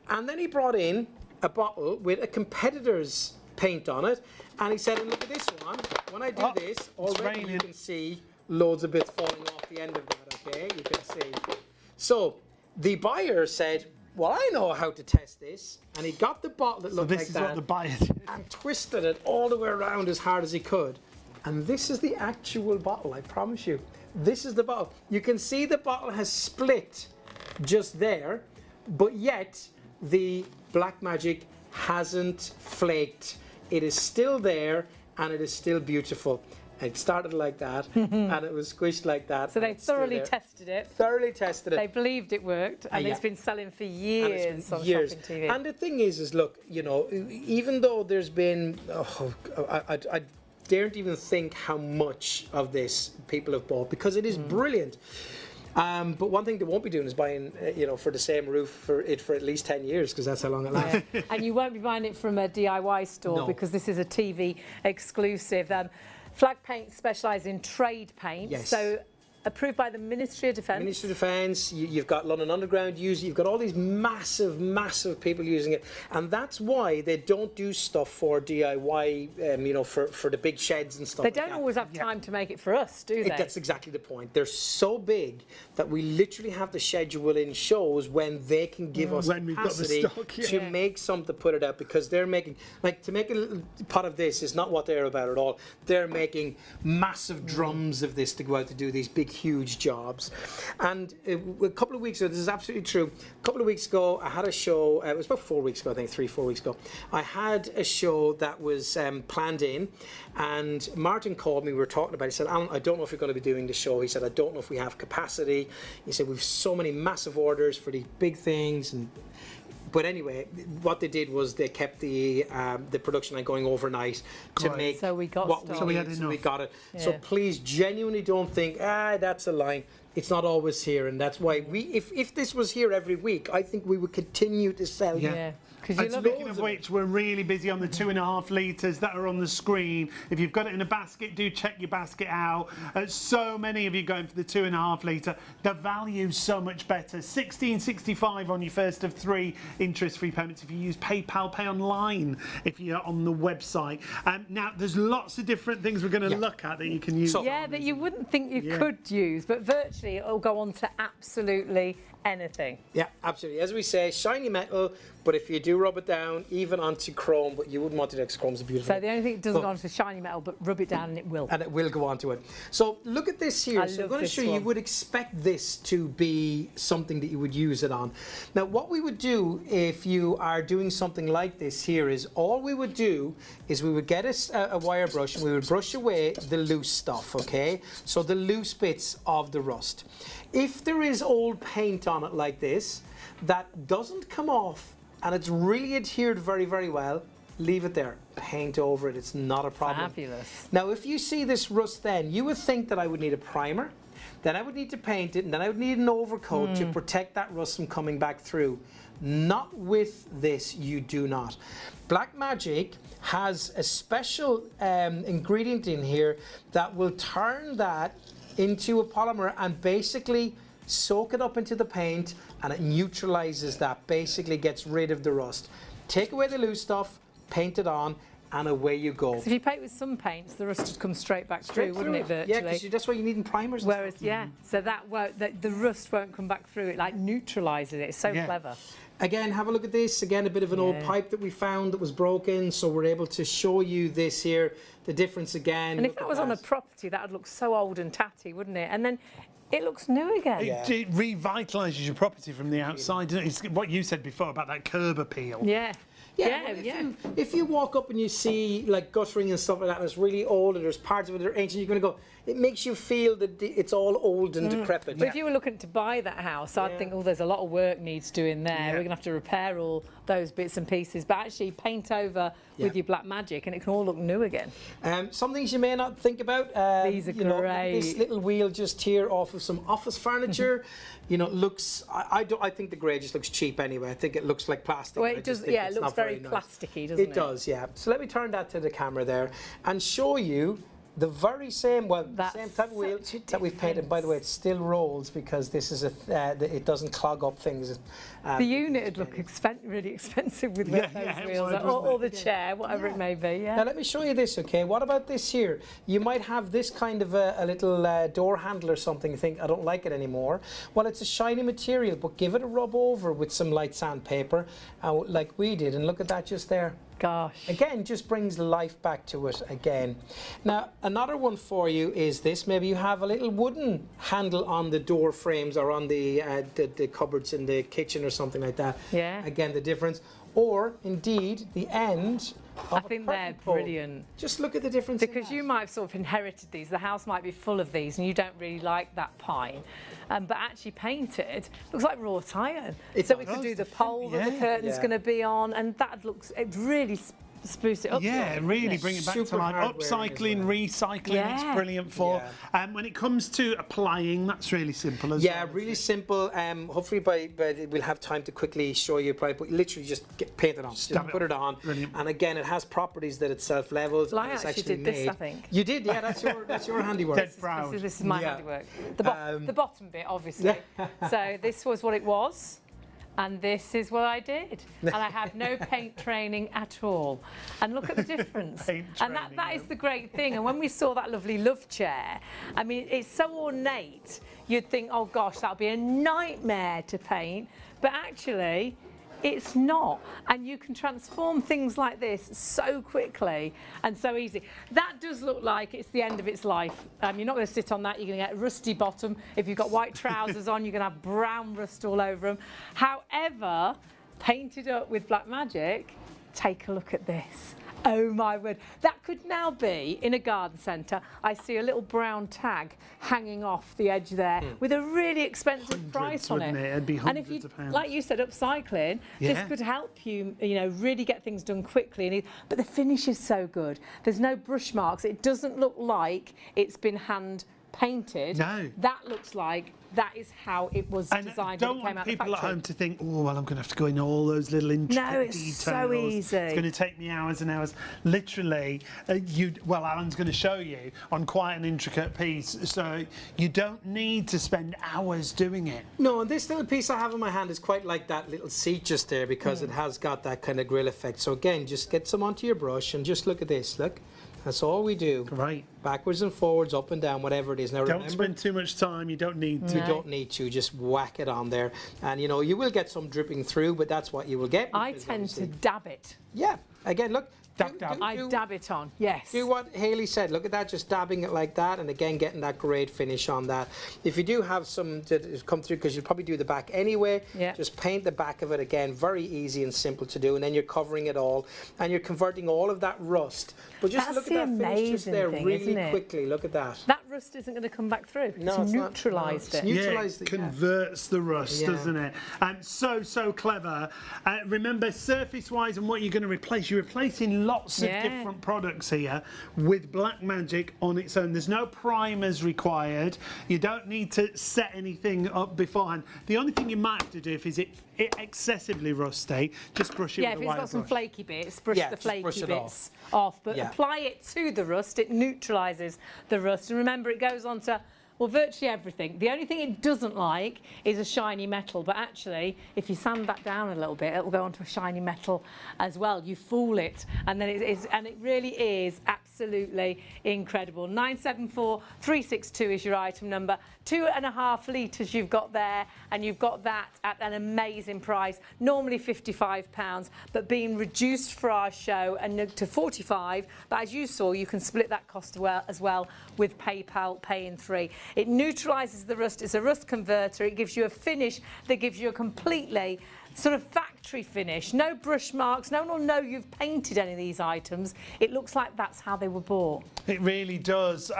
And then he brought in a bottle with a competitor's paint on it, and he said, and look at this one, when I do this, already you raining. can see loads of bits falling off the end of that, okay, you can see. So the buyer said, well, I know how to test this, and he got the bottle that looked This like is that what the buyer did. and twisted it all the way around as hard as he could. And this is the actual bottle, I promise you. This is the bottle. You can see the bottle has split just there, but yet the black magic hasn't flaked. It is still there, and it is still beautiful. It started like that, and it was squished like that. So and they it's still thoroughly there. tested it. Thoroughly tested it. They believed it worked, and yeah. it's been selling for And years it's been on years. Shopping TV. And the thing is look, you know, even though there's been, I daren't even think how much of this people have bought, because it is brilliant. But one thing they won't be doing is buying, you know, for the same roof for at least 10 years, because that's how long it lasts. Yeah. And you won't be buying it from a DIY store, No. because this is a TV exclusive. Flag Paint specialise in trade paint, Yes. so approved by the Ministry of Defence. Ministry of Defence, you've got London Underground using, you've got all these massive, massive people using it, and that's why they don't do stuff for DIY, you know, for the big sheds and stuff. They like don't that. always have time to make it for us, do they? That's exactly the point. They're so big that we literally have to schedule in shows when they can give us When we've got the capacity stock, yeah. to make something, put it out, because they're making, like, to make a little pot of this is not what they're about at all. They're making massive drums of this to go out to do these big, huge jobs. And a couple of weeks ago, this is absolutely true, a couple of weeks ago, I had a show, it was about 4 weeks ago, I think, 3-4 weeks ago. I had a show that was planned in, and Martin called me, we were talking about it. He said, Alan, I don't know if you're going to be doing the show. He said, I don't know if we have capacity. He said, we've so many massive orders for these big things. But anyway, what they did was they kept the production line going overnight to Right. make So we got what stock. we So we need, had so we enough. got it. So Yeah. please genuinely don't think, that's a line. It's not always here, and that's why if this was here every week, I think we would continue to sell. Yeah. Because you And love speaking it. of which, we're really busy on the 2.5 litres that are on the screen. If you've got it in a basket, do check your basket out. So many of you going for the 2.5 litre. The value's so much better. $16.65 on your first of 3 interest-free payments if you use PayPal, pay online if you're on the website. Now, there's lots of different things we're going to look at that you can use. So- Yeah, that you wouldn't think you Yeah. could use, but virtually it'll go on to absolutely anything. Yeah, absolutely. As we say, shiny metal, but if you do rub it down, even onto chrome, but you wouldn't want it next to chrome, it's beautiful. So the only thing it doesn't But- go onto shiny metal, but rub it down and it will. and it will go onto it. So look at this here. I So I'm love going to this show you, you one. would expect this to be something that you would use it on. Now what we would do if you are doing something like this here is all we would do is we would get a wire brush and we would brush away the loose stuff, okay? So the loose bits of the rust. If there is old paint on it like this that doesn't come off and it's really adhered very, very well, leave it there. Paint over it, it's not a problem. Fabulous. Now, if you see this rust then, you would think that I would need a primer, then I would need to paint it, and then I would need an overcoat to protect that rust from coming back through. Not with this, you do not. Black Magic has a special ingredient in here that will turn that into a polymer and basically soak it up into the paint, and it neutralizes that, basically gets rid of the rust. Take away the loose stuff, paint it on, and away you go. So if you paint with some paints, the rust would come straight back through, wouldn't it, virtually? Yeah, because that's why you need primers. Whereas, so that won't, the rust won't come back through. It like neutralises it. It's so clever. Again, have a look at this. Again, a bit of an old pipe that we found that was broken, so we're able to show you this here, the difference again. And if that was on a property, that would look so old and tatty, wouldn't it? And then it looks new again. It revitalises your property from the outside, doesn't it? It's what you said before about that curb appeal. Yeah. If you walk up and you see like guttering and stuff like that, and it's really old, and there's parts of it that are ancient, you're going to go, it makes you feel that it's all old and decrepit. But if you were looking to buy that house, I'd think, oh, there's a lot of work needs doing there. We're going to have to repair all those bits and pieces, but actually paint over with your Black Magic and it can all look new again. Some things you may not think about. These are great. This little wheel just here off of some office furniture, you know, looks. I think the grey just looks cheap anyway. I think it looks like plastic. Well, it does. Yeah, it looks very plasticky, doesn't it? It does. Yeah. So let me turn that to the camera there and show you the very same, same type of wheel that we've painted. By the way, it still rolls because this is it doesn't clog up things. The unit would look really expensive with those wheels, or the chair, whatever it may be. Yeah. Now let me show you this, okay? What about this here? You might have this kind of a little door handle or something. You think, I don't like it anymore. Well, it's a shiny material, but give it a rub over with some light sandpaper, like we did, and look at that just there. Gosh. Again, just brings life back to it again. Now, another one for you is this. Maybe you have a little wooden handle on the door frames or on the cupboards in the kitchen or something like that. Yeah. Again, the difference. Or, indeed, the end of I think they're brilliant. Just look at the difference. Because you might have sort of inherited these. The house might be full of these and you don't really like that pine. But actually painted, looks like wrought iron. So we could do the pole that the curtain's going to be on, and that looks, it really spruce it up. Yeah, really bring it back to life. Upcycling, recycling, it's brilliant for. When it comes to applying, that's really simple as well. Yeah, really simple. Hopefully we'll have time to quickly show you apply, but literally just paint it on, just put it on. Brilliant. And again, it has properties that it self-levels. Well, I actually did this, I think. You did, yeah, that's your handiwork. Dead proud. This is my handiwork. The bottom bit, obviously. So this was what it was. And this is what I did. And I had no paint training at all. And look at the difference. And that is the great thing. And when we saw that lovely love chair, I mean, it's so ornate, you'd think, oh gosh, that would be a nightmare to paint. But actually, it's not. And you can transform things like this so quickly and so easy. That does look like it's the end of its life. You're not going to sit on that. You're going to get a rusty bottom. If you've got white trousers on, you're going to have brown rust all over them. However, painted up with Black Magic, take a look at this. Oh my word, that could now be in a garden centre. I see a little brown tag hanging off the edge there with a really expensive price on it. It'd be and if you, like you said, upcycling, this could help you, you know, really get things done quickly. But the finish is so good. There's no brush marks. It doesn't look like it's been hand painted. No. That looks like that is how it was designed when it came out of the factory. Don't want people at home to think, oh, well, I'm going to have to go in all those little intricate details. No, it's so easy. It's going to take me hours and hours. Literally, Alan's going to show you on quite an intricate piece, so you don't need to spend hours doing it. No, and this little piece I have in my hand is quite like that little seat just there because it has got that kind of grill effect. So again, just get some onto your brush and just look at this, look. That's all we do. Right. Backwards and forwards, up and down, whatever it is. Now, don't spend too much time. You don't need to. You don't need to. Just whack it on there. And, you know, you will get some dripping through, but that's what you will get. I tend to dab it. Yeah. Again, look. I dab it on, yes. Do what Hayley said. Look at that, just dabbing it like that, and again, getting that great finish on that. If you do have some that come through, because you'll probably do the back anyway, just paint the back of it again. Very easy and simple to do, and then you're covering it all, and you're converting all of that rust. But just look at that finish just there really quickly. Look at that. That rust isn't going to come back through. No, it's it's not. neutralised No, it. it's neutralised it it, yeah. converts the rust, Yeah. doesn't it? And so clever. Remember, surface-wise and what you're going to replace. You're replacing lots of different products here with Blackmagic on its own. There's no primers required. You don't need to set anything up beforehand. The only thing you might have to do if it excessively rusty, just brush it with a wire brush. Yeah, if it's got some flaky bits, brush the flaky bits off. But apply it to the rust, it neutralises the rust. And remember, it goes on to, well, virtually everything. The only thing it doesn't like is a shiny metal, but actually, if you sand that down a little bit, it'll go onto a shiny metal as well. You fool it, and then it really is absolutely incredible. 974362 is your item number. 2.5 litres you've got there, and you've got that at an amazing price, normally £55, but being reduced for our show and to £45. But as you saw, you can split that cost as well with PayPal Pay in 3. It neutralises the rust. It's a rust converter. It gives you a finish that gives you a completely sort of factory finish. No brush marks. No one will know you've painted any of these items. It looks like that's how they were bought. It really does.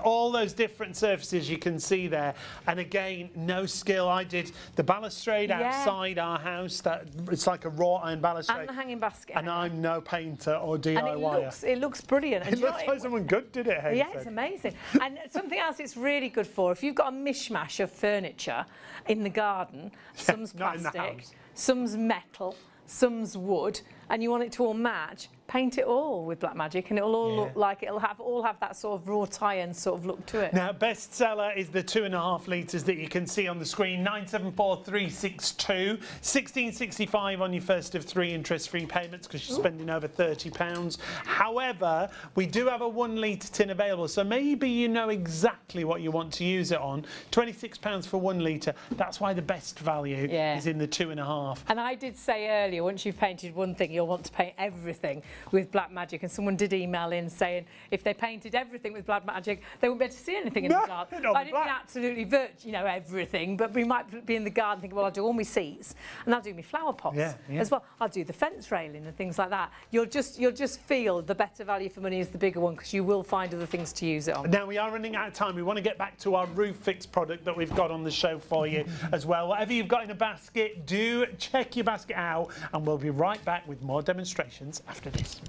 All those different surfaces you can see there. And again, no skill. I did the balustrade outside our house. It's like a wrought iron balustrade. And the hanging basket. And I'm no painter or DIYer. And it looks brilliant. It looks like someone good did it, Hazel. Yeah, it's amazing. And something else it's really good for, if you've got a mishmash of furniture in the garden, some's plastic, some's metal, some's wood, and you want it to all match, paint it all with Blackmagic, and it'll all look like it'll all have that sort of wrought iron sort of look to it. Now, bestseller is the 2.5 litres that you can see on the screen. 974362, 1665 on your first of 3 interest-free payments because you're spending over £30. However, we do have a 1 litre tin available, so maybe you know exactly what you want to use it on. £26 for 1 litre. That's why the best value is in the 2.5. And I did say earlier, once you've painted one thing, you'll want to paint everything with Blackmagic, and someone did email in saying if they painted everything with Blackmagic, they wouldn't be able to see anything in the garden. I didn't mean absolutely everything, but we might be in the garden thinking, well, I'll do all my seats and I'll do my flower pots as well. I'll do the fence railing and things like that. You'll just feel the better value for money is the bigger one because you will find other things to use it on. Now, we are running out of time. We want to get back to our roof fix product that we've got on the show for you as well. Whatever you've got in a basket, do check your basket out, and we'll be right back with more demonstrations after this.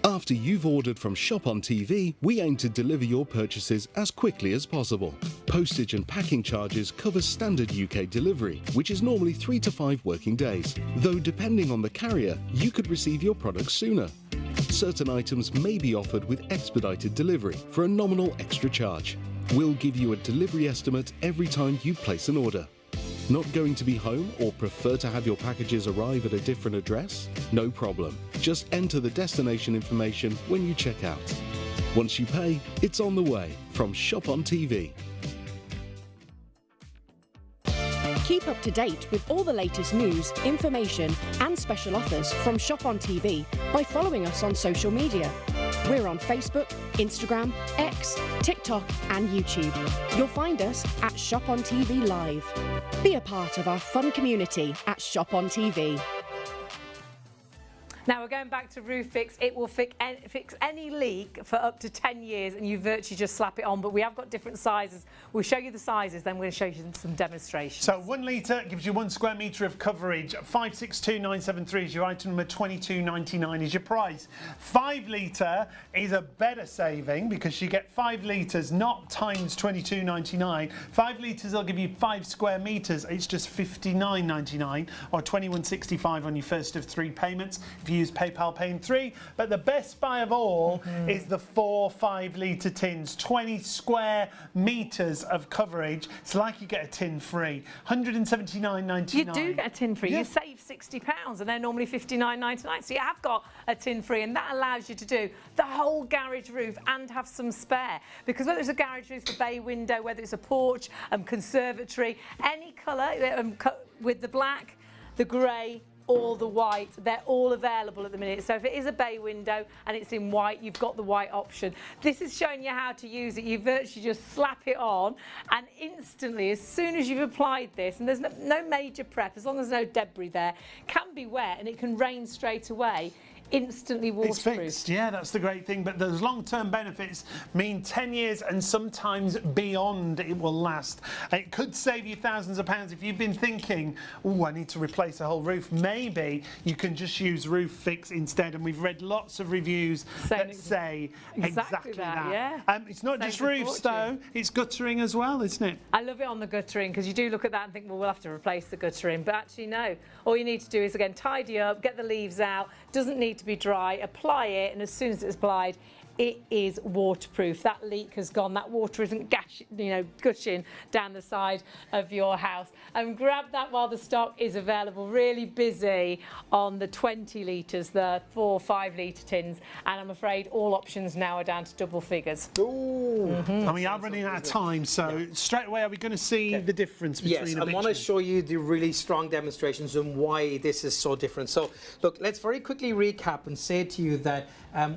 After you've ordered from ShopOnTV, we aim to deliver your purchases as quickly as possible. Postage and packing charges cover standard UK delivery, which is normally 3 to 5 working days. Though depending on the carrier, you could receive your products sooner. Certain items may be offered with expedited delivery for a nominal extra charge. We'll give you a delivery estimate every time you place an order. Not going to be home or prefer to have your packages arrive at a different address? No problem. Just enter the destination information when you check out. Once you pay, it's on the way from ShopOnTV. Keep up to date with all the latest news, information and special offers from ShopOnTV by following us on social media. We're on Facebook, Instagram, X, TikTok and YouTube. You'll find us at ShopOnTV Live. Be a part of our fun community at ShopOnTV. Now we're going back to Roof Fix. It will fix any leak for up to 10 years and you virtually just slap it on. But we have got different sizes. We'll show you the sizes, then we're going to show you some demonstrations. So 1 litre gives you 1 square metre of coverage. 562973 is your item number, £22.99 is your price. 5 litre is a better saving because you get 5 litres, not times £22.99. 5 litres will give you 5 square metres. It's just £59.99 or £21.65 on your first of 3 payments. If you use PayPal Pay in 3, but the best buy of all is the 4 5-litre tins, 20 square metres of coverage. It's like you get a tin free, £179.99. You do get a tin free. You save £60 and they're normally £59.99. So you have got a tin free, and that allows you to do the whole garage roof and have some spare. Because whether it's a garage roof, a bay window, whether it's a porch, conservatory, any colour with the black, the grey, or the white, they're all available at the minute. So if it is a bay window and it's in white, you've got the white option. This is showing you how to use it. You virtually just slap it on, and instantly, as soon as you've applied this, and there's no major prep, as long as there's no debris there, can be wet and it can rain straight away. instantly It's waterproof. fixed, yeah, that's the great thing. But those long-term benefits mean 10 years and sometimes beyond it will last. It could save you thousands of pounds if you've been thinking, oh, I need to replace the whole roof. Maybe you can just use Roof Fix instead. And we've read lots of reviews that say exactly that. Yeah. It's not Saves just a roofs though, it's guttering as well, isn't it? I love it on the guttering because you do look at that and think, well, we'll have to replace the guttering. But actually, no. All you need to do is, again, tidy up, get the leaves out. Doesn't need to be dry. Apply it, and as soon as it's applied, it is waterproof. That leak has gone. That water isn't gushing down the side of your house. And grab that while the stock is available. Really busy on the 20 litres, the 4 5-litre tins. And I'm afraid all options now are down to double figures. Ooh. And we are running out of time, so straight away, are we going to see the difference between Yes, a I want to show you the really strong demonstrations and why this is so different. So, look, let's very quickly recap and say to you that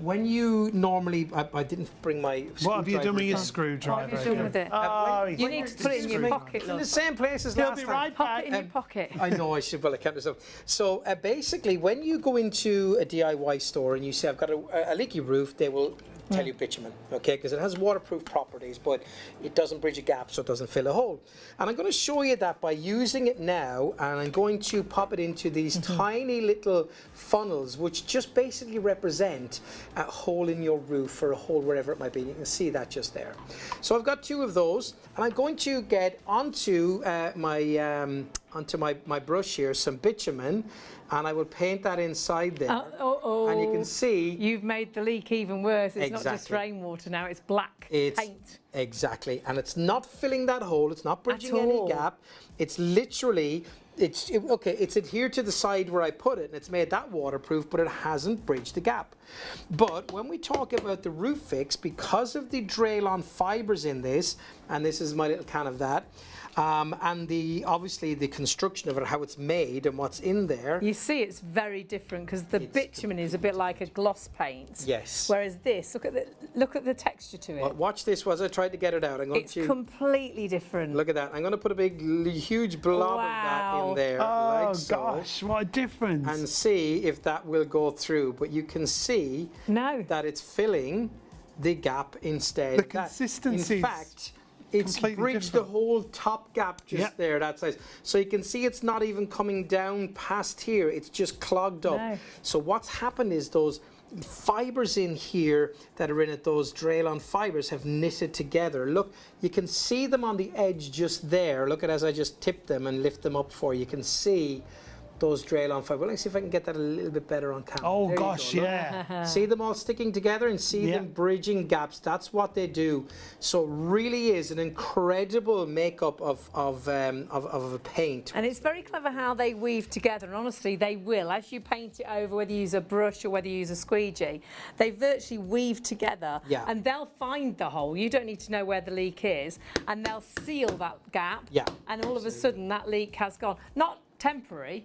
when you normally, I didn't bring my What have you done with your What screwdriver? have you done with it? Oh, You need to put it in your pocket, in love. the same place as He'll last be time. right Pop back. it in your pocket. I know I should, well, I can't myself. So basically, when you go into a DIY store and you say, I've got a leaky roof, they will tell you bitumen, okay, because it has waterproof properties, but it doesn't bridge a gap, so it doesn't fill a hole. And I'm going to show you that by using it now, and I'm going to pop it into these tiny little funnels, which just basically represent a hole in your roof or a hole wherever it might be. You can see that just there. So I've got 2 of those, and I'm going to get onto my brush here some bitumen, and I will paint that inside there. And you can see You've made the leak even worse. It's not just Exactly. rainwater now, it's black it's paint. exactly, and it's not filling that hole. It's not bridging At any all. gap. It's literally it's adhered to the side where I put it, and it's made that waterproof, but it hasn't bridged the gap. But when we talk about the Roof Fix, because of the Draylon fibres in this, and this is my little can of that, and obviously the construction of it, how it's made and what's in there. You see it's very different because the bitumen is a bit like a gloss paint. Yes. Whereas this, look at the texture to it. Well, watch this as I tried to get it out. I'm going It's to completely different. look at that. I'm going to put a big, huge blob of that in there, Oh, like so, gosh, what a difference. and see if that will go through. But you can see No. that it's filling the gap instead. The That- consistency in is fact, it's completely bridged different. the whole top gap just Yeah. there, that size. So you can see it's not even coming down past here. It's just clogged up. No. So what's happened is those fibres in here that are in it, those Draylon fibres, have knitted together. Look, you can see them on the edge just there. Look at as I just tip them and lift them up for you. You can see those Draylon fibres. Let's see if I can get that a little bit better on camera. Oh, There you gosh, go, look. yeah. See them all sticking together and see Yeah. them bridging gaps. That's what they do. So it really is an incredible makeup of a paint. And it's very clever how they weave together, and honestly they will. As you paint it over, whether you use a brush or whether you use a squeegee, they virtually weave together. Yeah. And they'll find the hole. You don't need to know where the leak is, and they'll seal that gap. Yeah, And all of a sudden that leak has gone. Not temporary,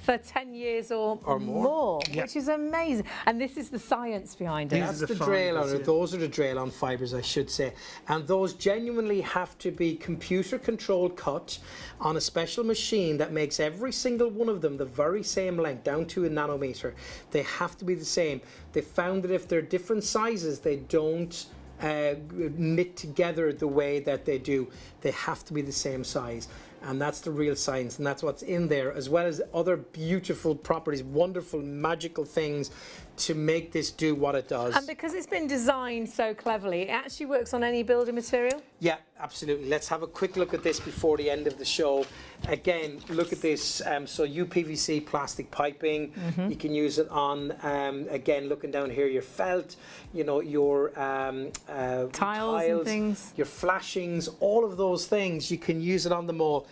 for 10 years or more, Yeah. which is amazing. And this is the science behind it. These That's are the the Draylon, fibres, or yeah. those are the Draylon fibres, I should say. And those genuinely have to be computer controlled cut on a special machine that makes every single one of them the very same length, down to a nanometer. They have to be the same. They found that if they're different sizes, they don't knit together the way that they do. They have to be the same size. And that's the real science, and that's what's in there, as well as other beautiful properties, wonderful, magical things to make this do what it does. And because it's been designed so cleverly, it actually works on any building material. Yeah, absolutely. Let's have a quick look at this before the end of the show. Again, look at this. So UPVC plastic piping. You can use it on, again, looking down here, your felt, you know, your Tiles and things. your flashings, all of those things. You can use it on them all.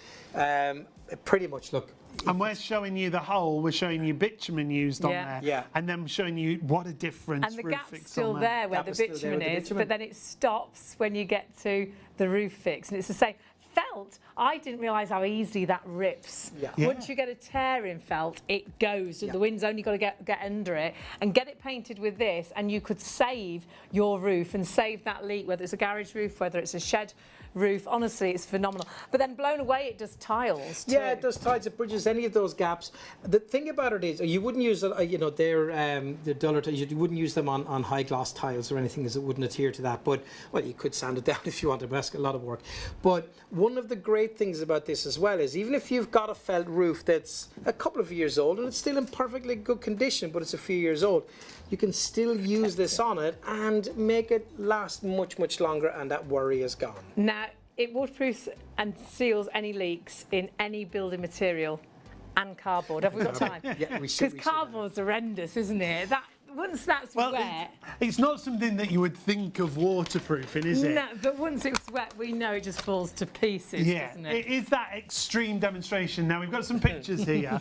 Pretty much, look. And we're showing you the hole, we're showing you bitumen used on Yeah. there. Yeah. And then showing you what a difference And the Roof gap's Fix still on there where Gap the is still there bitumen with the is, bitumen. but then it stops when you get to the Roof Fix. And it's the same. Felt, I didn't realise how easily that rips. Yeah. Yeah. Once you get a tear in felt, it goes. Yeah. The wind's only got to get under it. And get it painted with this, and you could save your roof and save that leak, whether it's a garage roof, whether it's a shed roof. Honestly, it's phenomenal. But then blown away, it does tiles too. Yeah, it does tiles. It bridges any of those gaps. The thing about it is, you wouldn't use, you know, they're duller. You wouldn't use them on high gloss tiles or anything, as it wouldn't adhere to that. But well, you could sand it down if you wanted. But that's a lot of work. But one of the great things about this as well is, even if you've got a felt roof that's a couple of years old and it's still in perfectly good condition, but it's a few years old, you can still use this on it and make it last much, much longer, and that worry is gone. Now, it waterproofs and seals any leaks in any building material and cardboard. Have we got time? Yeah, we should. Because cardboard's horrendous, isn't it? That once that's wet. It's not something that you would think of waterproofing, is it? No, but once it's wet, we know it just falls to pieces, doesn't it? It is that extreme demonstration. Now, we've got some pictures here.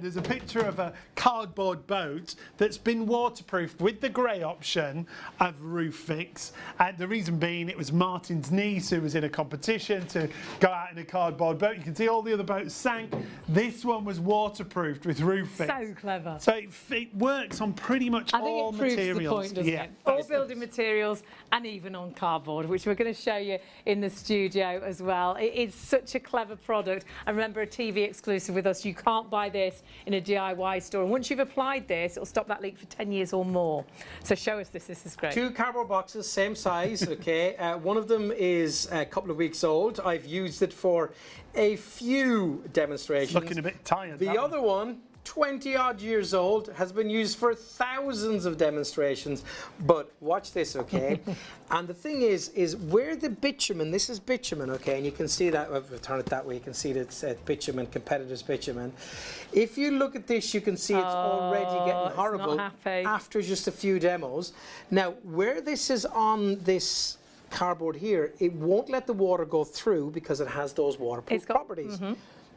There's a picture of a cardboard boat that's been waterproofed with the grey option of roof fix. The reason being, it was Martin's niece who was in a competition to go out in a cardboard boat. You can see all the other boats sank. This one was waterproofed with roof fix. So clever. So it works on pretty much I think all it proves materials. the point, doesn't it? All building materials and even on cardboard, which we're going to show you in the studio as well. It is such a clever product. And remember, a TV exclusive with us. You can't buy this in a DIY store. And once you've applied this, it'll stop that leak for 10 years or more. So show us this. This is great. 2 cardboard boxes, same size, okay. One of them is a couple of weeks old. I've used it for a few demonstrations. Looking a bit tired. The other one, 20 odd years old, has been used for thousands of demonstrations. But watch this, okay? And the thing is where the bitumen, this is bitumen, okay, and you can see that, if I turn it that way, you can see that it's bitumen, competitors bitumen. If you look at this, you can see it's already getting horrible after just a few demos. Now, where this is on this cardboard here, it won't let the water go through because it has those waterproof properties.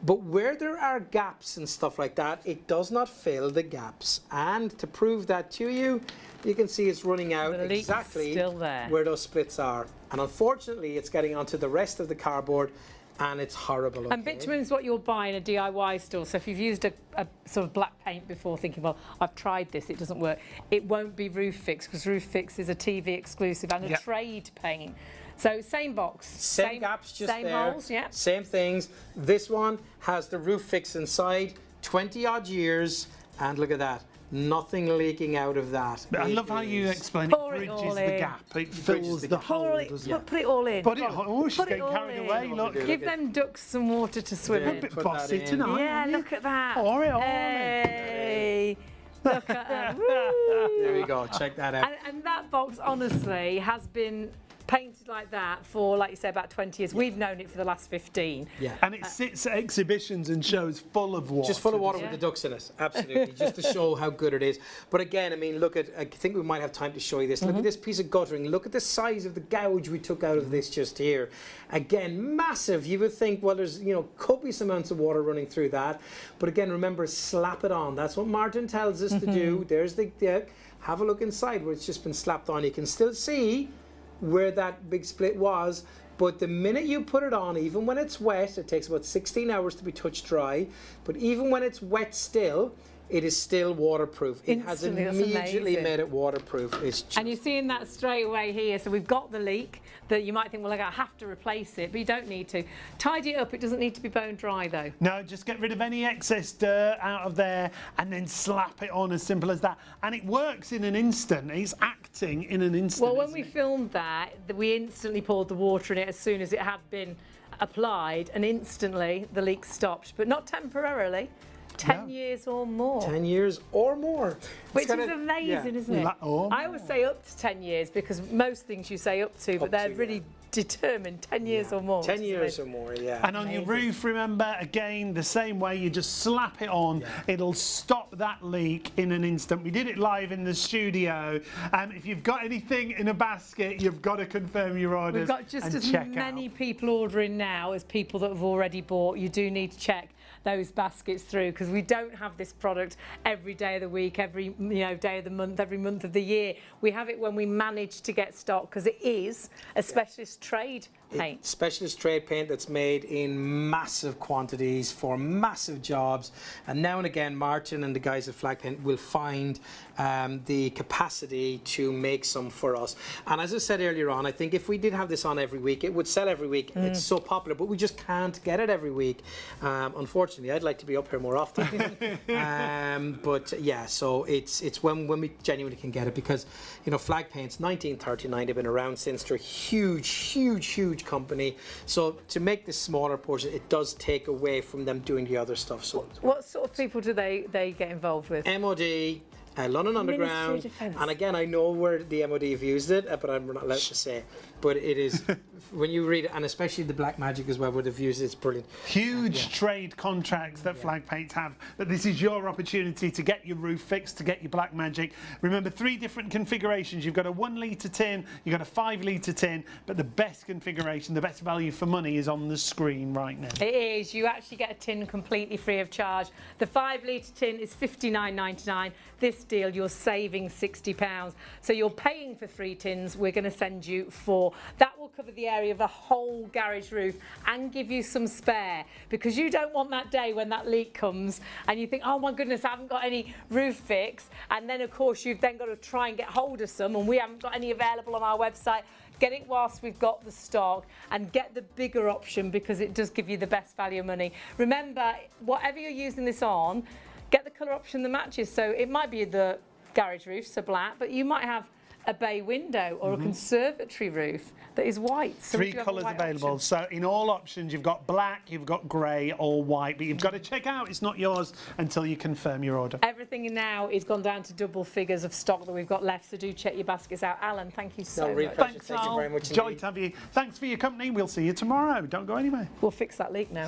But where there are gaps and stuff like that, it does not fill the gaps. And to prove that to you, you can see it's running out exactly where those splits are. And unfortunately, it's getting onto the rest of the cardboard, and it's horrible. Okay? And bitumen is what you'll buy in a DIY store. So if you've used a sort of black paint before, thinking, well, I've tried this, it doesn't work, it won't be Roof Fix, because Roof Fix is a TV exclusive and a trade paint. So same box, same gaps, just same there, holes, yeah. Same things. This one has the Roof Fix inside, 20 odd years, and look at that. Nothing leaking out of that. But I love how you explain Pour it it bridges all the in. gap. It fills the hole, doesn't it? Put it all in. Put it, oh, she's Put it getting all carried in. away, look. Give them ducks some water to swim A in. bit Put bossy that in. tonight. Yeah, aren't you? look at that. Pour it all in. Hey. Look at that. There we go, check that out. And that box, honestly, has been painted like that for, like you say, about 20 years. We've known it for the last 15. Yeah. And it sits at exhibitions and shows full of water. Just full of water with the ducks in it, absolutely, just to show how good it is. But again, I mean, look at, I think we might have time to show you this. Look at this piece of guttering. Look at the size of the gouge we took out of this just here. Again, massive. You would think, well, there's, you know, copious amounts of water running through that. But again, remember, slap it on. That's what Martin tells us to do. There's the, have a look inside where it's just been slapped on. You can still see where that big split was, but the minute you put it on, even when it's wet, it takes about 16 hours to be touch dry, but even when it's wet still, it is still waterproof. It has immediately made it waterproof. It's just, and you're seeing that straight away here. So we've got the leak that you might think, well, I have to replace it, but you don't need to. Tidy it up. It doesn't need to be bone dry, though. No, just get rid of any excess dirt out of there and then slap it on, as simple as that. And it works in an instant. It's acting in an instant. Well, when we filmed that, we instantly poured the water in it as soon as it had been applied, and instantly the leak stopped, but not temporarily. 10 years or more. 10 years or more. Which is amazing, isn't it? I always say up to 10 years because most things you say up to, but they're really determined 10 years or more. 10 years or more, yeah. And on your roof, remember, again, the same way, you just slap it on. It'll stop that leak in an instant. We did it live in the studio. If you've got anything in a basket, you've got to confirm your orders. We've got just as many people ordering now as people that have already bought. You do need to check those baskets through, because we don't have this product every day of the week, every day of the month, every month of the year. We have it when we manage to get stock, because it is a specialist trade paint. Specialist trade paint that's made in massive quantities for massive jobs, and now and again Martin and the guys at Flag Paint will find the capacity to make some for us. And as I said earlier on, I think if we did have this on every week, it would sell every week. It's so popular, but we just can't get it every week. Unfortunately, I'd like to be up here more often. But yeah, so it's when we genuinely can get it, because Flag Paint's 1939. They've been around since. They're huge company. So to make this smaller portion, it does take away from them doing the other stuff. So what sort of people do they get involved with? MOD, London Underground, and again, I know where the MOD have used it, but I'm not allowed to say. But it is, when you read it, and especially the Black Magic as well, would have used it, it's brilliant. Huge trade contracts that Flag Paints have, but this is your opportunity to get your roof fixed, to get your Black Magic. Remember, 3 different configurations. You've got a 1 litre tin, you've got a 5 litre tin, but the best configuration, the best value for money is on the screen right now. It is. You actually get a tin completely free of charge. The 5 litre tin is £59.99. This deal, you're saving £60. So you're paying for 3 tins. We're going to send you 4. That will cover the area of the whole garage roof and give you some spare, because you don't want that day when that leak comes and you think, oh my goodness, I haven't got any roof fix, and then of course you've then got to try and get hold of some, and we haven't got any available on our website. Get it whilst we've got the stock, and get the bigger option, because it does give you the best value of money. Remember, whatever you're using this on, get the colour option that matches. So it might be the garage roof, so black, but you might have a bay window or a conservatory roof that is white. So 3 colours available. Option. So in all options, you've got black, you've got grey or white, but you've got to check out it's not yours until you confirm your order. Everything now is gone down to double figures of stock that we've got left, so do check your baskets out. Alan, thank you so much. Thanks, thank you very much. Joy to have you. Thanks for your company. We'll see you tomorrow. Don't go anywhere. We'll fix that leak now.